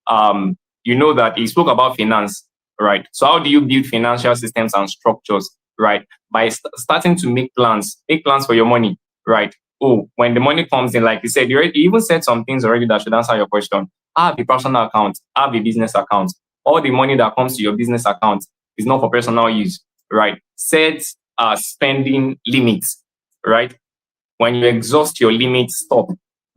[SPEAKER 1] you know that he spoke about finance, right? So how do you build financial systems and structures, right? By starting to make plans for your money, right? Oh, when the money comes in, like you said, you even said some things already that should answer your question. Have a personal account, have a business account. All the money that comes to your business account is not for personal use, right? Set spending limits, right? When you exhaust your limit, stop.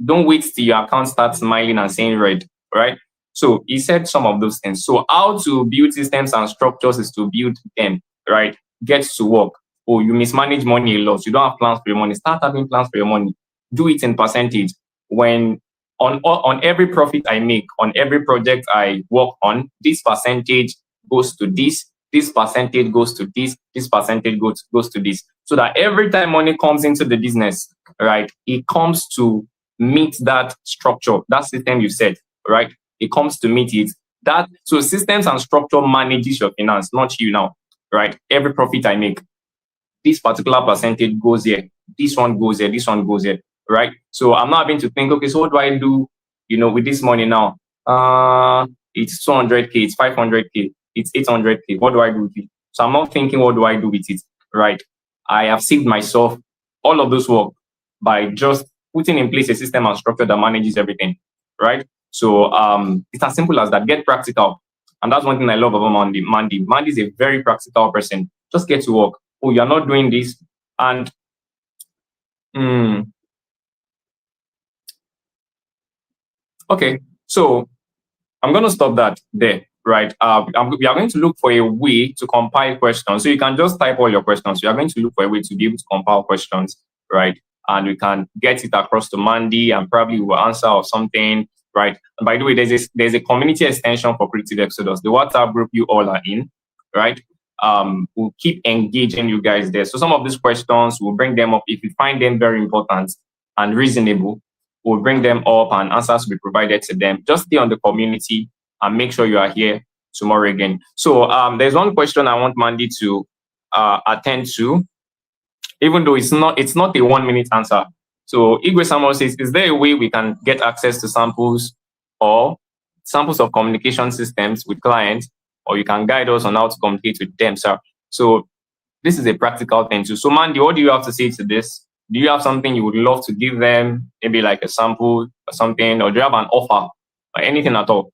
[SPEAKER 1] Don't wait till your account starts smiling and saying red, right? So he said some of those things. So how to build systems and structures is to build them, right? Get to work. Oh, you mismanage money a lot. You don't have plans for your money. Start having plans for your money. Do it in percentage. When on every profit I make, on every project I work on, this percentage goes to this percentage goes to this percentage goes to this. So that every time money comes into the business, right, it comes to meet that structure, that system you said, right? It comes to meet it. That so systems and structure manages your finance, not you now, right? Every profit I make, this particular percentage goes here, this one goes here, this one goes here, right? So I'm not having to think, okay, so what do I do, with this money now? It's 200K, it's 500K, it's 800K. What do I do with it? So I'm not thinking, what do I do with it, right? I have saved myself all of this work by just putting in place a system and structure that manages everything, right? So it's as simple as that. Get practical. And that's one thing I love about Mandy. Mandy is a very practical person. Just get to work. Oh, you're not doing this. And okay, so I'm going to stop that there, right? We are going to look for a way to compile questions. So you can just type all your questions. We are going to look for a way to be able to compile questions, right? And we can get it across to Mandy and probably will answer or something, right? And by the way, there's a community extension for Creative Exodus, the WhatsApp group you all are in, right? We'll keep engaging you guys there. So some of these questions, we'll bring them up. If you find them very important and reasonable, we'll bring them up and answers will be provided to them. Just stay on the community and make sure you are here tomorrow again. So there's one question I want Mandy to attend to, even though it's not a 1 minute answer. So Igwe Samuel says, is there a way we can get access to samples or samples of communication systems with clients, or you can guide us on how to communicate with them, sir? So this is a practical thing too. So Mandy, what do you have to say to this? Do you have something you would love to give them, maybe like a sample or something, or do you have an offer or anything at all?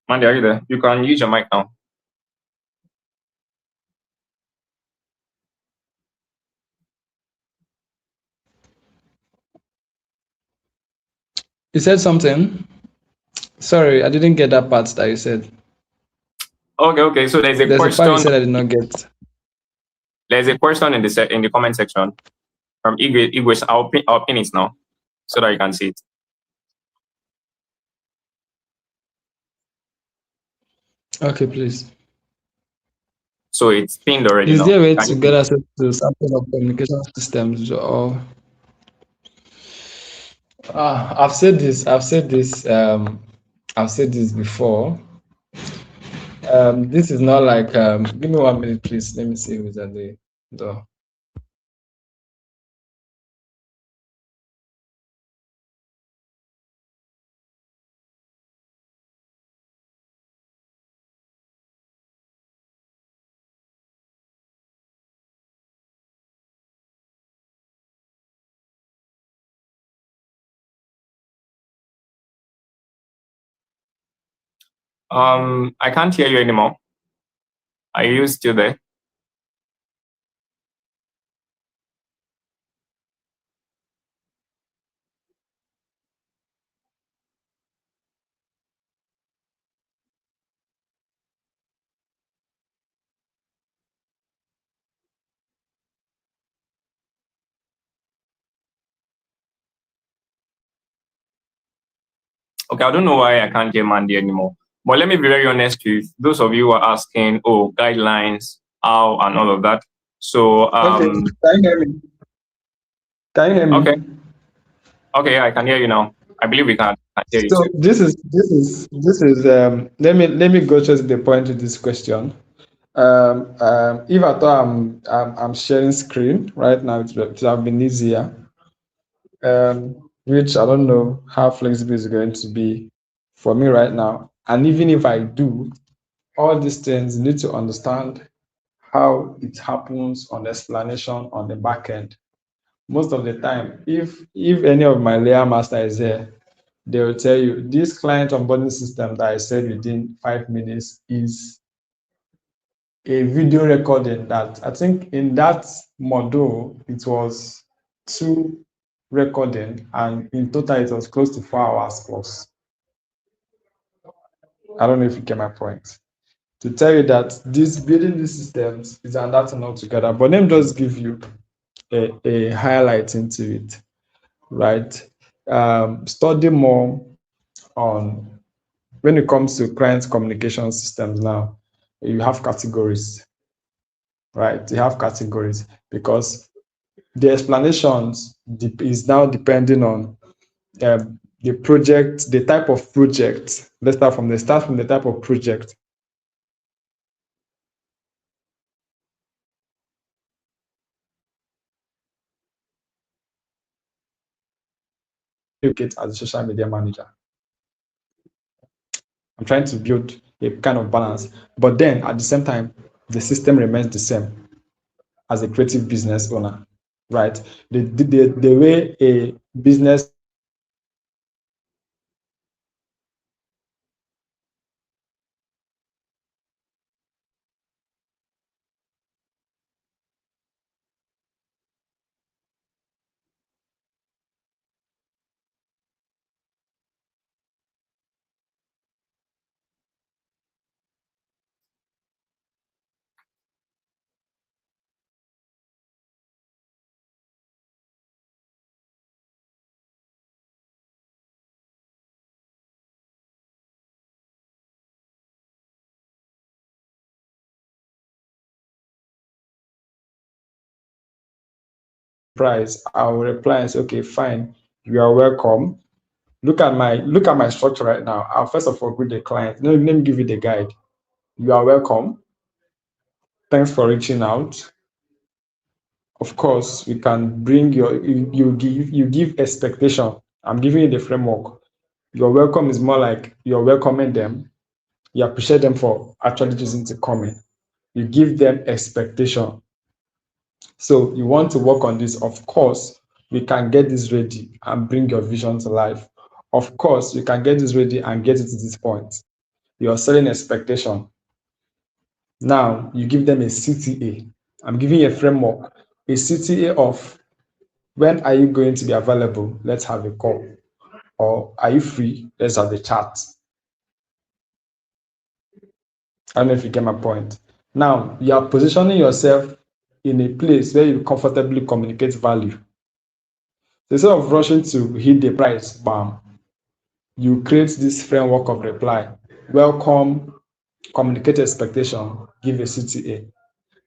[SPEAKER 1] Mandy, are you there? You can use your mic now.
[SPEAKER 4] You said something? Sorry, I didn't get that part that you said.
[SPEAKER 1] Okay. So there's a question.
[SPEAKER 4] A part you said I did not get.
[SPEAKER 1] There's a question in the comment section from Igwe. I'll pin it now so that you can see it.
[SPEAKER 4] Okay, please.
[SPEAKER 1] So it's pinned already.
[SPEAKER 4] Is there a way to get access to samples of communication systems? Or I've said this before. This is not like give me 1 minute, please. Let me see who's at the door.
[SPEAKER 1] I can't hear you anymore. Are you still there? Okay, I don't know why I can't get Mandy anymore. But let me be very honest with those of you who are asking, oh, guidelines, how, and all of that. So,
[SPEAKER 4] Okay, can you hear me? Can you hear me?
[SPEAKER 1] Okay, I can hear you now. I believe we can hear you
[SPEAKER 4] So
[SPEAKER 1] too.
[SPEAKER 4] this is let me go to the point of this question. If I thought I'm sharing screen right now, it would have been easier. Which I don't know how flexible it's going to be for me right now. And even if I do, all these things you need to understand how it happens on the explanation on the back end. Most of the time, if any of my layer master is here, they will tell you this client onboarding system that I said within 5 minutes is a video recording that I think in that module it was 2 recording, and in total it was close to 4 hours plus. I don't know if you get my point. To tell you that this building these systems is another thing altogether, but let me just give you a highlight into it, right? Study more on when it comes to client communication systems now. You have categories, right? You have categories because the explanations is now depending on the project, the type of project. Let's start from the type of project. As a social media manager, I'm trying to build a kind of balance, but then at the same time, the system remains the same as a creative business owner, right? The way a business price, I will reply and say, okay, fine, you are welcome. Look at my structure right now. I'll first of all greet the client. Let me give you the guide. You are welcome. Thanks for reaching out. Of course, you can bring you give expectation. I'm giving you the framework. Your welcome is more like you're welcoming them. You appreciate them for actually choosing to come in. You give them expectation. So you want to work on this. Of course, we can get this ready and bring your vision to life. Of course, you can get this ready and get it to this point. You're selling expectation. Now you give them a CTA. I'm giving you a framework, a CTA of when are you going to be available? Let's have a call. Or are you free? Let's have a chat. I don't know if you get my point. Now you are positioning yourself in a place where you comfortably communicate value. So instead of rushing to hit the price, bam, you create this framework of reply. Welcome, communicate expectation, give a CTA.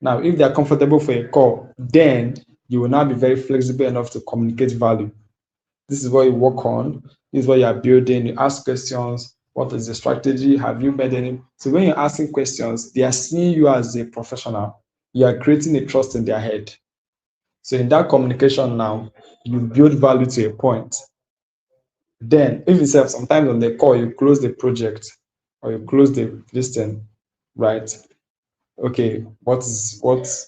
[SPEAKER 4] Now, if they are comfortable for a call, then you will now be very flexible enough to communicate value. This is what you work on. This is what you are building. You ask questions. What is the strategy? Have you made any? So when you're asking questions, they are seeing you as a professional. You are creating a trust in their head. So in that communication now, you build value to a point. Then, if you have sometimes on the call, you close the project or you close the listing, right? Okay, what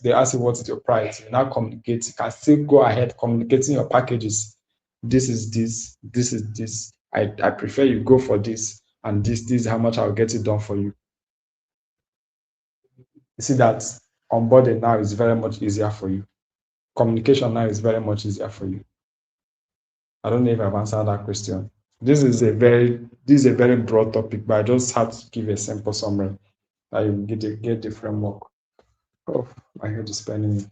[SPEAKER 4] they ask you, what is your price? You now communicate. You can still go ahead communicating your packages. This is this, this is this. I prefer you go for this, and this is how much I'll get it done for you. You see that onboarding now is very much easier for you. Communication now is very much easier for you. I don't know if I've answered that question. This is a very broad topic, but I just had to give a simple summary that you get the framework. Oh, my head is spinning.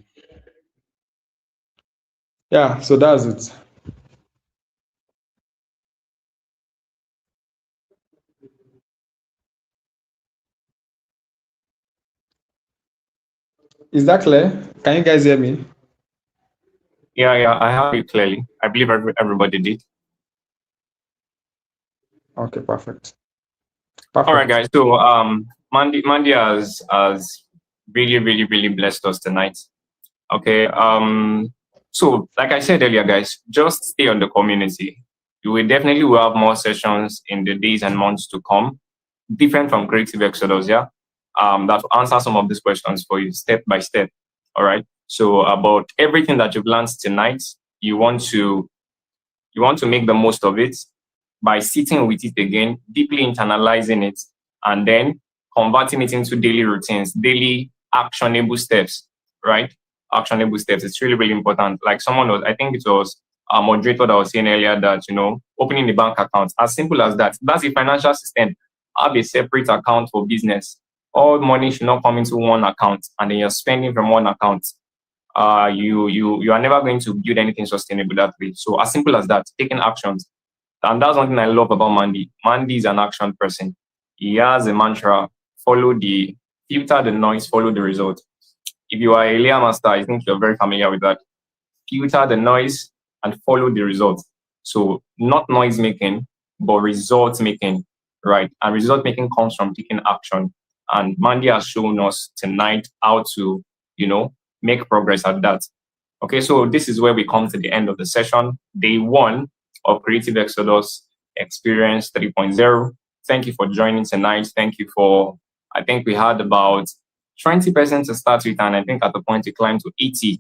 [SPEAKER 4] Yeah, so that's it. Is that clear? Can you guys hear me?
[SPEAKER 1] Yeah, I have it clearly. I believe everybody did.
[SPEAKER 4] Okay, perfect.
[SPEAKER 1] All right, guys. So Mandy has really blessed us tonight. Okay. So like I said earlier, guys, just stay on the community. You will definitely have more sessions in the days and months to come, different from Creative Exodus, yeah. That will answer some of these questions for you step by step. All right. So about everything that you've learned tonight, you want to make the most of it by sitting with it again, deeply internalizing it, and then converting it into daily routines, daily actionable steps, right? Actionable steps. It's really important. Like someone was, I think it was a moderator that was saying earlier that, opening the bank account, as simple as that. That's a financial system. Have a separate account for business. All money should not come into one account, and then you're spending from one account. You are never going to build anything sustainable that way. So as simple as that, taking actions. And that's one thing I love about Mandy. Mandy is an action person. He has a mantra: filter the noise, follow the result. If you are a layer master, I think you're very familiar with that. Filter the noise and follow the result. So not noise making, but result making, right? And result making comes from taking action. And Mandy has shown us tonight how to, make progress at that. Okay, so this is where we come to the end of the session. Day 1 of Creative Exodus Experience 3.0. Thank you for joining tonight. Thank you for, I think we had about 20% to start with, and I think at the point it climbed to 80.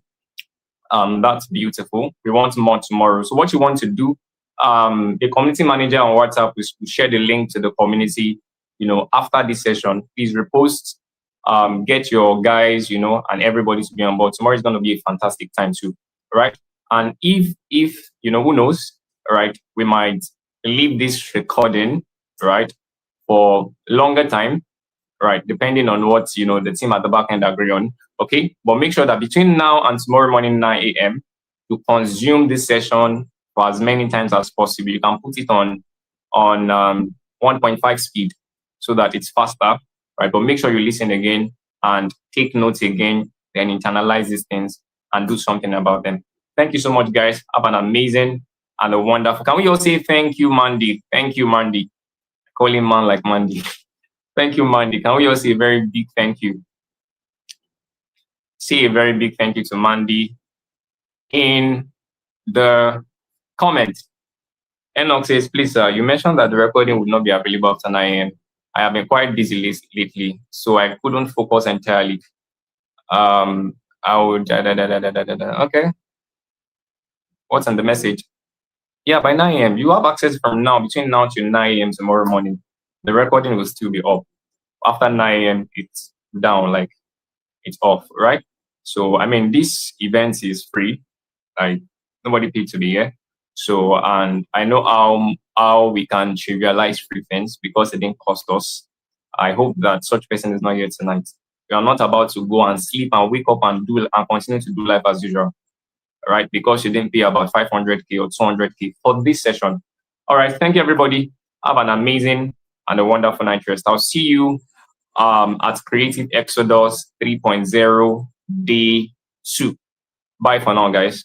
[SPEAKER 1] That's beautiful. We want more tomorrow. So what you want to do, the community manager on WhatsApp will share the link to the community, after this session. Please repost, get your guys, and everybody to be on board. Tomorrow is going to be a fantastic time too, right? And if who knows, right, we might leave this recording, right, for longer time, right, depending on what, the team at the back end agree on, okay? But make sure that between now and tomorrow morning, 9 a.m., to consume this session for as many times as possible. You can put it on 1.5 speed so that it's faster, right? But make sure you listen again and take notes again, then internalize these things and do something about them. Thank you so much, guys. Have an amazing and a wonderful. Can we all say thank you, Mandy? Thank you, Mandy. Call him man like Mandy. Thank you, Mandy. Can we all say a very big thank you? Say a very big thank you to Mandy in the comment. Enoch says, please, sir, you mentioned that the recording would not be available after 9 a.m. I have been quite busy lately, so I couldn't focus entirely. I would, okay. What's on the message? Yeah, by 9 a.m. You have access from now, between now to 9 a.m. tomorrow morning. The recording will still be up. After 9 a.m., it's down, like it's off, right? So, I mean, this event is free. Like, nobody paid to be here. So, and I know how we can trivialize free things because it didn't cost us. I hope that such person is not here tonight. We are not about to go and sleep and wake up and continue to do life as usual, right? Because you didn't pay about 500K or 200K for this session. All right, thank you, everybody. Have an amazing and a wonderful night rest. I'll see you at Creative Exodus 3.0 Day 2. Bye for now, guys.